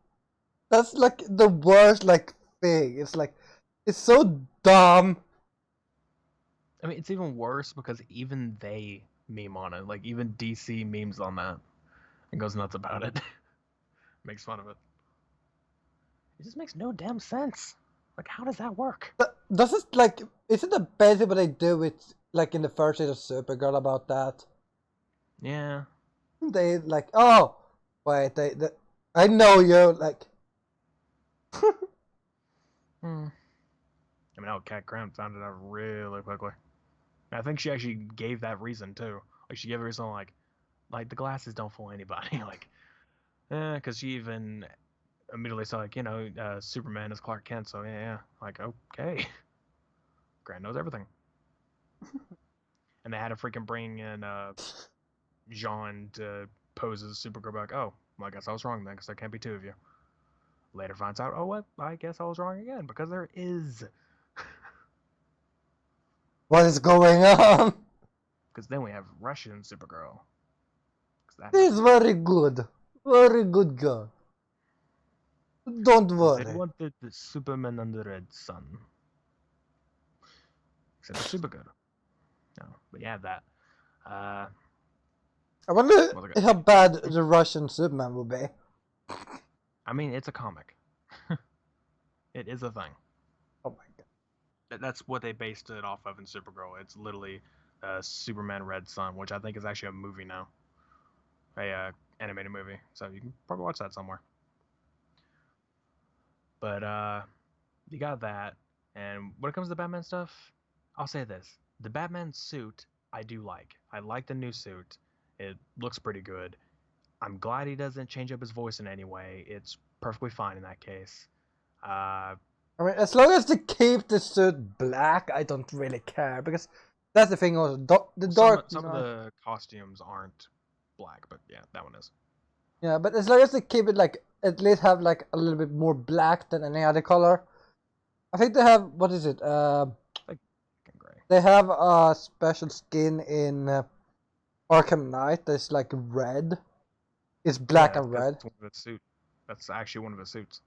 that's like the worst like thing. It's like, it's so dumb. I mean, it's even worse because even they meme on it. Like, even DC memes on that and goes nuts about it. Makes fun of it. It just makes no damn sense. Like, how does that work? Does it like? Isn't it basically what they do with like in the first season of Supergirl about that? Yeah. They like, oh, wait, I know you like. I mean, how Cat Cramp found it out really quickly. I think she actually gave that reason too. Like she gave her some like the glasses don't fool anybody. Like, because she even immediately saw Superman is Clark Kent. So yeah. Like okay, Grant knows everything. And they had to freaking bring in Jean to pose as Supergirl. Like, oh, well, I guess I was wrong then, because there can't be two of you. Later finds out, oh, what? I guess I was wrong again, because there is. What is going on? Because then we have Russian Supergirl. He's very good. Very good girl. Don't worry. They wanted the Superman under the red sun. Except Supergirl. No, but you have that. I wonder how bad the Russian Superman will be. I mean, it's a comic. It is a thing. Oh my god. That's what they based it off of in Supergirl. It's literally Superman Red Sun, which I think is actually a movie now. A animated movie. So you can probably watch that somewhere. But you got that. And when it comes to the Batman stuff, I'll say this. The Batman suit, I do like. I like the new suit. It looks pretty good. I'm glad he doesn't change up his voice in any way. It's perfectly fine in that case. I mean, as long as they keep the suit black, I don't really care. Because that's the thing also. Some of the costumes aren't black, but yeah, that one is. Yeah, but as long as they keep it like, at least have like a little bit more black than any other color. I think they have, what is it? Like gray. They have a special skin in Arkham Knight that's like red. It's black and red. That's one of the suit. That's actually one of the suits.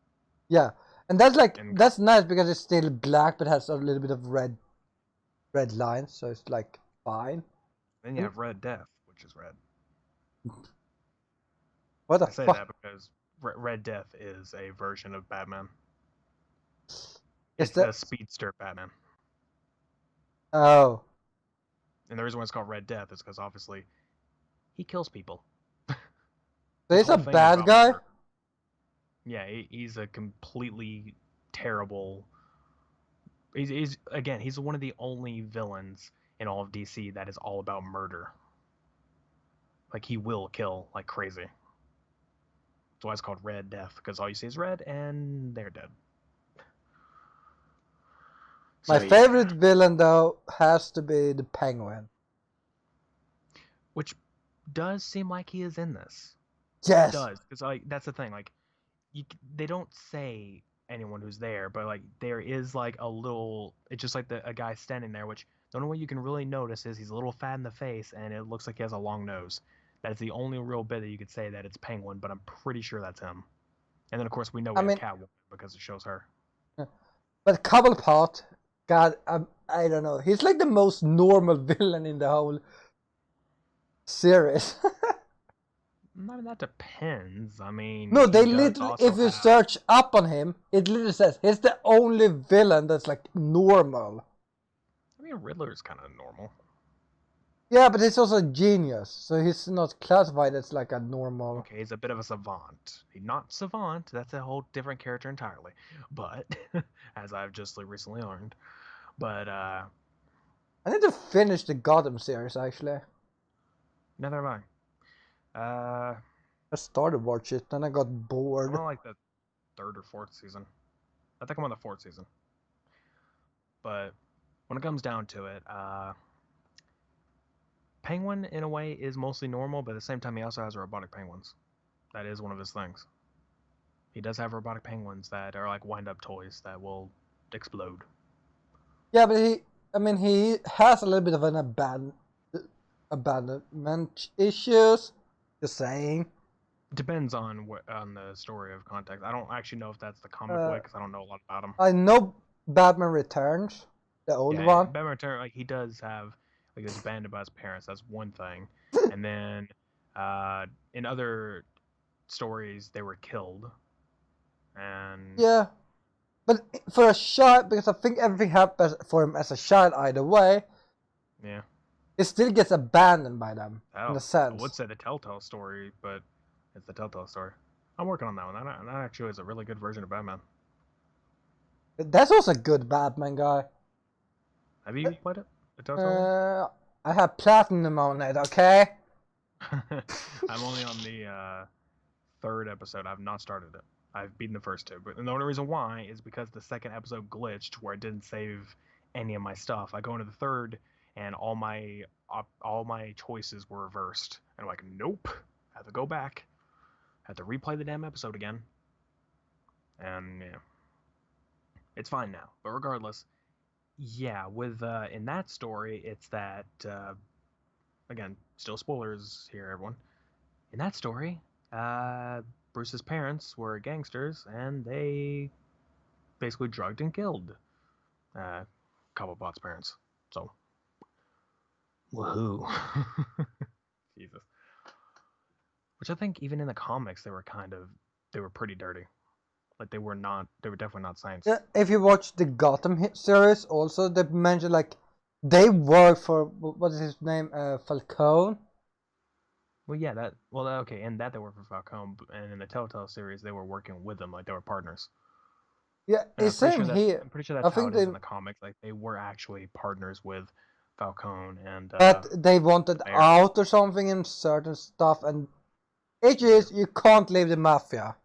Yeah, and that's like that's nice because it's still black but has a little bit of red lines, so it's like fine. Then you have Red Death, which is red. What the fuck? I say that because Red Death is a version of Batman. It's a speedster Batman. Oh. And the reason why it's called Red Death is because obviously he kills people. So he's a bad guy? Murder. Yeah, he's a completely terrible. He's one of the only villains in all of DC that is all about murder. Like he will kill like crazy. That's why it's called Red Death, because all you see is red and they're dead. My favorite villain though has to be the Penguin. Which does seem like he is in this. Yes. It does, because that's the thing. Like, they don't say anyone who's there, but like there is like a little. It's just like a guy standing there, which the only way you can really notice is he's a little fat in the face, and it looks like he has a long nose. That's the only real bit that you could say that it's Penguin, but I'm pretty sure that's him. And then of course we know we have Catwoman because it shows her. But Cobblepot, God, I don't know. He's like the most normal villain in the whole series. I mean, that depends. I mean, no, they literally, if you search up on him, it literally says he's the only villain that's like normal. I mean, Riddler's kind of normal. Yeah, but he's also a genius, so he's not classified as like a normal. Okay, he's a bit of a savant. He's not savant. That's a whole different character entirely. But as I've just recently learned, but I need to finish the Gotham series actually. Neither have I. I started watching it, then I got bored. I'm on like the 3rd or 4th season. I think I'm on the 4th season. But when it comes down to it, Penguin in a way is mostly normal, but at the same time he also has robotic penguins. That is one of his things. He does have robotic penguins that are like wind-up toys that will explode. Yeah, but he has a little bit of an abandonment issues. Just saying. Depends on the story of context. I don't actually know if that's the comic way because I don't know a lot about him. I know Batman Returns, the old one. Batman Returns, like he does have like he's abandoned by his parents. That's one thing, and then in other stories they were killed. And yeah, but for a child, because I think everything happens for him as a child either way. Yeah. It still gets abandoned by them, in a sense. I would say the Telltale story, but it's the Telltale story. I'm working on that one. That actually is a really good version of Batman. That's also a good Batman guy. Have you played it? The Telltale one? I have platinum on it, okay? I'm only on the third episode. I've not started it. I've beaten the first two, but the only reason why is because the second episode glitched where it didn't save any of my stuff. I go into the third, and all my choices were reversed, and I'm like, nope. I have to go back. I have to replay the damn episode again, and yeah, it's fine now. But regardless, yeah, with in that story, it's that again, still spoilers here, everyone. In that story, Bruce's parents were gangsters, and they basically drugged and killed Cobblepot's parents. So, woohoo! Jesus. Which I think even in the comics they were pretty dirty. Like they were definitely not saints. Yeah, if you watch the Gotham series, also they mention like they work for what is his name, Falcone. Well, yeah, okay, and that they were for Falcone, and in the Telltale series they were working with them, like they were partners. Yeah, And it's same here. I'm pretty sure I that's how think it is they, in the comics. Like they were actually partners with Falcone and but they wanted Mayor. out or something in certain stuff, and it is you can't leave the mafia.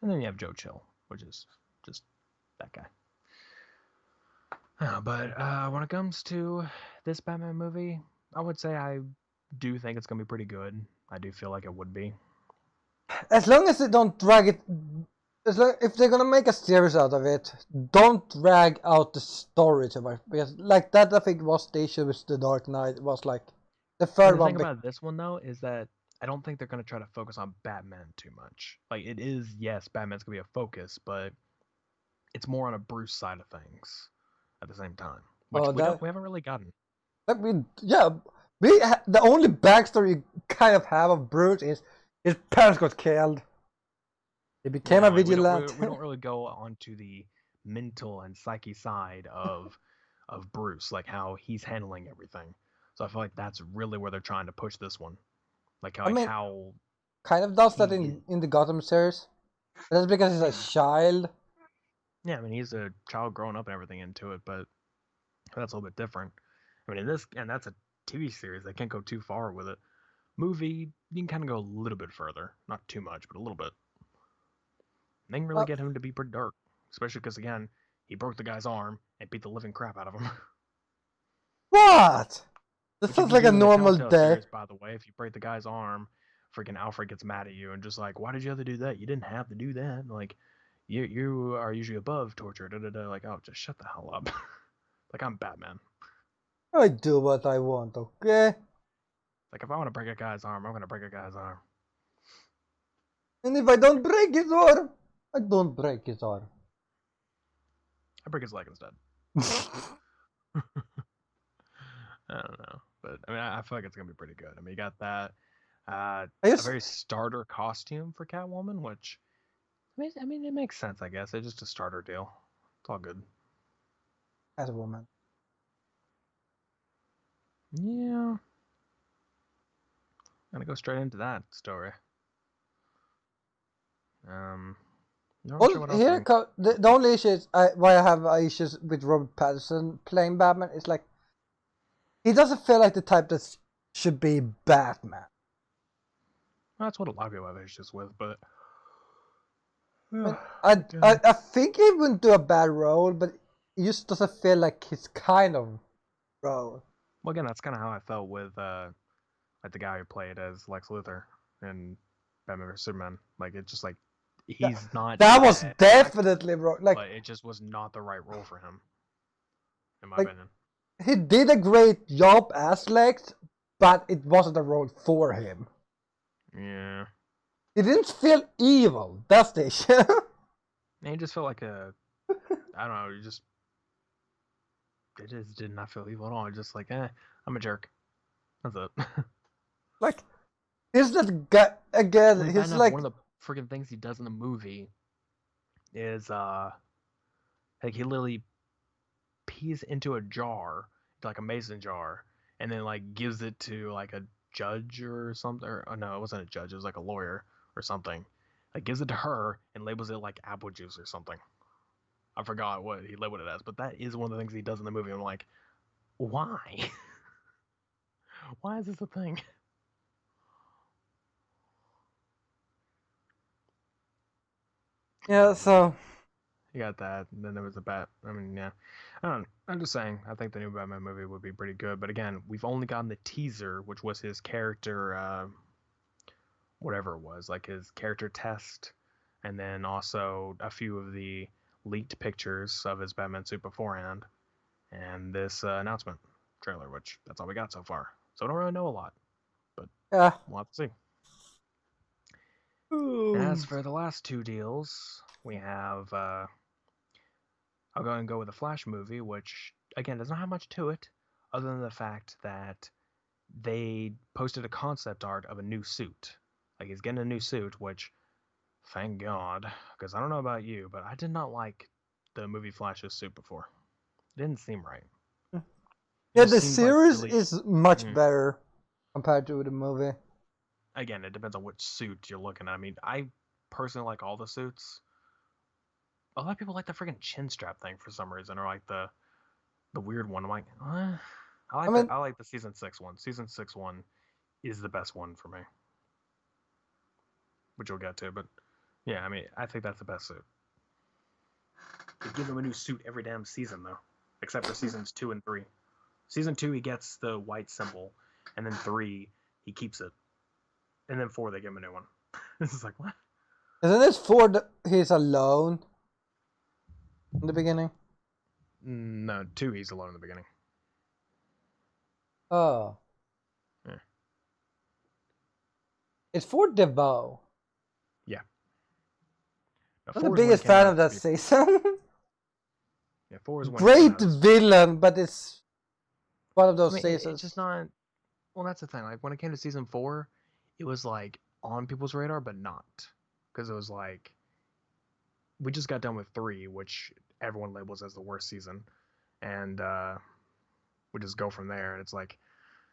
And then you have Joe Chill, which is just that guy. But when it comes to this Batman movie, I would say I do think it's gonna be pretty good. I do feel like it would be. As long as they don't drag it, if they're gonna make a series out of it, don't drag out the story too much, because like that I think was the issue with the Dark Knight. It was like the third And the one. thing about this one though is that I don't think they're gonna try to focus on Batman too much. Like it is, yes, Batman's gonna be a focus, but it's more on a Bruce side of things at the same time, which we haven't really gotten. I mean, yeah, the only backstory you kind of have of Bruce is his parents got killed. He became a vigilante. We don't really go onto the mental and psyche side of Bruce, like how he's handling everything. So I feel like that's really where they're trying to push this one, like how kind of does that in the Gotham series. That's because he's a child. Yeah, I mean he's a child growing up and everything into it, but that's a little bit different. I mean, that's a TV series. They can't go too far with it. Movie, you can kind of go a little bit further, not too much, but a little bit. They can really get him to be pretty dark, especially because again, he broke the guy's arm and beat the living crap out of him. What? This sounds like a normal day. Series, by the way, if you break the guy's arm, freaking Alfred gets mad at you and just like, why did you have to do that? You didn't have to do that. Like, you are usually above torture. Like, oh, just shut the hell up. Like, I'm Batman. I do what I want, okay? Like, if I want to break a guy's arm, I'm gonna break a guy's arm. And if I don't break his arm, I don't break his arm. I break his leg instead. I don't know, but I mean, I feel like it's gonna be pretty good. I mean, you got that a very starter costume for Catwoman, which I mean, it makes sense, I guess. It's just a starter deal. It's all good. Catwoman. Yeah. I'm gonna go straight into that story. Well, sure here the only issue is why I have issues with Robert Pattinson playing Batman is like he doesn't feel like the type that should be Batman. Well, that's what a lot of people have issues with, but I think he wouldn't do a bad role, but it just doesn't feel like his kind of role. Well, again, that's kind of how I felt with like the guy who played as Lex Luthor in Batman vs Superman. Like it's just like he's not. That was definitely wrong. Like, but it just was not the right role for him, in my opinion. He did a great job as Lex, but it wasn't a role for him. Yeah. He didn't feel evil. That's the issue. And he just felt like a. I don't know. It just did not feel evil at all. Just like, I'm a jerk. That's it. Like, he's that guy again. And he's like one of the freaking things he does in the movie is like he literally pees into a jar, like a mason jar, and then like gives it to like a judge or something. Or no, it wasn't a judge. It was like a lawyer or something. Like gives it to her and labels it like apple juice or something. I forgot what he labeled it as, but that is one of the things he does in the movie. I'm like, Why? Why is this a thing? Yeah, so You got that, and then there was the bat. I mean, yeah. I don't know. I'm just saying, I think the new Batman movie would be pretty good. But again, we've only gotten the teaser, which was his character, whatever it was, like his character test, and then also a few of the leaked pictures of his Batman suit beforehand, and this announcement trailer, which that's all we got so far. So I don't really know a lot, but yeah. we'll have to see. And as for the last two deals, we have I'll go and go with the Flash movie, which again doesn't have much to it, other than the fact that they posted a concept art of a new suit. Like he's getting a new suit, which thank God, because I don't know about you, but I did not like the movie Flash's suit before. It didn't seem right. Yeah, just the seemed like series really- is much better compared to the movie. Again, it depends on which suit you're looking at. I mean, I personally like all the suits. A lot of people like the freaking chin strap thing for some reason, or like the weird one. I'm like, I like the season 6 one. Season 6 one is the best one for me, which we'll get to. But yeah, I mean, I think that's the best suit. They give him a new suit every damn season though, except for seasons 2 and 3. Season 2 he gets the white symbol, and then 3 he keeps it, and then 4 they give him a new one. This is like what? Isn't it 4 that he's alone in the beginning? No, 2 he's alone in the beginning. Oh. Yeah. It's 4 DeVoe. Yeah. Now, I'm the 4 is when biggest it came fan out of that to be- season. Yeah, 4 is when it came Great out as- villain, but it's one of those I mean, seasons. it's just not. Well, that's the thing. Like when it came to season 4, it was like on people's radar, but not, because it was like we just got done with 3, which everyone labels as the worst season, and we just go from there. And it's like,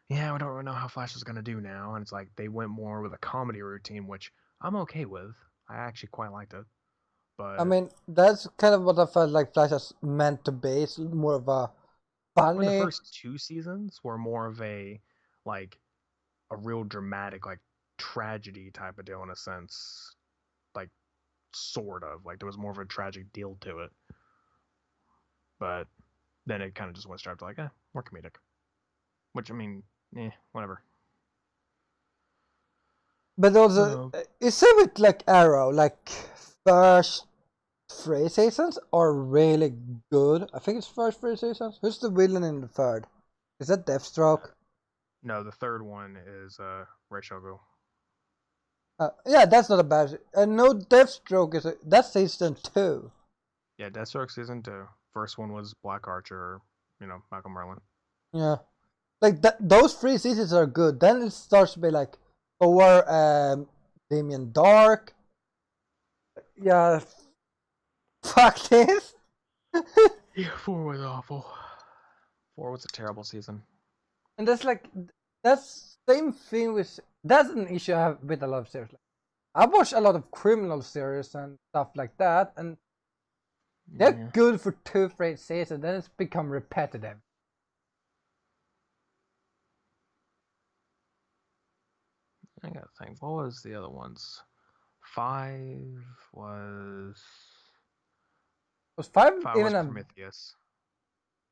yeah, we don't really know how Flash is gonna do now, and it's like they went more with a comedy routine, which I'm okay with. I actually quite liked it, but I mean, that's kind of what I felt like Flash is meant to be. It's more of a when the funny. first 2 seasons were more of a like a real dramatic like tragedy type of deal in a sense, like sort of like there was more of a tragic deal to it, but then it kind of just went straight to like more comedic, which I mean whatever. But also, it's a bit like Arrow. Like, first 3 seasons are really good. I think it's first 3 seasons. Who's the villain in the third? Is that Deathstroke? No, the third one is Ra's al Ghul. Yeah, that's not a bad. No, Deathstroke is that's season 2. Yeah, Deathstroke season 2. First one was Black Archer, Michael Merlin. Yeah, like those 3 seasons are good. Then it starts to be like, Damien Dark. Yeah, fuck this. Yeah, 4 was awful. 4 was a terrible season. And that's same thing with that's an issue I have with a lot of series. I watch a lot of criminal series and stuff like that, and they're good for 2-3 seasons, then it's become repetitive. I gotta think. What was the other ones? 5 was. Was 5 5 even was a Prometheus.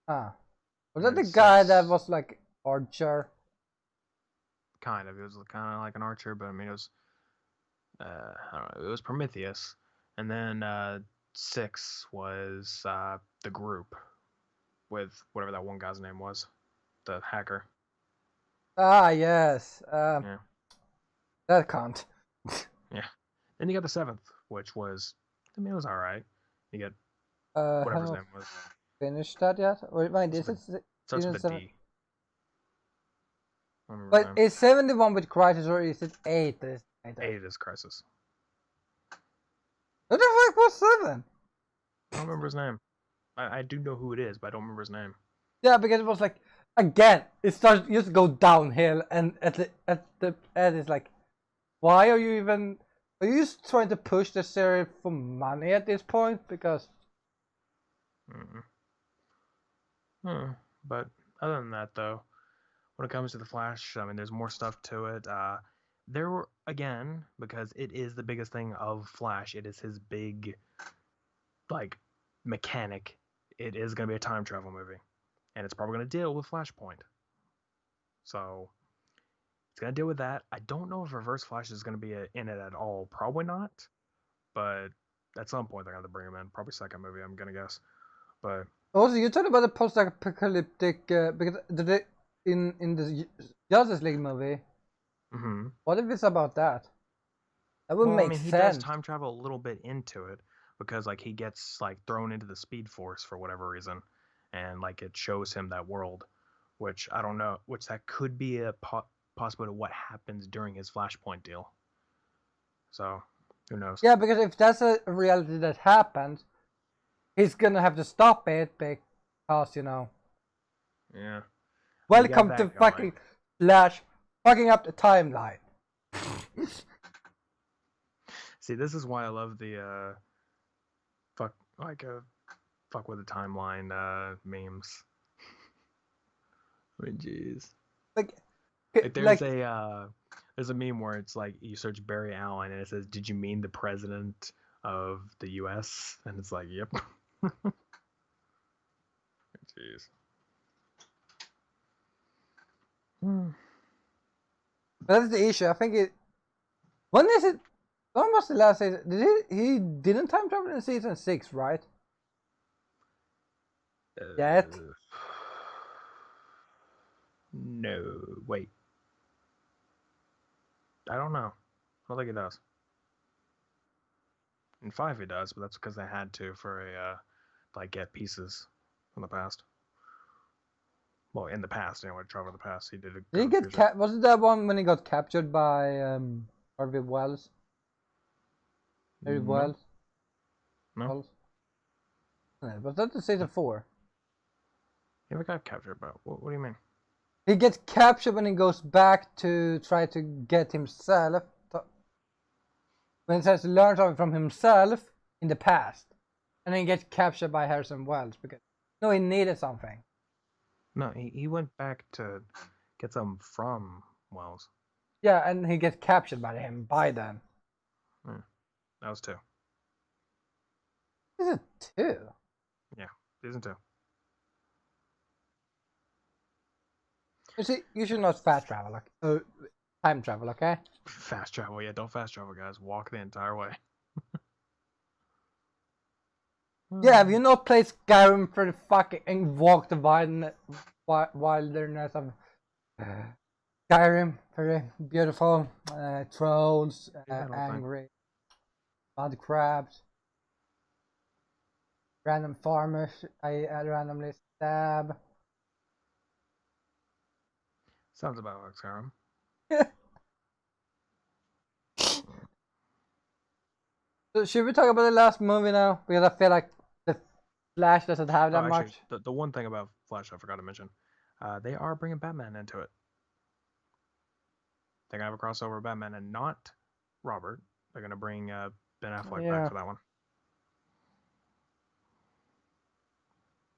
was And that the then guy 6 that was like Archer? Kind of. It was kind of like an Archer, but I mean it was. I don't know. It was Prometheus, and then 6 was the group with whatever that one guy's name was, the hacker. Ah, yes. Yeah. That can't. Yeah. Then you got the 7th, which was, I mean, it was all right. You get whatever his name was. Finished that yet? Or wait, is it Starts season with a 7? D. I don't remember But his name. is 71 with Crisis or is it 8? 8 is Crisis. What the fuck was 7? I don't remember his name. I do know who it is, but I don't remember his name. Yeah, because it was like, again, it starts just go downhill, and at the end it's like, why are you just trying to push the series for money at this point? Because But Other than that, though, when it comes to the Flash, I mean, there's more stuff to it. There were, again, because it is the biggest thing of Flash. It is his big, like, mechanic. It is going to be a time travel movie, and it's probably going to deal with Flashpoint. So it's going to deal with that. I don't know if Reverse Flash is going to be in it at all. Probably not, but at some point they're going to bring him in. Probably second movie, I'm going to guess. But Also, you talked about the post-apocalyptic because in the Justice League movie. mm-hmm. What if it's about that? That would Well, make I mean, he sense. does time travel a little bit into it because like he gets like thrown into the Speed Force for whatever reason, and like it shows him that world, which I don't know, which that could be a possibility of what happens during his Flashpoint deal. So who knows? Yeah, because if that's a reality that happens, he's gonna have to stop it because Yeah. Welcome that to going. fucking Flash, fucking up the timeline. See, this is why I love the fuck with the timeline memes. I mean, jeez. Like There's a meme where it's like you search Barry Allen and it says, "Did you mean the president of the U.S.?" And it's like, "Yep." Jeez. that's the issue. I think it. When is it? When was the last season? He didn't time travel in season 6, right? Yet. No, wait. I don't know. I don't think it does. In 5 it does, but that's because they had to for a like get pieces from the past. Well, in the past, anyway, travel in the past, he did a. Did he get was it that one when he got captured by Harvey Wells? Harvey Wells? No. Wells? Was that the season 4? He never got captured, but what do you mean? He gets captured when he goes back to try to get himself. When he tries to learn something from himself in the past. And then he gets captured by Harrison Wells because he needed something. No, he went back to get some from Wells. Yeah, and he gets captured by him by then. That was 2. Is it 2? Yeah, season 2. You see, you should not fast travel, time travel, okay? Fast travel, yeah, don't fast travel, guys. Walk the entire way. Yeah, have you not played Skyrim for the fucking and walked the wilderness of Skyrim? Very beautiful. Trolls, angry, mud crabs, random farmers. I randomly stab. Sounds about like Skyrim. So should we talk about the last movie now? Because I feel like the Flash doesn't have that actually, much. the one thing about Flash I forgot to mention, they are bringing Batman into it. They're gonna have a crossover of Batman and not Robert. They're gonna bring Ben Affleck back for that one.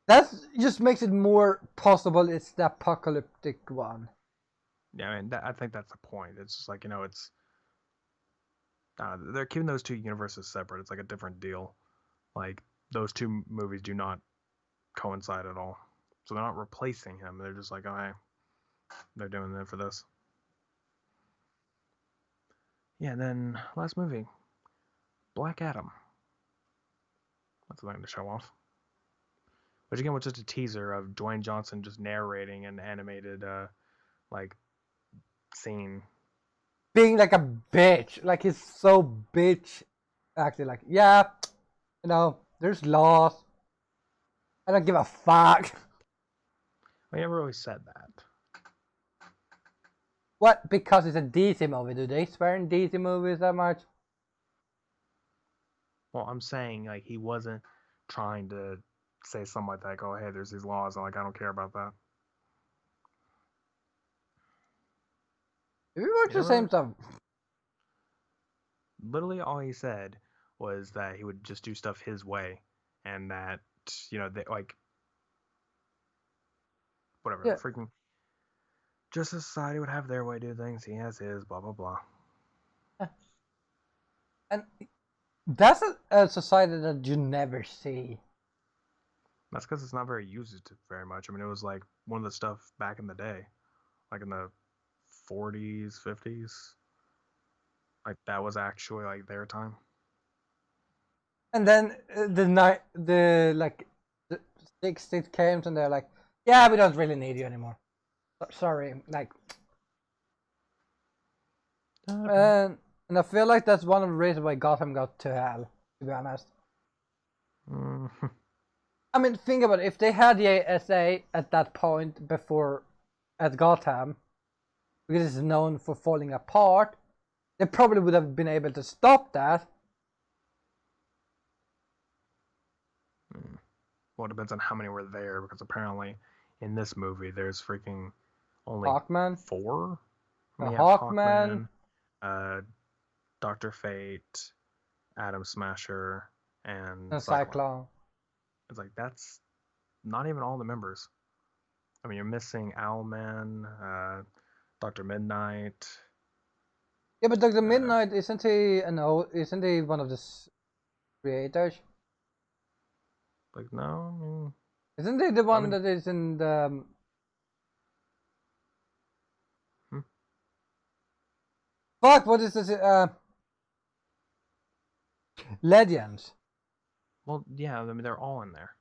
That just makes it more possible. It's the apocalyptic one. Yeah, I mean, I think that's the point. It's just like it's they're keeping those 2 universes separate. It's like a different deal. Like those 2 movies do not coincide at all. So they're not replacing him. They're just like, oh, hey, they're doing it for this. Yeah, and then last movie, Black Adam. That's something to show off. Which again was just a teaser of Dwayne Johnson just narrating an animated like scene. Being like a bitch. Like he's so bitch. Actually, like, yeah, there's laws. I don't give a fuck. I never really said that. What? Because it's a DC movie. Do they swear in DC movies that much? Well, I'm saying like he wasn't trying to say something like, oh, hey, there's these laws. I'm like, I don't care about that. Did we watch the same stuff? Literally all he said was that he would just do stuff his way, and that they like whatever. Yeah. Freaking Justice Society would have their way to do things. He has his, blah, blah, blah. And that's a society that you never see. That's because it's not very used very much. I mean, it was like one of the stuff back in the day, like in the 40s, 50s. Like that was actually like their time. And then the 60s came and they're like, yeah, we don't really need you anymore. Sorry, like. And I feel like that's one of the reasons why Gotham got to hell, to be honest. I mean, think about it. If they had the ASA at that point before at Gotham, because it's known for falling apart, they probably would have been able to stop that. Well, it depends on how many were there, because apparently in this movie there's freaking only Hawkman. 4. I mean, Hawkman. Dr. Fate, Atom Smasher, and Cyclone. It's like, that's not even all the members. I mean, you're missing Owlman, Dr. Midnight. Yeah, but Dr. Midnight, isn't he one of the creators? Like, no, I mean, isn't he the one that is in the fuck, what is this? Legends. Well, yeah, I mean, they're all in there.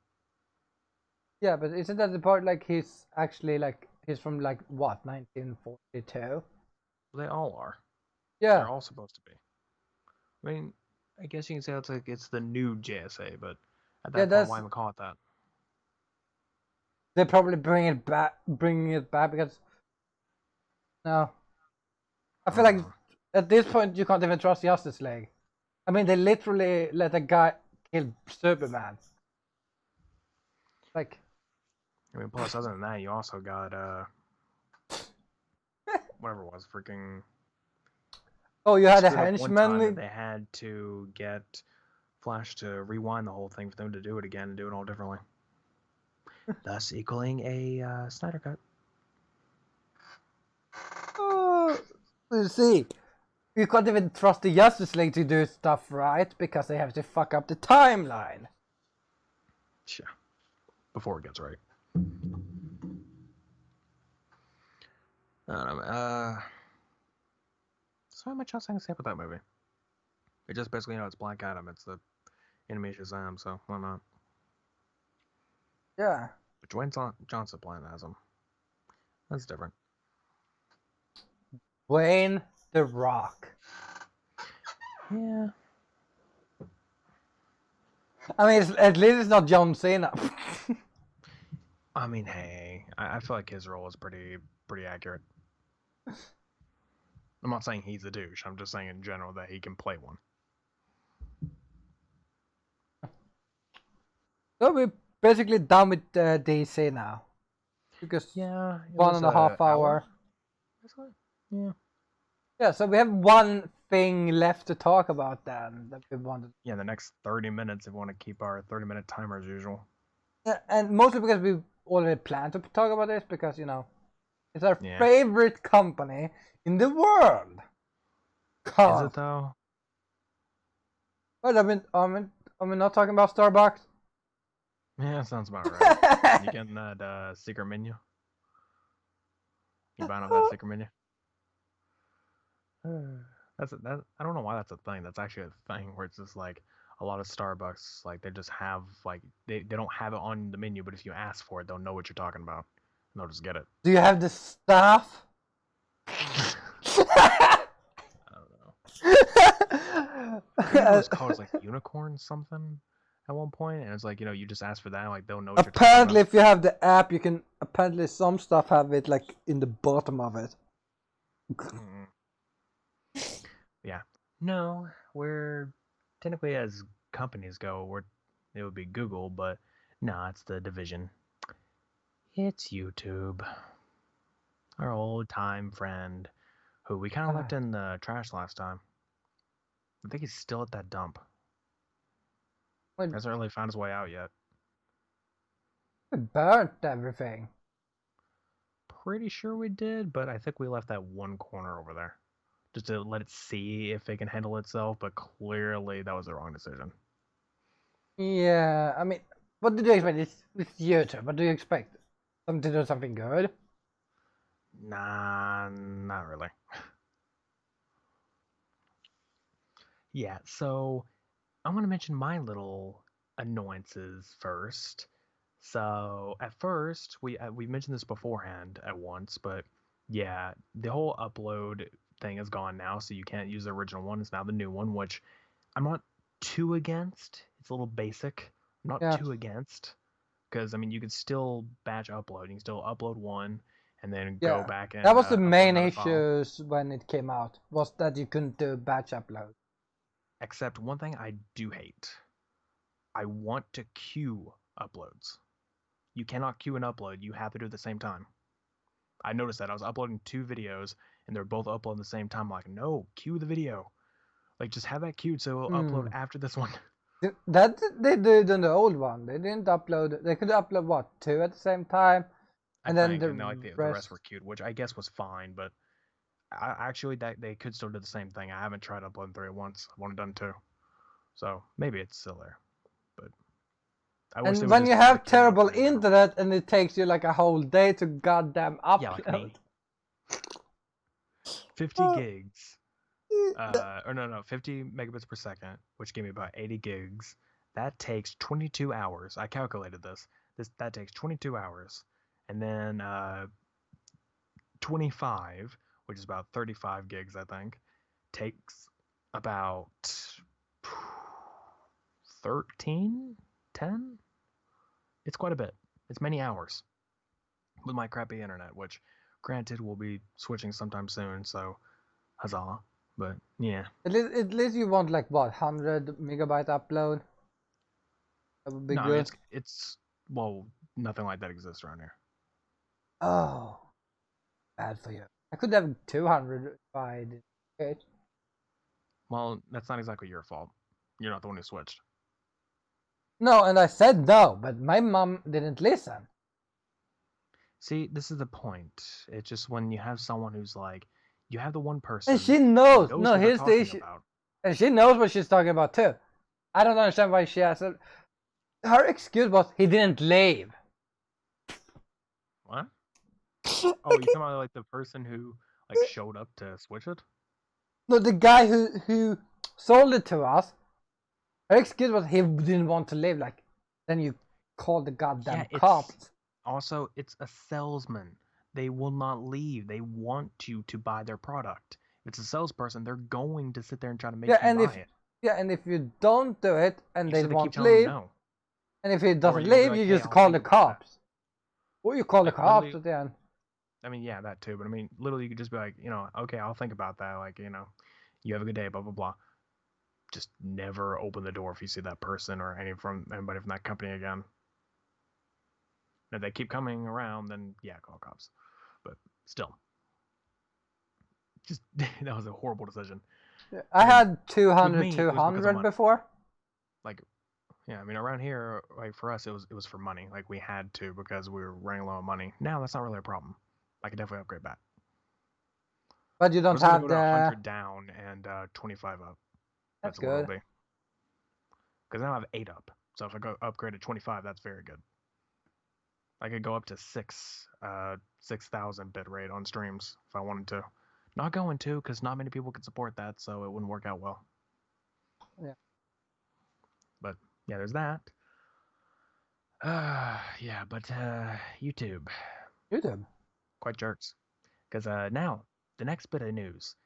Yeah, but isn't that the part like he's actually like he's from like what 1942? They all are. Yeah, they're all supposed to be. I mean, I guess you can say it's the new JSA, but at that point, why even call it that? They probably bringing it back because no, I feel like at this point you can't even trust Justice League. I mean, they literally let a guy kill Superman. Like, I mean, plus other than that, you also got whatever it was, freaking. Oh, you had a henchman. That they had to get Flash to rewind the whole thing for them to do it again and do it all differently, thus equaling a Snyder cut. You see, you can't even trust the Justice League to do stuff right because they have to fuck up the timeline. Yeah, before it gets right. I don't know. So much else I can say about that movie. It just basically, it's Black Adam. It's the enemy Shazam, so why not? Yeah. But Dwayne Johnson playing as him. That's different. Wayne the Rock. Yeah. I mean, at least it's not John Cena. I mean, hey, I feel like his role is pretty accurate. I'm not saying he's a douche. I'm just saying in general that he can play one. So we're basically done with DC now. Because 1.5 hour. Yeah. Yeah, so we have one thing left to talk about then that we wanted. Yeah, the next 30 minutes if we want to keep our 30-minute timer as usual. Yeah, and mostly because we already planned to talk about this because, it's our favorite company in the world. Is it though? Well, I mean, not talking about Starbucks. Yeah, sounds about right. You getting that secret menu? You buying off that secret menu? That I don't know why that's a thing. That's actually a thing where it's just like a lot of Starbucks, like they just have like they don't have it on the menu, but if you ask for it, they'll know what you're talking about and they'll just get it. Do you have the staff? I don't know. It was called like unicorn something at one point, and it's like you just ask for that, like they'll know what you're talking about. Apparently, if you have the app, you can. Apparently, some stuff have it like in the bottom of it. Yeah. No, we're technically, as companies go, it would be Google, but no, it's the division. It's YouTube. Our old time friend, who we kind of left in the trash last time. I think he's still at that dump. Hasn't really found his way out yet. We burnt everything. pretty sure we did, but I think we left that one corner over there just to let it see if it can handle itself, but clearly that was the wrong decision. Yeah, I mean, what did you expect? It's YouTube. What do you expect? Them to do something good? Nah, not really. Yeah, so I'm going to mention my little annoyances first. So at first, we mentioned this beforehand at once, but yeah, the whole upload thing is gone now, so you can't use the original one. It's now the new one, which I'm not too against. It's a little basic. I'm not Yeah. too against because I mean you can still batch upload. You can still upload one and then go Yeah. back and That was the upload main another file. issues when it came out. Was that you couldn't do batch upload. Except one thing I do hate. I want to queue uploads. You cannot queue and upload. You have to do it at the same time. I noticed that. I was uploading 2 videos and they're both uploading at the same time. I'm like, no, queue the video. Like, just have that queued so it'll upload after this one. That they did on the old one. They didn't upload. They could upload what 2 at the same time, and then the like the rest were queued, which I guess was fine. But actually, that they could still do the same thing. I haven't tried uploading 3 at once. I've only done 2, so maybe it's still there. But I wish and when you have terrible internet and it takes you like a whole day to goddamn upload. Yeah, like me. 50 gigs. Or no, 50 megabits per second, which gave me about 80 gigs. That takes 22 hours. I calculated this. That takes 22 hours. And then 25, which is about 35 gigs, I think, takes about 13, 10? It's quite a bit. It's many hours with my crappy internet, which granted we'll be switching sometime soon, so huzzah. But yeah. At least you want like what 100 megabyte upload. That would be No, good. I mean, it's well, nothing like that exists around here. Oh, bad for you. I could have 200 if I did. Okay. Well, that's not exactly your fault. You're not the one who switched. No, and I said no, but my mom didn't listen. See, this is the point. It's just when you have someone who's like, you have the one person. And she knows. Who knows No, what here's the issue. And she knows what she's talking about too. I don't understand why she has it. Her excuse was he didn't leave. What? Oh, you talking about like the person who like showed up to switch it? No, the guy who sold it to us. Her excuse was he didn't want to leave. Like, then you call the goddamn cops. Also, it's a salesman. They will not leave. They want you to buy their product. If it's a salesperson, they're going to sit there and try to make you buy it. Yeah, and if you don't do it and they won't leave, no. And if he doesn't leave, like, you just call the cops. Or you call the cops at the end. I mean, yeah, that too. But I mean, literally, you could just be like, okay, I'll think about that. Like, you have a good day, blah, blah, blah. Just never open the door if you see that person or anybody from that company again. If they keep coming around, then yeah, call cops. But still, just that was a horrible decision. I had 200 before. Like, yeah, I mean, around here, like for us, it was for money. Like we had to because we were running low on money. Now that's not really a problem. I could definitely upgrade back. But you don't have go to 100 down and 25 up. That's good. Because now I have 8 up. So if I go upgrade to 25, that's very good. I could go up to 6,000 bit rate on streams if I wanted to. Not going to, because not many people can support that, so it wouldn't work out well. Yeah. But yeah, there's that. Yeah, but YouTube. Quite jerks. Because now, the next bit of news,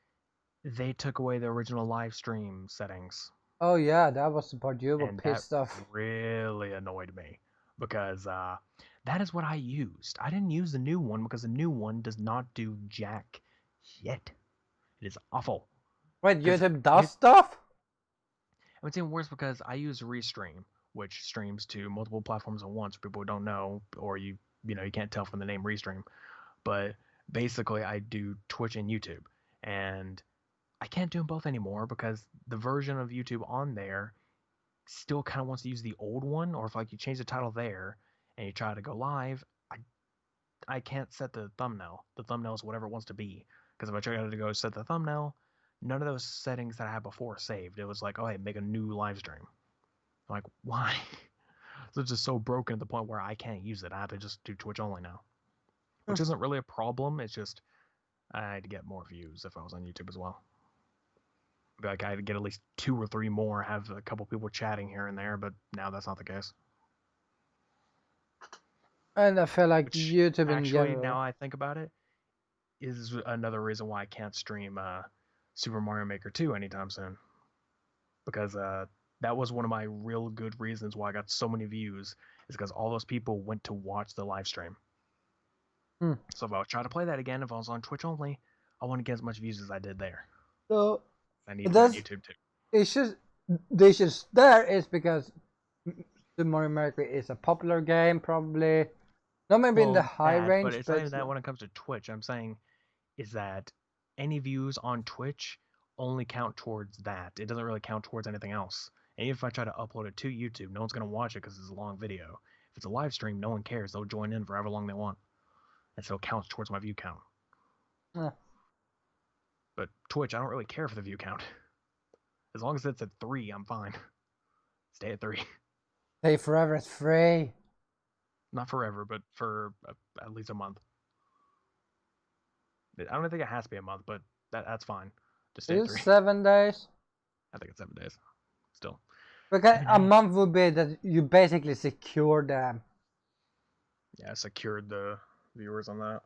they took away the original live stream settings. Oh yeah, that was the part you were pissed off. That really annoyed me. Because that is what I used. I didn't use the new one because the new one does not do jack shit. It is awful. Wait, YouTube does stuff? It's even worse because I use Restream, which streams to multiple platforms at once for people who don't know, or you can't tell from the name Restream. But basically, I do Twitch and YouTube, and I can't do them both anymore because the version of YouTube on there still kind of wants to use the old one, or if like you change the title there and you try to go live, I can't set the thumbnail. The thumbnail is whatever it wants to be. Because if I try to go set the thumbnail, none of those settings that I had before saved. It was like, oh, hey, make a new live stream. I'm like, why? So it's just so broken at the point where I can't use it. I have to just do Twitch only now. Which isn't really a problem. It's just I had to get more views if I was on YouTube as well. Like I had to get at least 2 or 3 more, have a couple people chatting here and there, but now that's not the case. And I feel like Which YouTube in actually, general. now I think about it, is another reason why I can't stream Super Mario Maker 2 anytime soon. Because that was one of my real good reasons why I got so many views, is because all those people went to watch the live stream. So if I was trying to play that again, if I was on Twitch only, I want to get as much views as I did there. So I need that on YouTube too. It's just the issues there is because the Mario Maker is a popular game, probably not maybe in the high range, but it's not even that when it comes to Twitch. I'm saying is that any views on Twitch only count towards that. It doesn't really count towards anything else. And even if I try to upload it to YouTube, no one's gonna watch it because it's a long video. If it's a live stream, no one cares. They'll join in for however long they want, and so it counts towards my view count. But Twitch, I don't really care for the view count. As long as it's at 3, I'm fine. Stay at 3. Stay forever, it's free. Not forever, but for at least a month. I don't think it has to be a month, but that's fine. Just stay at 3. 7 days. I think it's 7 days. Still. Because a month would be that you basically secure them. Yeah, I secured the viewers on that.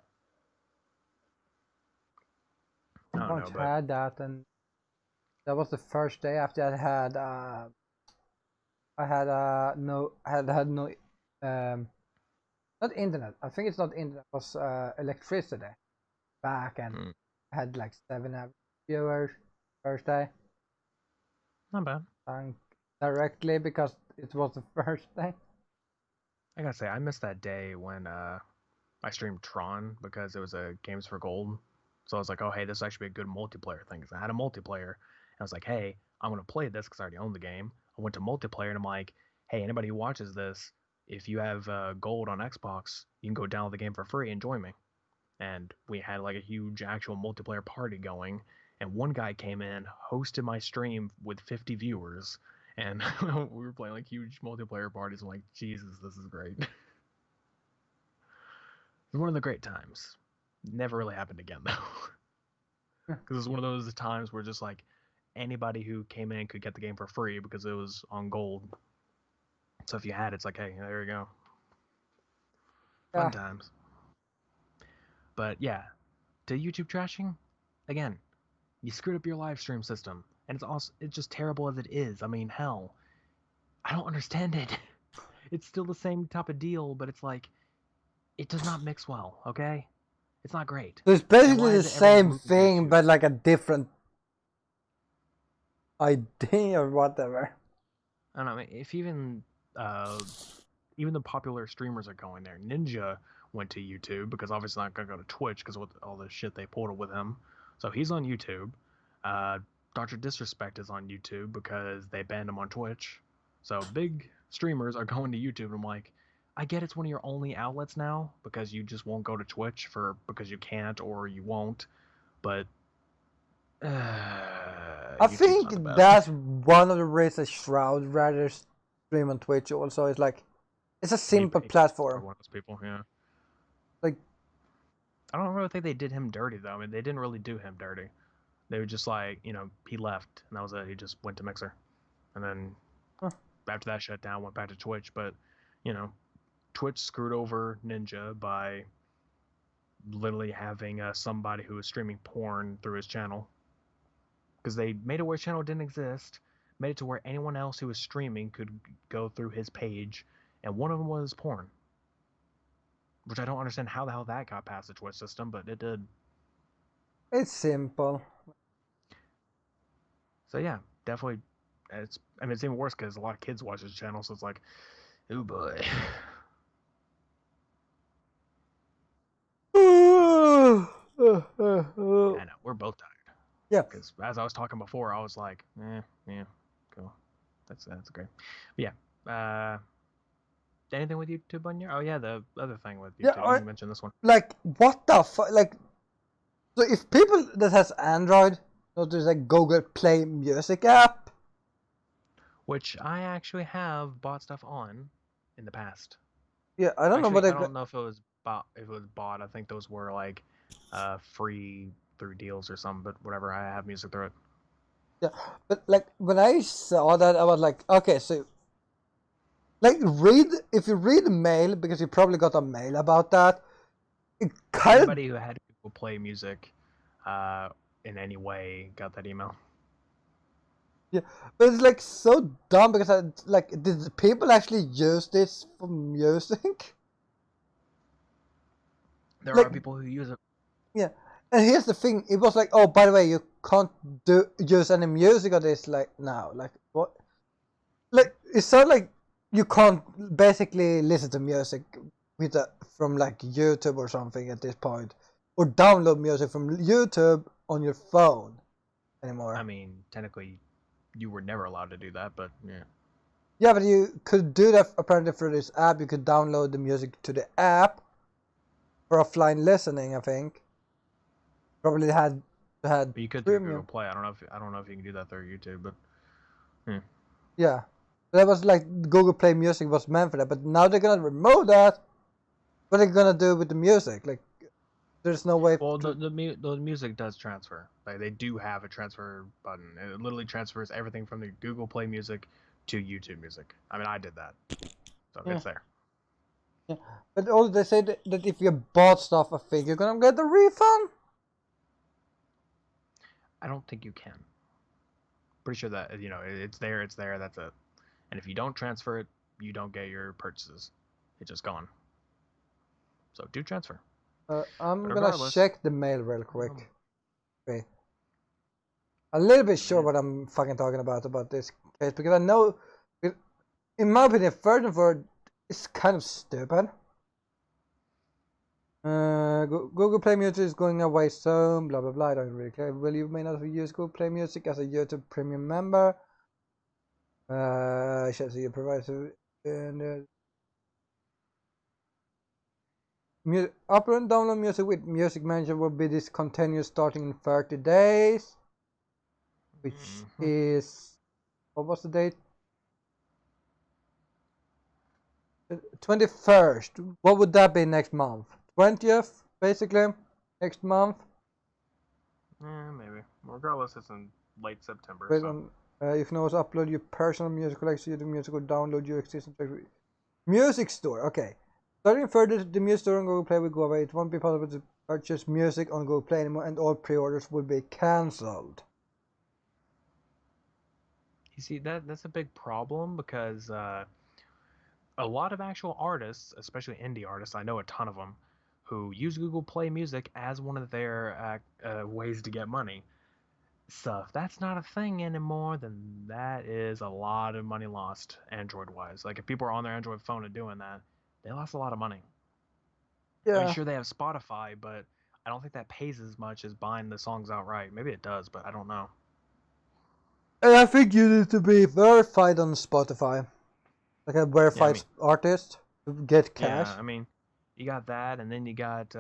I don't know, but had that, and that was the first day after I had no not internet. I think it's not internet. It was electricity back, and I had like 7 viewers first day. Not bad. Directly because it was the first day. I gotta say, I missed that day when I streamed Tron because it was a Games for Gold. So I was like, oh, hey, this is actually a good multiplayer thing. Because I had a multiplayer. And I was like, hey, I'm going to play this because I already own the game. I went to multiplayer and I'm like, hey, anybody who watches this, if you have gold on Xbox, you can go download the game for free and join me. And we had like a huge actual multiplayer party going. And one guy came in, hosted my stream with 50 viewers. And we were playing like huge multiplayer parties. I'm like, Jesus, this is great. It was one of the great times. Never really happened again though, because it's one of those times where just like anybody who came in could get the game for free because it was on gold. So if you had it, it's like, hey, there you go. Fun times. But yeah, to YouTube trashing, again, you screwed up your live stream system, and it's just terrible as it is. I mean, hell, I don't understand it. It's still the same type of deal, but it's like it does not mix well. Okay. It's not great. So it's basically the same thing, but like a different idea or whatever. I don't know. If even the popular streamers are going there. Ninja went to YouTube because obviously not gonna go to Twitch because of all the shit they pulled with him. So he's on YouTube. Dr. Disrespect is on YouTube because they banned him on Twitch. So big streamers are going to YouTube. And I'm like, I get it's one of your only outlets now because you just won't go to Twitch because you can't or you won't, but I think that's one of the reasons Shroud rather stream on Twitch also. It's like it's a simple platform. One of those people, yeah. Like I don't really think they did him dirty though. I mean, they didn't really do him dirty. They were just like, he left and that was it. He just went to Mixer, and then after that shut down, went back to Twitch. But Twitch screwed over Ninja by literally having somebody who was streaming porn through his channel. Because they made it where his channel didn't exist, made it to where anyone else who was streaming could go through his page, and one of them was porn. Which I don't understand how the hell that got past the Twitch system, but it did. It's simple. So yeah, definitely. It's even worse because a lot of kids watch his channel, so it's like, oh boy. I know, we're both tired. Yeah. Because as I was talking before, I was like, yeah, cool. That's great. But yeah, anything with YouTube on your? Oh yeah, the other thing with Yeah, YouTube. You mentioned this one. like what the fuck? Like, so if people that has Android, so there's like Google Play Music app. Which I actually have bought stuff on in the past. Yeah, I don't know Actually, what I don't know if it was bought. If it was bought, I think those were like free through deals or something. But whatever, I have music through it. Yeah, but like when I saw that, I was like, okay, so like if you read the mail, because you probably got a mail about that. It kind of Anybody who had Google Play Music, in any way, got that email. yeah, but it's like so dumb because did people actually use this for music? There Like, are people who use it. yeah, and here's the thing: it was like, oh, by the way, you can't use any music on this. Like now, like what? Like it sounds like you can't basically listen to music with from like YouTube or something at this point, or download music from YouTube on your phone anymore. I mean, technically, you were never allowed to do that, but yeah. Yeah, but you could do that apparently through this app. You could download the music to the app for offline listening. I think probably had But you could do premium. Google Play. I don't know if you can do that through YouTube, but Yeah, that was like Google Play Music was meant for that. But now they're gonna remove that. What are they gonna do with the music? Like, there's no way. well, the music does transfer. Like they do have a transfer button. It literally transfers everything from the Google Play Music to YouTube Music. I mean, I did that, so Yeah. it's there. Yeah, but also they say that if you bought stuff, I think you're gonna get the refund. I don't think you can. Pretty sure that it's there. It's there. That's it. And if you don't transfer it, you don't get your purchases. It's just gone. So do transfer. I'm But gonna regardless, check the mail real quick. Okay. A little bit sure Yeah. what I'm fucking talking about this case because I know, in my opinion, third and fourth is kind of stupid. Google Play Music is going away soon. Blah blah blah. I don't really care. Will you may not use Google Play Music as a YouTube Premium member? Should see you provide and upload and download music with Music Manager will be discontinued starting in 30 days, which is, what was the date? 21st. What would that be next month? 20th, basically, next month. Maybe. Regardless, it's in late September. But, So. you can also upload your personal music collection to the music or download your existing music store. Okay. Starting further, the music store on Google Play will go away. It won't be possible to purchase music on Google Play anymore, and all pre-orders will be cancelled. You see, that's a big problem because a lot of actual artists, especially indie artists, I know a ton of them, who use Google Play Music as one of their ways to get money. So if that's not a thing anymore, then that is a lot of money lost Android-wise. Like if people are on their Android phone and doing that, they lost a lot of money. Yeah. I mean, sure they have Spotify, but I don't think that pays as much as buying the songs outright. Maybe it does, but I don't know. And I think you need to be verified on Spotify, like a verified artist, to get cash. Yeah, I mean, you got that, and then you got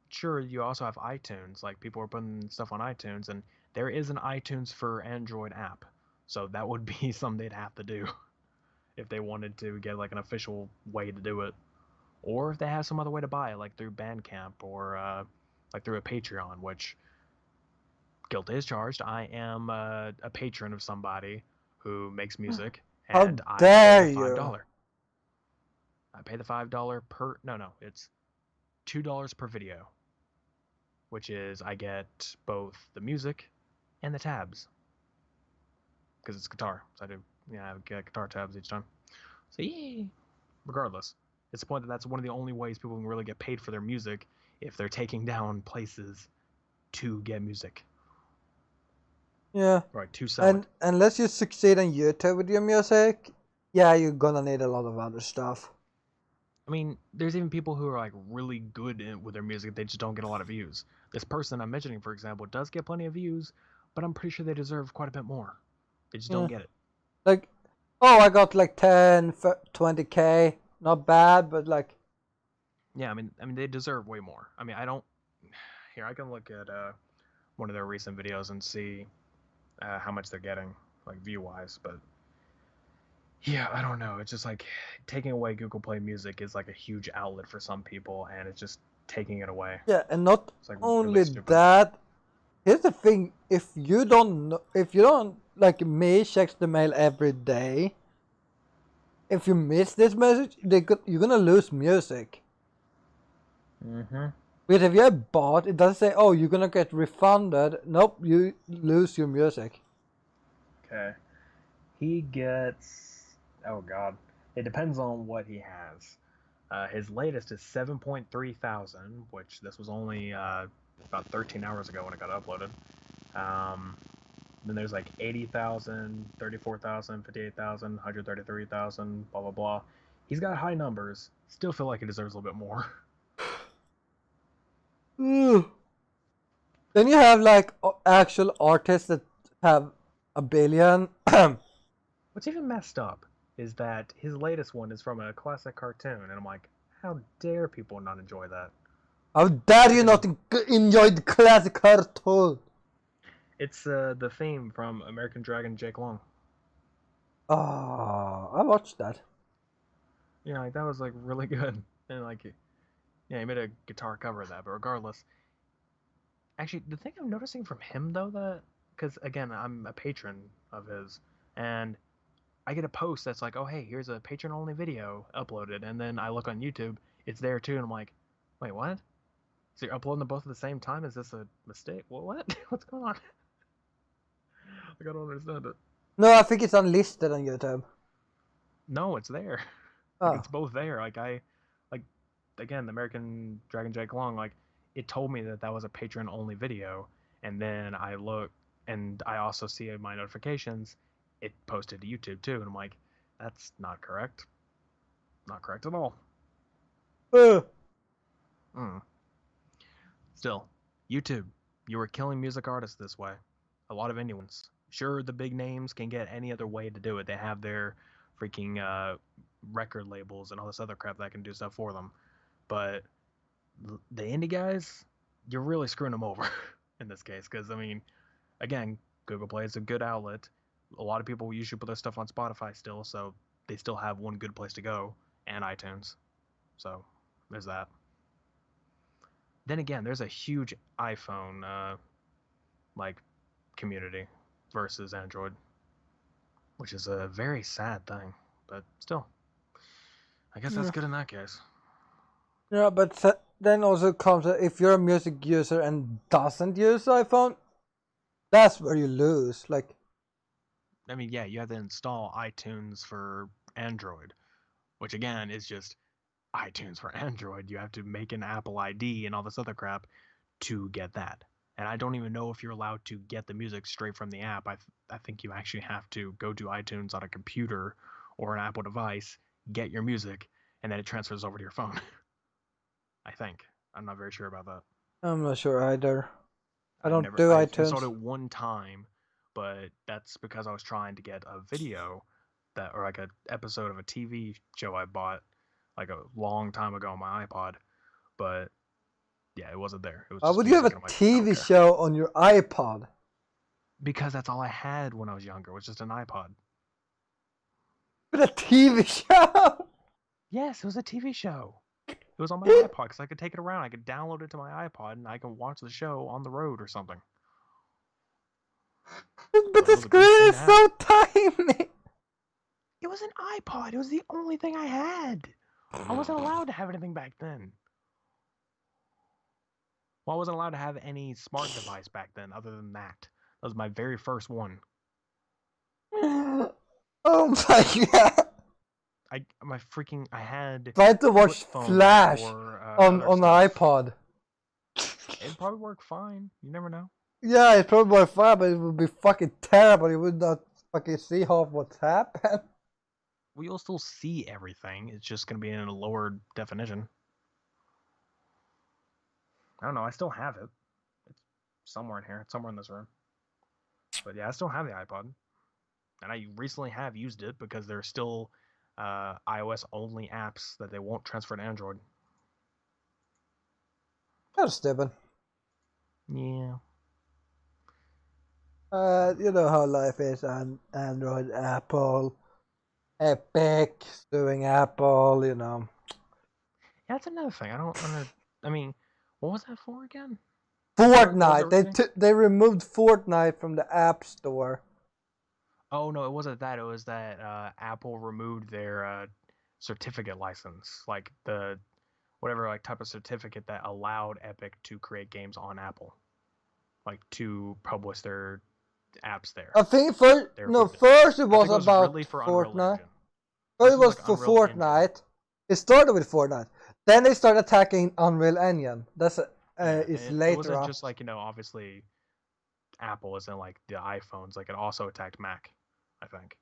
sure you also have iTunes. Like people are putting stuff on iTunes, and there is an iTunes for Android app, so that would be something they'd have to do if they wanted to get like an official way to do it, or if they have some other way to buy it, like through Bandcamp or like through a Patreon, which guilt is charged. I am a patron of somebody who makes music, and How I dare pay the you? $5. I pay the $5 per. No, it's $2 per video, which is I get both the music and the tabs because it's guitar. So I get guitar tabs each time. So yeah, regardless, it's the point that that's one of the only ways people can really get paid for their music if they're taking down places to get music. Yeah. Right, to sell it. Unless you succeed on YouTube with your music, yeah, you're gonna need a lot of other stuff. I mean, there's even people who are like really good with their music, they just don't get a lot of views. This person I'm mentioning, for example, does get plenty of views, but I'm pretty sure they deserve quite a bit more. They just don't get it. Like, oh, I got like 10, 20k. not bad, but like. Yeah, I mean they deserve way more. I mean, I don't. Here, I can look at one of their recent videos and see how much they're getting, like view-wise. But yeah, I don't know. It's just like taking away Google Play Music is like a huge outlet for some people, and it's just taking it away. Yeah, and not It's like really only stupid. that. Here's the thing: if you don't like me checks the mail every day. If you miss this message, you're gonna lose music. Mm-hmm. Because if you're a bot, it doesn't say, "Oh, you're gonna get refunded." Nope, you lose your music. Okay. He gets. Oh God. It depends on what he has. His latest is 7.3 thousand, which this was only about 13 hours ago when it got uploaded. Then there's like 80,000, 34,000, 58,000, 133,000, blah blah blah. He's got high numbers. Still feel like he deserves a little bit more. Then you have like actual artists that have a billion. What's even messed up is that his latest one is from a classic cartoon, and I'm like, how dare people not enjoy that? How dare you not enjoy the classic cartoon? It's the theme from American Dragon Jake Long. Oh, I watched that. Yeah, like that was like really good, and like, yeah, he made a guitar cover of that. But regardless, actually, the thing I'm noticing from him though, that because again, I'm a patron of his, and I get a post that's like, oh hey, here's a patron only video uploaded, and then I look on YouTube, it's there too, and I'm like, wait, what? So you're uploading them both at the same time? Is this a mistake? What? What's going on? Like I don't understand it. No, I think it's unlisted on YouTube. No, it's there. Like Oh. it's both there. Like again, the American Dragon Jake Long, like it told me that that was a patron only video, and then I look, and I also see in my notifications, it posted to YouTube too, and I'm like, that's not correct. Not correct at all. Mm. Still, YouTube, you are killing music artists this way. A lot of indie ones. Sure, the big names can get any other way to do it. They have their freaking record labels and all this other crap that can do stuff for them. But the indie guys, you're really screwing them over in this case. Because, I mean, again, Google Play is a good outlet. A lot of people usually put their stuff on Spotify still, so they still have one good place to go, and iTunes. So, there's that. Then again, there's a huge iPhone like community versus Android, which is a very sad thing. But still, I guess that's good in that case. Yeah, but then also comes if you're a music user and doesn't use iPhone, that's where you lose. Like, I mean, yeah, you have to install iTunes for Android, which again is just iTunes for Android. You have to make an Apple ID and all this other crap to get that. And I don't even know if you're allowed to get the music straight from the app. I think you actually have to go to iTunes on a computer or an Apple device, get your music, and then it transfers over to your phone. I think. I'm not very sure about that. I'm not sure either. I don't do I've iTunes. installed it one time, but that's because I was trying to get a video that, or like an episode of a TV show I bought like a long time ago on my iPod, but yeah, it wasn't there. It was Why just would you have music, a and I'm like, I don't TV care. show on your iPod? Because that's all I had when I was younger, was just an iPod. But a TV show? Yes, it was a TV show. It was on my iPod because I could take it around. I could download it to my iPod and I could watch the show on the road or something. But the screen is so tiny. It was an iPod. It was the only thing I had. I wasn't allowed to have anything back then. Well, I wasn't allowed to have any smart device back then other than that. That was my very first one. Oh my god. I had Try to watch Flash on the iPod. It'd probably work fine. You never know. Yeah, it's probably work fine, but it would be fucking terrible. You would not fucking see half what's happened. Well, you'll still see everything. It's just going to be in a lower definition. I don't know. I still have it. It's somewhere in here. It's somewhere in this room. But yeah, I still have the iPod. And I recently have used it because there's still iOS only apps that they won't transfer to Android. That's stupid. Yeah. You know how life is on Android, Apple, Epic, doing Apple, you know. Yeah, that's another thing. I mean, what was that for again? Fortnite. They removed Fortnite from the App Store. Oh no, it wasn't that. It was that Apple removed their certificate license, like the whatever like type of certificate that allowed Epic to create games on Apple, like to publish their apps there. I think first, They no, removed it. first it I was think it was about really for Unreal Fortnite. Engine. First First it it was was like for Unreal Engine. Fortnite. It started with Fortnite. Then they started attacking Unreal Engine. That's is It later wasn't on. just like obviously Apple isn't like the iPhones. Like it also attacked Mac, I think.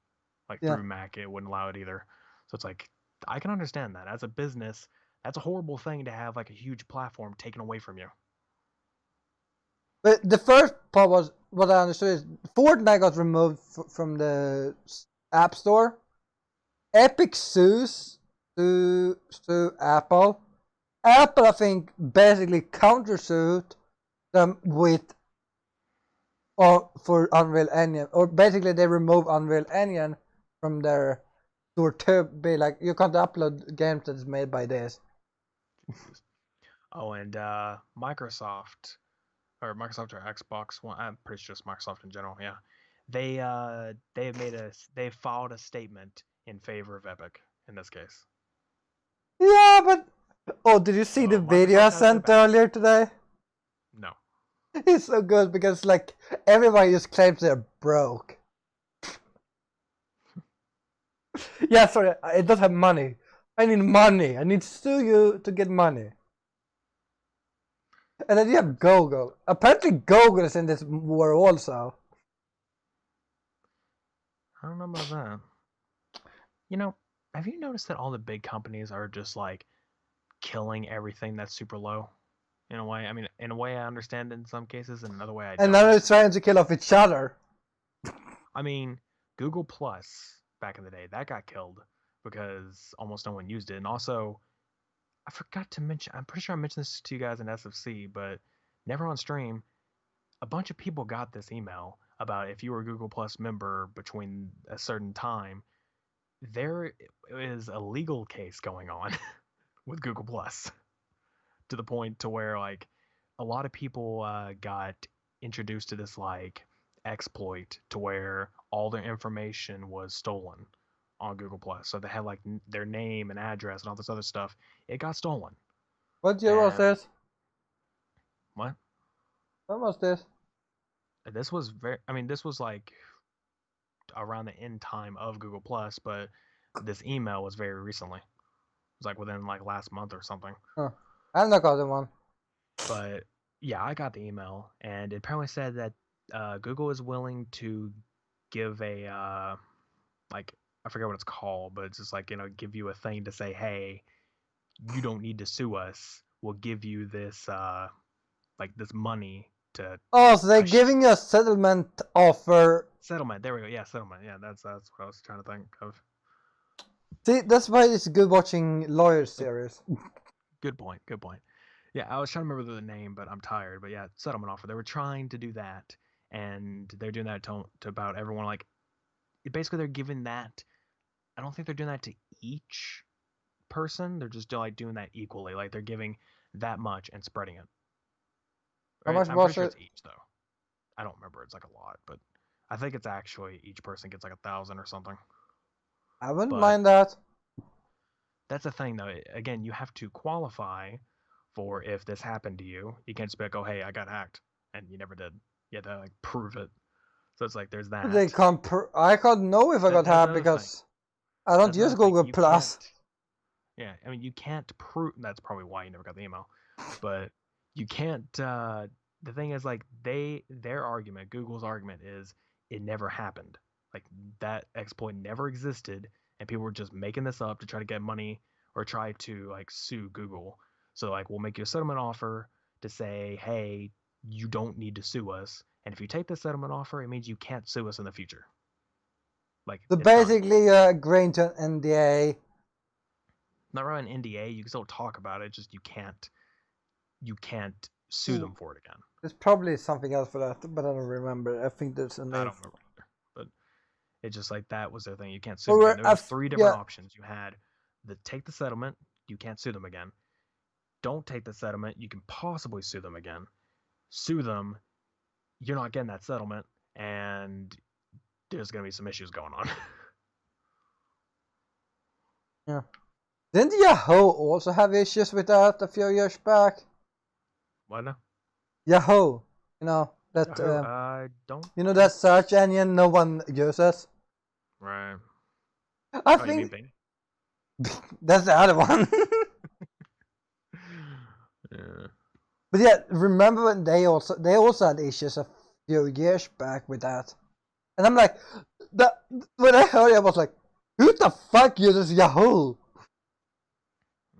Like Yeah. through Mac, it wouldn't allow it either. So it's like I can understand that as a business. That's a horrible thing to have like a huge platform taken away from you. But the first part was what I understood is Fortnite got removed from the App Store. Epic sues to Apple. Apple, I think, basically countersued them with or for Unreal Engine, or basically they remove Unreal Engine from their store to be like you can't upload games that is made by this. Oh, and Microsoft or Xbox One. I'm pretty sure it's Microsoft in general. Yeah, they filed a statement in favor of Epic in this case. Yeah, but oh, did you see the So video I Microsoft has their sent back. earlier today? No. It's so good because like everybody just claims they're broke. Yeah, sorry, I don't have money. I need money. I need to sue you to get money. And then you have Google. Apparently, Google is in this war also. I don't know about that. Have you noticed that all the big companies are just like killing everything that's super low? In a way, I mean, in a way I understand it in some cases, in another way I And don't. now they're trying to kill off each other. I mean, Google Plus back in the day that got killed because almost no one used it, and also I forgot to mention. I'm pretty sure I mentioned this to you guys in SFC, but never on stream. A bunch of people got this email about if you were a Google Plus member between a certain time, there is a legal case going on with Google Plus to the point to where like a lot of people got introduced to this like exploit to where all their information was stolen on Google Plus. So they had like their name and address and all this other stuff. It got stolen. What year was And this? what? When was this? This was very. I mean, this was like around the end time of Google Plus, but this email was very recently. It was like within like last month or something. Huh. I've not gotten one. But yeah, I got the email, and it apparently said that Google is willing to give a like I forget what it's called, but it's just like give you a thing to say, hey, you don't need to sue us. We'll give you this like this money to Oh, so they're giving you a settlement offer. Settlement. There we go. Yeah, settlement. Yeah, that's what I was trying to think of. See, that's why it's good watching lawyers series. Good point. Good point. Yeah, I was trying to remember the name, but I'm tired. But yeah, settlement offer. They were trying to do that, and they're doing that to about everyone. Like, basically, they're giving that. I don't think they're doing that to each person. They're just like doing that equally. Like they're giving that much and spreading it. How Right? much I'm was pretty sure it? it's each though. I don't remember. It's like a lot, but I think it's actually each person gets like 1,000 or something. I wouldn't But mind that. that's the thing though. Again, you have to qualify for if this happened to you. You can't just be like, oh hey, I got hacked, and you never did. You have to like prove it. So it's like there's that. They can't. I can't know if I got That's hacked another thing. because I don't That's use another thing. Google You Plus. can't. Yeah, I mean you can't prove. That's probably why you never got the email. But you can't. The thing is, like their argument, Google's argument is it never happened. Like that exploit never existed, and people were just making this up to try to get money or try to like sue Google. So like we'll make you a settlement offer to say, hey, you don't need to sue us, and if you take the settlement offer, it means you can't sue us in the future. Like, So it's done. basically, you're agreeing to an NDA. Not really an NDA. You can still talk about it. Just you can't sue them for it again. There's probably something else for that, but I don't remember. I think there's a I name. don't remember either. But it's just like that was their thing. You can't sue them again. There was 3 different options. You had take the settlement. You can't sue them again. Don't take the settlement. You can possibly sue them again. Sue them. You're not getting that settlement, and there's gonna be some issues going on. Yeah. Didn't Yahoo also have issues with that a few years back? What now? Yahoo, you know that. Yahoo, I don't. You know that search engine no one uses. Right. I You mean think Bing? that's the other one. Yeah. But yeah, remember when they also had issues a few years back with that, and I'm like, when I heard it, I was like, who the fuck uses Yahoo?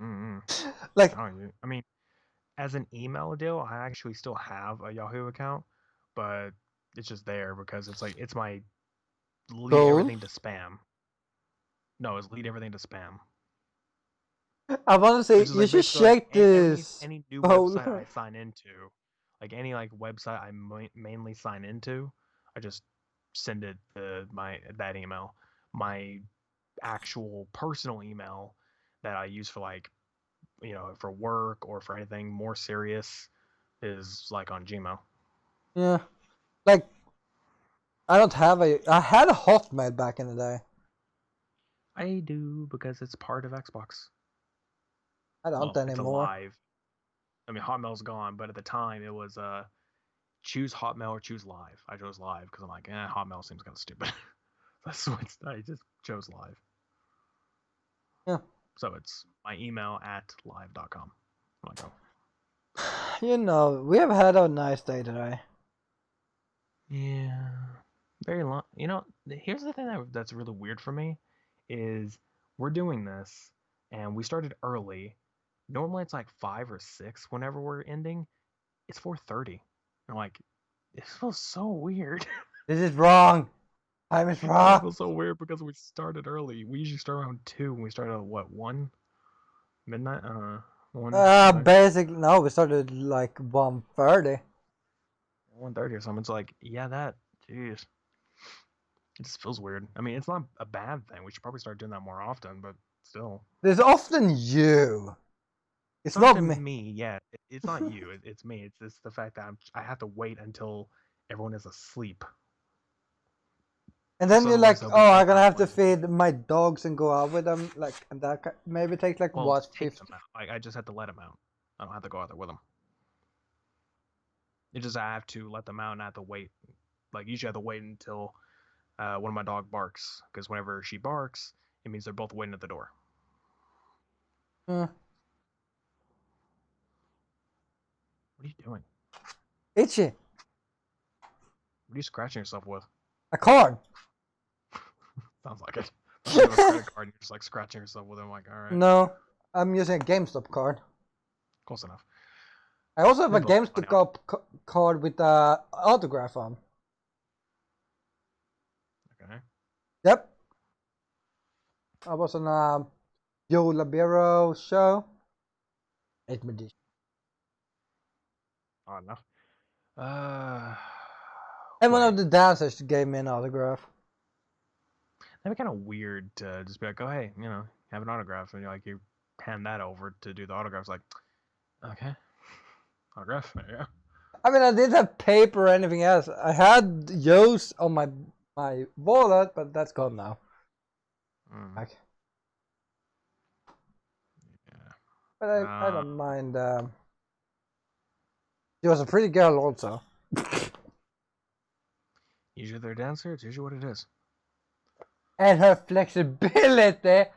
Mm-hmm. Like, I mean, as an email deal, I actually still have a Yahoo account, but it's just there because it's my lead everything to spam. No, it's lead everything to spam. I want to say you should check this. Any new website I sign into, like any website I mainly sign into, I just send it to that email. My actual personal email that I use for for work or for anything more serious is on Gmail. Yeah, like I had a Hotmail back in the day. I do because it's part of Xbox. I don't anymore. It's alive. I mean, Hotmail's gone, but at the time it was choose Hotmail or choose Live. I chose Live because I'm like, Hotmail seems kind of stupid. I just chose Live. Yeah. So it's my email at live.com. I'm like, oh. You know, we have had a nice day today. Yeah. Very long. You know, here's the thing that's really weird for me is we're doing this and we started early. Normally it's like 5 or 6 whenever we're ending. It's 4:30. I'm like, this feels so weird. This is wrong. Time is wrong. It feels so weird because we started early. We usually start around 2 and we started at what, 1? Midnight? 1? Basically, no, we started like 1:30. 1:30 or something. It's like, yeah, jeez. It just feels weird. I mean, it's not a bad thing. We should probably start doing that more often, but still. There's often you. It's not not me. Yeah, it's not you. It's me. It's the fact that I have to wait until everyone is asleep. And then you're like, oh, I'm gonna have to feed my dogs and go out with them, like, and that maybe takes like what, 50? I just have to let them out. I don't have to go out there with them. It's just I have to let them out and I have to wait. Like usually I have to wait until one of my dog barks, because whenever she barks, it means they're both waiting at the door. What are you doing? Itchy. What are you scratching yourself with? A card. Sounds like it. You have a credit card and you're just like scratching yourself with it. I'm like, all right. No, I'm using a GameStop card. Close enough. I also have a GameStop card with an autograph on. Okay. Yep. I was on a Joe Labero show. 8th edition. Odd enough. And one of the dancers gave me an autograph. That'd be kind of weird to just be like, oh, hey, have an autograph. And you hand that over to do the autographs. Like, okay. Autograph. There you go. I mean, I didn't have paper or anything else. I had Joe's on my wallet, but that's gone now. Okay. Yeah. But I don't mind. She was a pretty girl also. Usually they're a dancer. It's usually what it is. And her flexibility.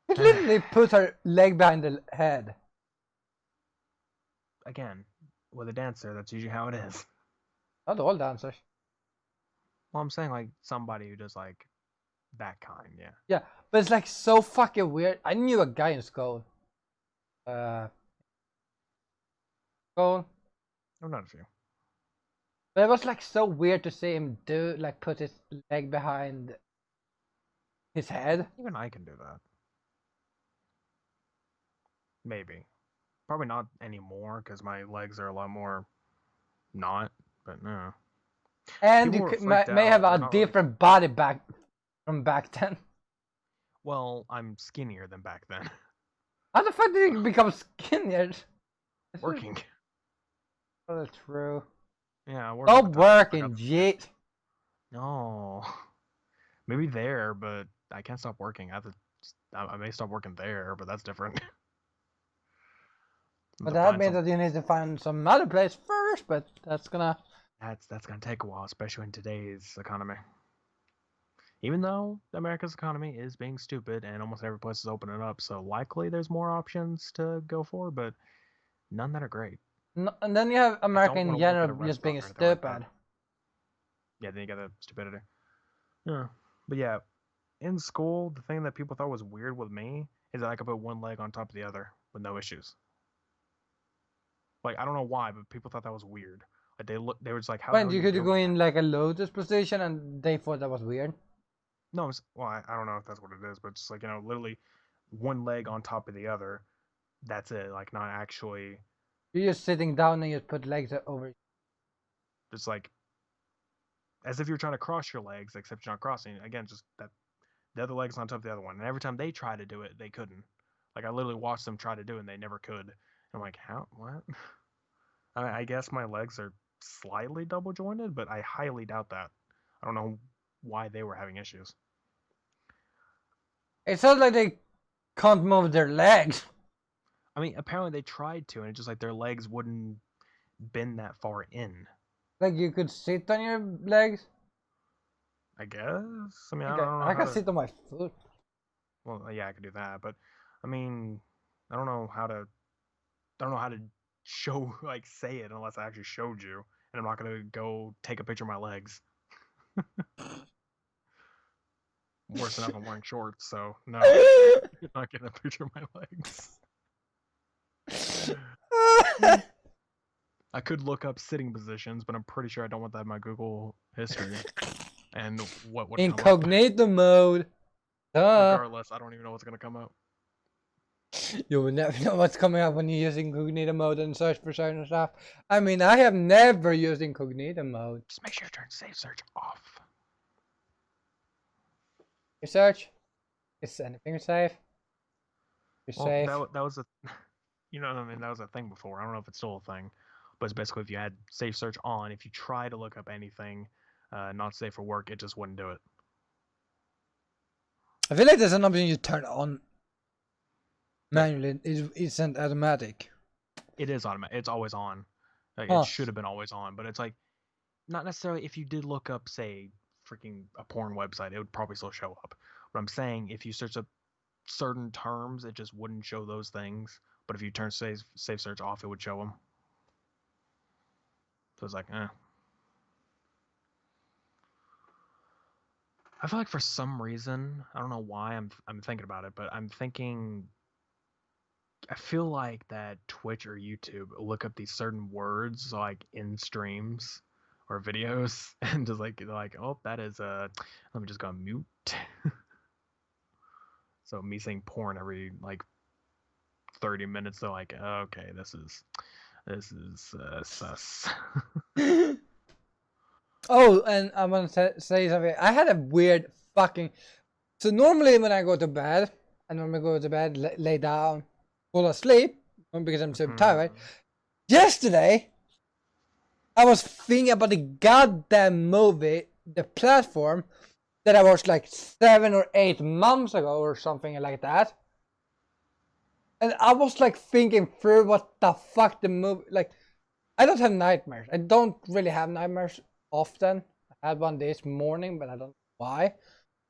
It literally put her leg behind the head. Again, with a dancer, that's usually how it is. Not all dancers. Well, I'm saying like somebody who does like that kind, yeah. Yeah, but it's like so fucking weird. I knew a guy in school. School. Oh, not a few. But it was like so weird to see him do like put his leg behind his head. Even I can do that. Maybe. Probably not anymore because my legs are a lot more not, but no. And People you were may freaked out. have They're a not really- different body back from back then. Well, I'm skinnier than back then. How the fuck did you become skinnier? Working. Oh, that's true. Yeah, I work. Stop all the time. I working, got the- Jit. No. Maybe there, but I can't stop working. I may stop working there, but that's different. But To that find means some- that you need to find some other place first, but that's gonna... that's gonna take a while, especially in today's economy. Even though America's economy is being stupid and almost every place is opening up, so likely there's more options to go for, but none that are great. No, and then you have America in wanna work at a general just being restaurant or anything like that. stupid. Yeah, then you got the stupidity. Yeah, but yeah, in school, the thing that people thought was weird with me is that I could put one leg on top of the other with no issues. Like I don't know why, but people thought that was weird. Like they were just like, "How the When hell you are could doing go that?" in like a lotus position and they thought that was weird. No, I don't know if that's what it is, but it's like literally one leg on top of the other. That's it. Like not actually. You're just sitting down and you put legs over. Just like as if you're trying to cross your legs, except you're not crossing. Again, just that the other leg's on top of the other one. And every time they try to do it, they couldn't. Like I literally watched them try to do it and they never could. And I'm like, how? What? I guess my legs are slightly double jointed, but I highly doubt that. I don't know why they were having issues. It sounds like they can't move their legs. I mean, apparently they tried to, and it's just like their legs wouldn't bend that far in. Like you could sit on your legs. I guess. I mean, I Okay, don't know. I how can to- sit on my foot. Well, yeah, I could do that, but I mean, I don't know how to. I don't know how to show like say it unless I actually showed you, and I'm not gonna go take a picture of my legs. Worse enough, I'm wearing shorts, so no, you're not getting a picture of my legs. I could look up sitting positions, but I'm pretty sure I don't want that in my Google history. And what would come up? Incognito mode. Duh. Regardless, I don't even know what's gonna come up. You will never know what's coming up when you use incognito mode and search for certain stuff. I mean, I have never used incognito mode. Just make sure you turn save search off. You search? Is anything safe? You're Well, safe. that was a, you know what I mean? That was a thing before. I don't know if it's still a thing, but it's basically if you had safe search on, if you try to look up anything not safe for work, it just wouldn't do it. I feel like there's an option you turn on manually. It isn't automatic. It is automatic. It's always on. Like Huh. it should have been always on, but it's like not necessarily. If you did look up, say, freaking a porn website, it would probably still show up. But I'm saying if you search up certain terms, it just wouldn't show those things. But if you turn safe search off, it would show them. So it's like, I feel like for some reason, I don't know why I'm thinking about it, but I'm thinking I feel like that Twitch or YouTube look up these certain words like in streams or videos and just like they're like, oh, that is let me just go on mute. So me saying porn every like 30 minutes, they're like, okay, this is sus. Oh, and I want to say something. I had a weird fucking... So normally when I go to bed, I normally go to bed, lay down, fall asleep, because I'm so tired. Yesterday, I was thinking about the goddamn movie, The Platform, that I watched like 7 or 8 months ago or something like that. And I was like thinking through what the fuck the movie... Like, I don't have nightmares. I don't really have nightmares often. I had one this morning, but I don't know why.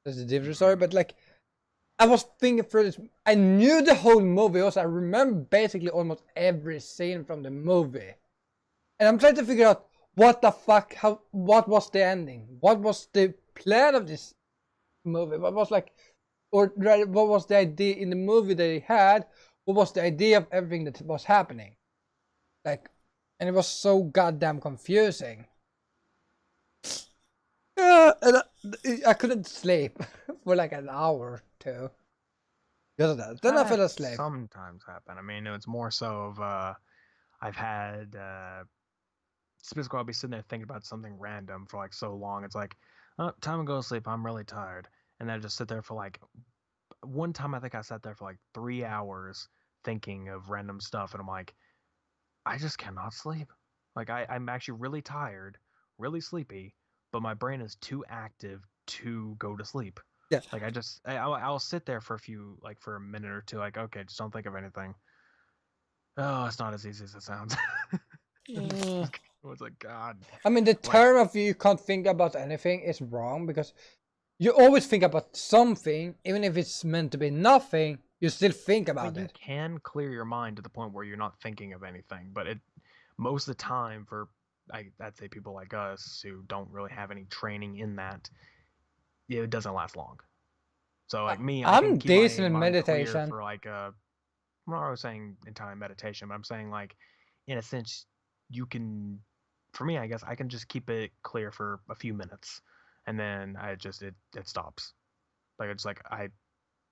That's a different story. But like, I was thinking through this. I knew the whole movie also. I remember basically almost every scene from the movie. And I'm trying to figure out what the fuck, what was the ending? What was the plan of this movie? What was like, or rather, what was the idea in the movie they had? What was the idea of everything that was happening? Like, and it was so goddamn confusing. Yeah, and I couldn't sleep for like an hour or two. Because of that. Then I fell That asleep. sometimes happen. I mean, it's more so of I've had specifically I'll be sitting there thinking about something random for like so long. It's like, oh, time to go to sleep. I'm really tired, and then I just sit there for like one time. I think I sat there for like 3 hours thinking of random stuff, and I'm like, I just cannot sleep. Like I'm actually really tired, really sleepy, but my brain is too active to go to sleep. Yeah. Like I'll sit there for a few like for a minute or two. Like okay, just don't think of anything. Oh, it's not as easy as it sounds. Mm. It's like God. I mean, the Like term of you can't think about anything is wrong because you always think about something, even if it's meant to be nothing. You still think I about mean, you it. can clear your mind to the point where you're not thinking of anything, but it most of the time for I'd say people like us who don't really have any training in that, it doesn't last long. So like me, I can I'm keep my decent in mind clear meditation. for like I'm not really saying entire meditation, but I'm saying like in a sense you can for me I guess I can just keep it clear for a few minutes and then I just it stops. Like it's like I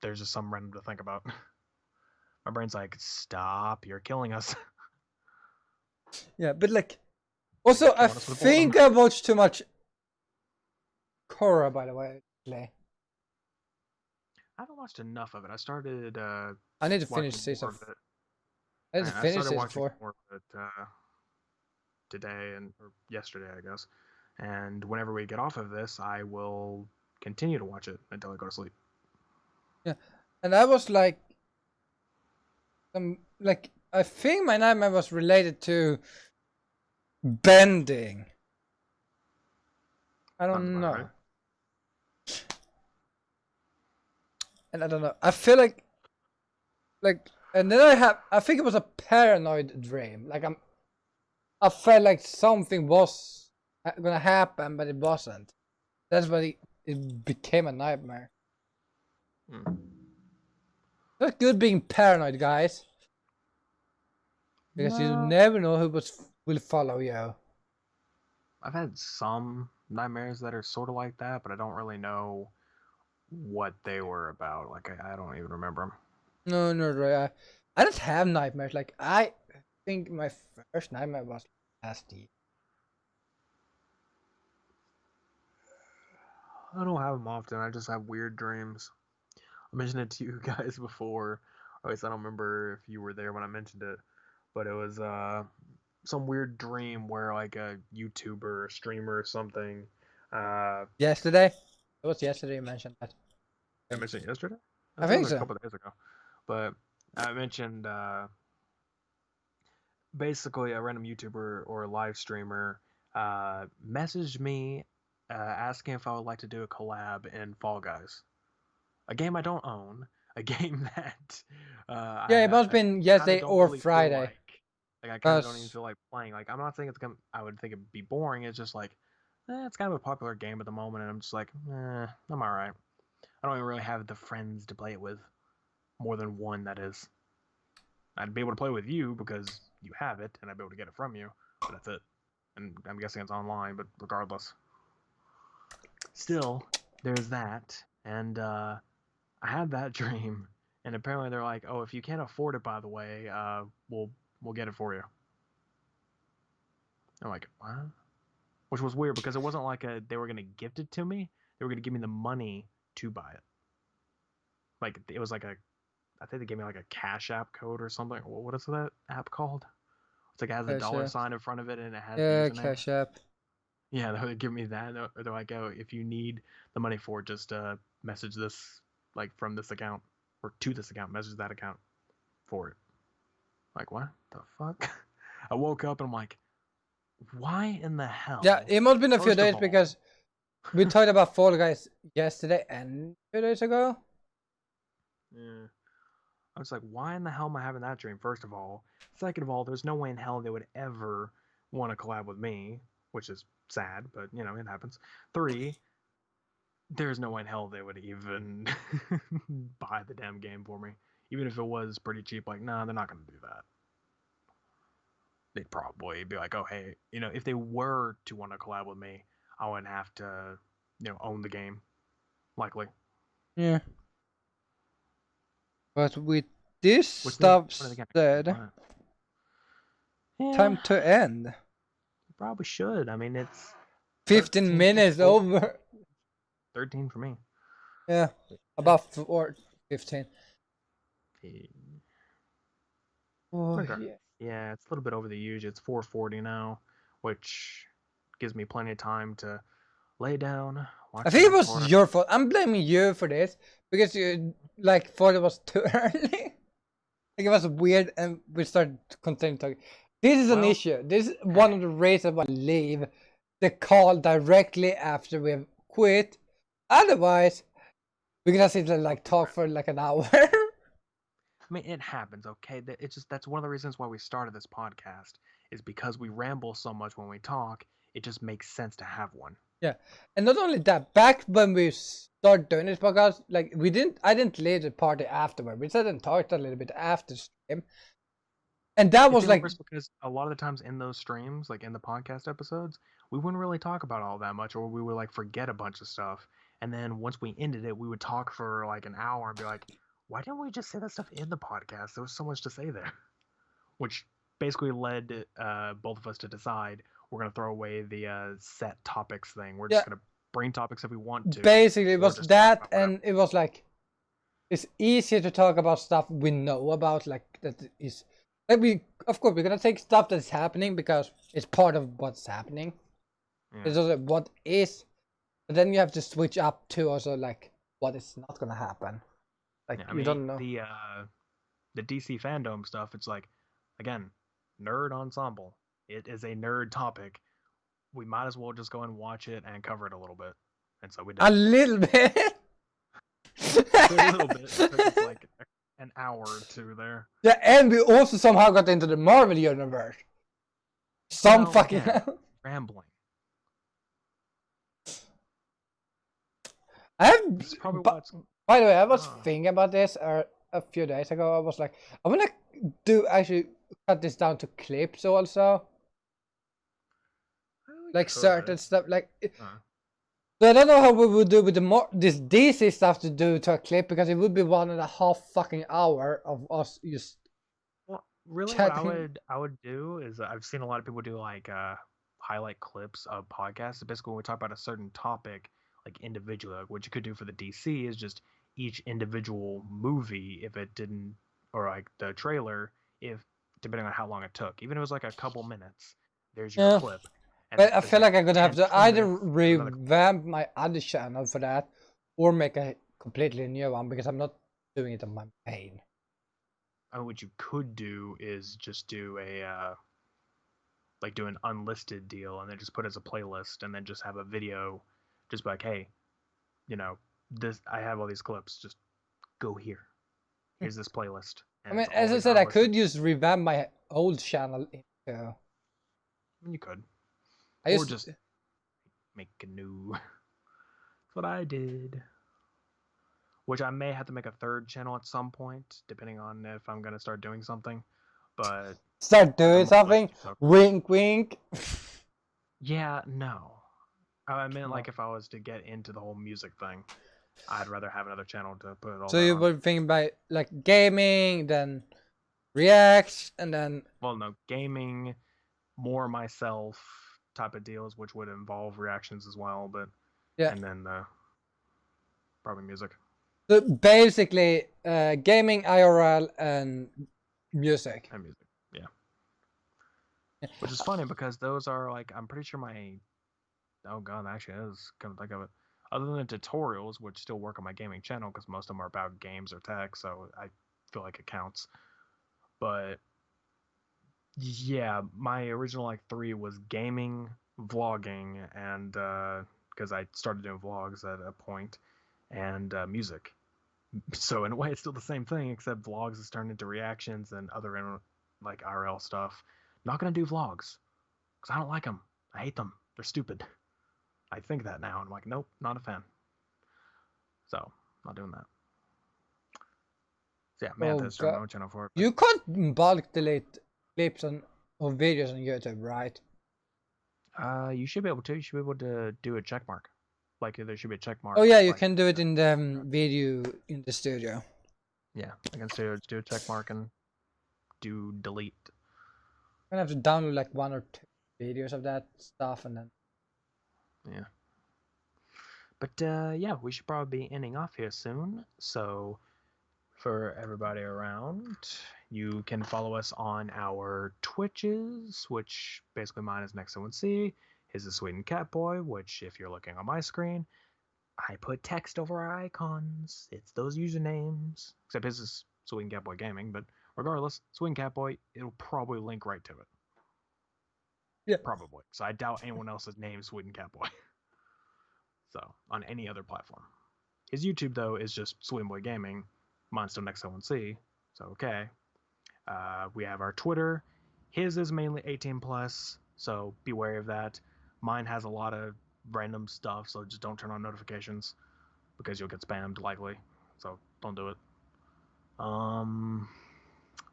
there's just some random to think about. My brain's like, stop, you're killing us. Yeah, but like, Like you're also I killing us with boredom. think I watched too much Korra, by the way. Lately. I haven't watched enough of it. I started I need to finish watching more season. of it. I need to I finish started season watching 4. more of it today and or yesterday, I guess. And whenever we get off of this, I will continue to watch it until I go to sleep. Yeah, and I was like I think my nightmare was related to bending. I Sounds don't about right. know, and I don't know. I feel like, and then I think it was a paranoid dream. Like I felt like something was gonna happen, but it wasn't. That's why it became a nightmare. Hmm. Not good being paranoid, guys, because you No, never know will follow you. I've had some nightmares that are sort of like that, but I don't really know what they were about. Like I don't even remember them. No, no, right. I don't have nightmares. Like I think my first nightmare was last year. I don't have them often. I just have weird dreams. I mentioned it to you guys before. Or at least I don't remember if you were there when I mentioned it, but it was some weird dream where like a YouTuber or streamer or something. Yesterday, it was yesterday you mentioned that. I I think. mentioned it yesterday. I I think it think was a so. couple of days ago, but I mentioned basically a random YouTuber or a live streamer messaged me asking if I would like to do a collab in Fall Guys, a game I don't own, a game that Yeah, it must have I been kind of yesterday don't or really feel Friday. like I kind of don't even Cause feel like playing. Like I'm not saying I would think it'd be boring. It's just like it's kind of a popular game at the moment, and I'm just like, I'm all right. I don't even really have the friends to play it with, more than one. That is, I'd be able to play with you because you have it, and I'd be able to get it from you, but that's it. And I'm guessing it's online, but regardless, still there's that, and I had that dream, and apparently they're like, "Oh, if you can't afford it, by the way, we'll get it for you." I'm like, "What?" Which was weird because it wasn't like they were gonna gift it to me. They were gonna give me the money to buy it. Like it was like I think they gave me like a Cash App code or something. What is that app called? It's like it has a Cash dollar App. sign in front of it and it has the Yeah, username. Cash App. Yeah, they're give me that. They're like, "Oh, if you need the money for it, just message this like from this account or to this account. Message that account for it." Like, what the fuck? I woke up and I'm like, why in the Yeah, hell? it must have been a few First of days all, because we talked about Fall Guys yesterday and 2 days ago. yeah. I was like, why in the hell am I having that dream? First of all. Second of all, there's no way in hell they would ever want to collab with me, which is sad, but you know, it happens. Three, there's no way in hell they would even buy the damn game for me. Even if it was pretty cheap, like, nah, they're not gonna do that. They'd probably be like, oh hey, you know, if they were to want to collab with me, I wouldn't have to own the game, likely. Yeah. But with this Which stuff one of the games? said, Yeah, time to end. probably should. I mean, it's 15 13 minutes people. over. 13 for me. Yeah, about 15. Oh, Okay. yeah. Yeah, it's a little bit over the usual. It's 4:40 now, which gives me plenty of time to lay down. Watch I think it the was recorder. your fault. I'm blaming you for this because you thought it was too early. It was weird, and we started continuing talking. This is an issue. This is one of the reasons why I leave the call directly after we've quit. Otherwise, we're gonna sit and talk for an hour. I mean, it happens, okay? It's just that's one of the reasons why we started this podcast is because we ramble so much when we talk. It just makes sense to have one. Yeah, and not only that, back when we started doing this podcast, I didn't leave the party afterward. We sat and talked a little bit after stream, and that was worse because a lot of the times in those streams, like in the podcast episodes, we wouldn't really talk about all that much, or we would forget a bunch of stuff. And then once we ended it, we would talk for an hour and be like, "Why didn't we just say that stuff in the podcast? There was so much to say there," which basically led both of us to decide we're gonna throw away the set topics thing. We're just gonna bring topics if we want to. Basically, it was that, and it was it's easier to talk about stuff we know about, that is of course we're gonna take stuff that's happening because it's part of what's happening. Yeah. It's also what is, but then you have to switch up to also what is not gonna happen. You don't know the DC fandom stuff. It's again, nerd ensemble. It is a nerd topic. We might as well just go and watch it and cover it a little bit. And so we did. A little bit. A little bit. It's an hour or two there. Yeah, and we also somehow got into the Marvel universe. Fucking rambling. By the way, I was thinking about this a few days ago. I was I wanna actually cut this down to clips also. Certain stuff So I don't know how we would do with this DC stuff to do to a clip, because it would be 1.5 fucking hour of us just. Well, really, chatting. what I would do is I've seen a lot of people do highlight clips of podcasts. So basically, when we talk about a certain topic, individually, what you could do for the DC is just each individual movie, if it didn't, or the trailer, if depending on how long it took, even if it was a couple minutes, there's your clip. But I feel I'm gonna have to either revamp my other channel for that, or make a completely new one, because I'm not doing it on my main. What you could do is just do a do an unlisted deal, and then just put it as a playlist, and then just have a video, just hey, this, I have all these clips, just go here. Here's this playlist. I mean, as I said, I could just revamp my old channel into. You could. Or just make a new. That's what I did. Which I may have to make a third channel at some point, depending on if I'm gonna start doing something. But start doing something. Wink, wink. Yeah, no. I meant if I was to get into the whole music thing, I'd rather have another channel to put it all. So you were thinking about gaming, then reacts, and then. Well, no, gaming, more myself type of deals, which would involve reactions as well, but yeah, and then probably music. So basically, gaming, IRL, and music. And music, yeah. Which is funny because those are I'm pretty sure my. Oh god, actually, I was come to think of it. Other than tutorials, which still work on my gaming channel because most of them are about games or tech, so I feel like it counts. But yeah, my original 3 was gaming, vlogging, and because I started doing vlogs at a point, and music. So in a way, it's still the same thing, except vlogs has turned into reactions and other IRL stuff. Not gonna do vlogs because I don't like them. I hate them. They're stupid. I think that now. I'm nope, not a fan. So not doing that. So yeah, man, there's my own channel for it. You can't bulk delete clips or videos on YouTube, right? You should be able to. You should be able to do a check mark. Like there should be a check mark. Oh yeah, you like, can do it in the video in the studio. Yeah, I can do a check mark and do delete. I'm gonna have to download like 1 or 2 videos of that stuff and then. Yeah. But yeah, we should probably be ending off here soon. So for everybody around, you can follow us on our Twitches, which basically mine is Next1C. His is Sweden Catboy, which if you're looking on my screen, I put text over our icons. It's those usernames. Except his is Sweden Catboy Gaming, but regardless, Sweden Catboy, it'll probably link right to it. Yeah. Probably. So I doubt anyone else's name is Sweden Catboy. So, on any other platform. His YouTube, though, is just Swinboy Gaming. Mine's still Next1C. So, okay. We have our Twitter. His is mainly 18 plus, so be wary of that. Mine has a lot of random stuff, so just don't turn on notifications because you'll get spammed likely. So don't do it.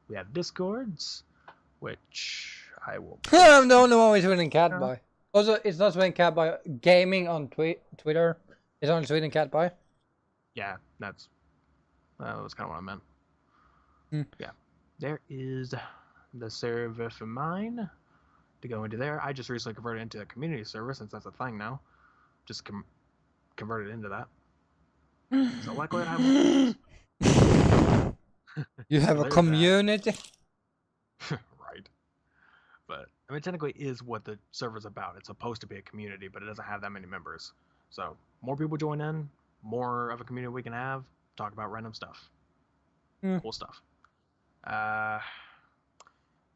We have Discords, which I will. I'm the only one with Sweden Catboy. Also, it's not Sweden Catboy Gaming on Twitter. It's only Sweden Catboy. Yeah, that's kind of what I meant. Yeah, there is the server for mine to go into there. I just recently converted into a community server since that's a thing now. Just converted into that. So luckily I won't. You have a community? Right. But, I mean, technically is what the server's about. It's supposed to be a community, but it doesn't have that many members. So, more people join in, more of a community we can have, talk about random stuff. Cool stuff.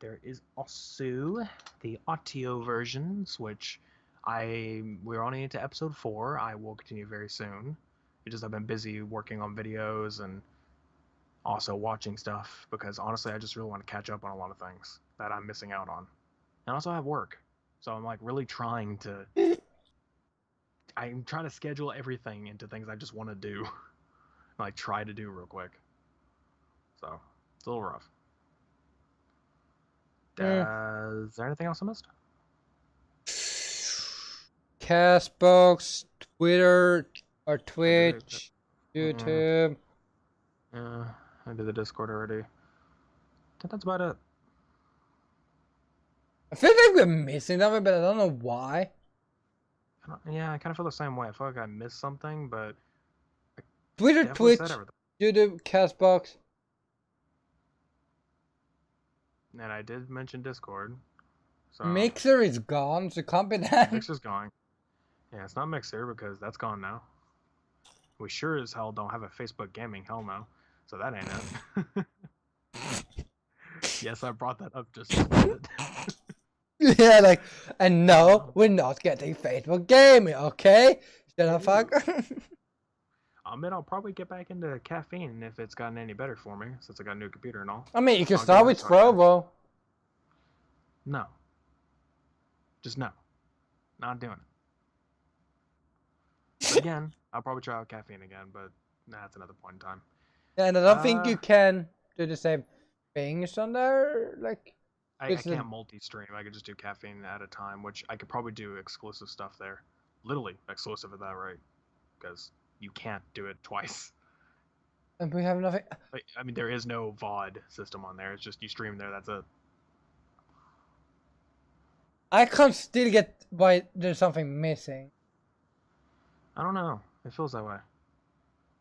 There is also the audio versions, which we're only into episode 4. I will continue very soon. It's just I've been busy working on videos and also watching stuff because honestly I just really want to catch up on a lot of things that I'm missing out on. And also I have work. So I'm like really trying to schedule everything into things I just want to do. Like try to do real quick. So it's a little rough. Is there anything else I missed? Castbox, Twitter, or Twitch, YouTube. Yeah, I did the Discord already. I think that's about it. I feel like we're missing something, but I don't know why. Yeah, I kind of feel the same way. I feel like I missed something, but Twitter, Twitch, YouTube, Castbox. And I did mention Discord. So Mixer is gone, so can't be that. Mixer's gone. Yeah, it's not Mixer because that's gone now. We sure as hell don't have a Facebook gaming, hell no. So that ain't it. Yes, I brought that up just a minute. Yeah, like, and no, we're not getting Facebook gaming, okay? Shut up, fuck. I mean, I'll probably get back into caffeine if it's gotten any better for me, since I got a new computer and all. I mean, you can start with Trovo. No. Just no. Not doing it. But again, I'll probably try out caffeine again, but that's another point in time. Yeah, and I don't think you can do the same things on there, like... I can't multi-stream. I could just do caffeine at a time, which I could probably do exclusive stuff there. Literally exclusive at that rate. Because you can't do it twice. And we have nothing... I mean, there is no VOD system on there. It's just you stream there, that's it. I can't still get why there's something missing. I don't know. It feels that way.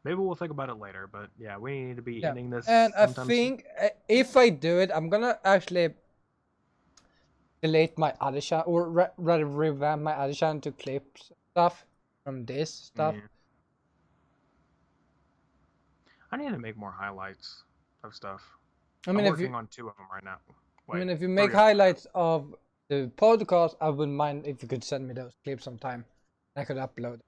Maybe we'll think about it later, but yeah, we need to be ending this. And I think if I do it, I'm gonna actually delete my other channel, or rather revamp my other channel to clip stuff from this stuff. Yeah. I need to make more highlights of stuff. I mean, I'm working on 2 of them right now. Wait, I mean, if you make highlights of the podcast, I wouldn't mind if you could send me those clips sometime. I could upload.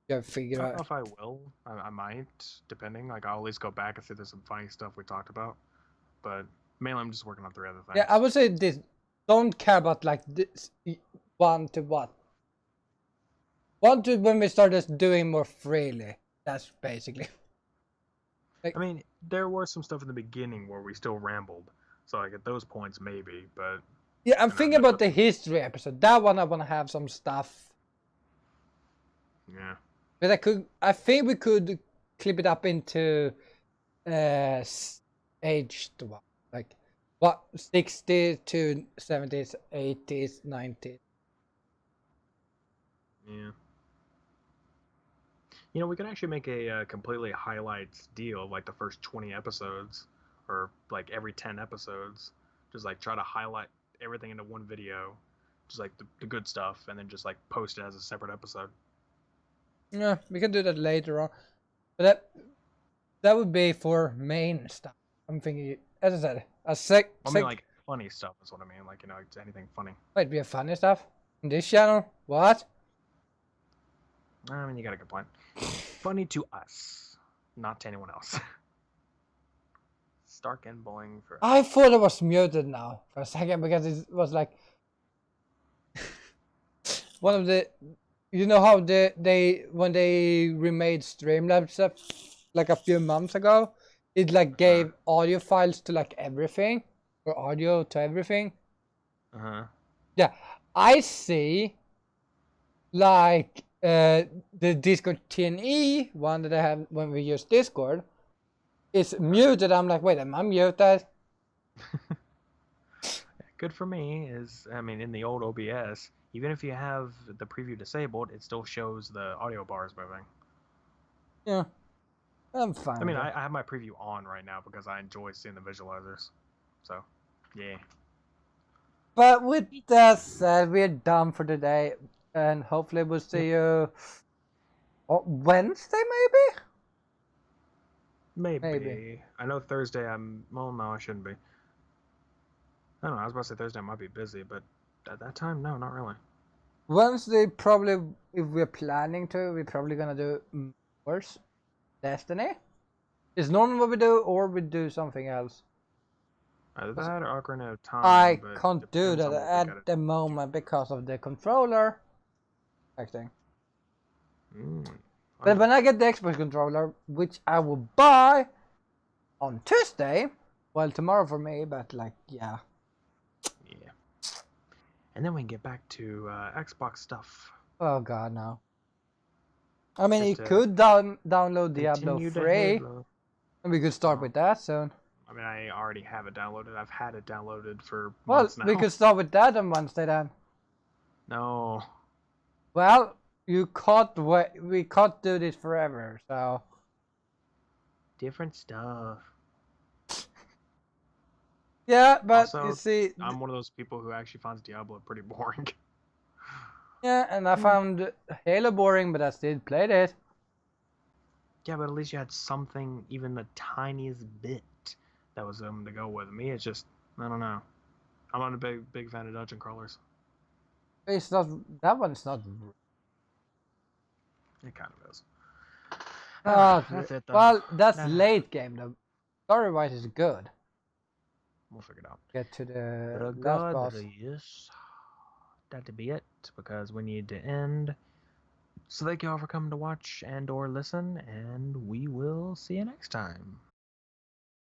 Yeah, figure out. I don't know if I will. I might, depending. Like, I'll at least go back and see if there's some funny stuff we talked about. But mainly, I'm just working on 3 other things. Yeah, I would say this. Don't care about like this 1 to what. 1 to when we start just doing more freely. That's basically. Like, I mean, there was some stuff in the beginning where we still rambled. So like at those points, maybe. But yeah, I'm thinking about the history episode. That one I want to have some stuff. Yeah. But I think we could clip it up into aged one, like what 60s to 70s, 80s, 90s. Yeah. You know, we could actually make a completely highlights deal, like the first 20 episodes, or like every 10 episodes. Just like try to highlight everything into one video, just like the good stuff, and then just like post it as a separate episode. Yeah, we can do that later on. But that would be for main stuff. I'm thinking, as I said, I mean, like funny stuff is what I mean. Like, you know, anything funny. Might be a funny stuff on this channel. What? I mean, you got a good point. Funny to us, not to anyone else. Stark and bowling for. I thought it was muted now for a second because it was like one of the, you know how they when they remade Streamlabs like a few months ago, it like gave audio files to like everything, or audio to everything. Yeah, I see. Like the Discord TNE one that I have when we use Discord is muted. I'm like, wait, am I muted? Good for me is, I mean, in the old OBS, even if you have the preview disabled, it still shows the audio bars moving. Yeah, I'm fine. I mean, I have my preview on right now because I enjoy seeing the visualizers. So, yeah. But with that said, we're done for today, and hopefully we'll see you Wednesday, Maybe. I know Thursday well, no, I shouldn't be. I don't know, I was about to say Thursday I might be busy, but at that time, no, not really. Wednesday, probably, if we're planning to, we're probably gonna do worse Destiny. Is normally what we do, or we do something else. Either that or Ocarina of Time. I can't do that at the moment because of the controller. Acting. But when I get the Xbox controller, which I will buy on Tuesday, well, tomorrow for me, but like, yeah. Yeah. And then we can get back to Xbox stuff. Oh god, no. I mean, you could download Diablo 3, and we could start with that soon. I mean, I already have it downloaded. I've had it downloaded for months now. We could start with that on Wednesday then. No. Well, we can't do this forever, so. Different stuff. Yeah, but also, you see, I'm one of those people who actually finds Diablo pretty boring. Yeah, and I found Halo boring, but I still played it. Yeah, but at least you had something, even the tiniest bit, that was to go with. Me, it's just, I don't know. I'm not a big fan of dungeon crawlers. It's not, that one's not. It kind of is. That's it though. Well, that's late game though. Story-wise is good. We'll figure it out. Get to the last boss. Yes. That'd be it, because we need to end. So thank you all for coming to watch and or listen, and we will see you next time.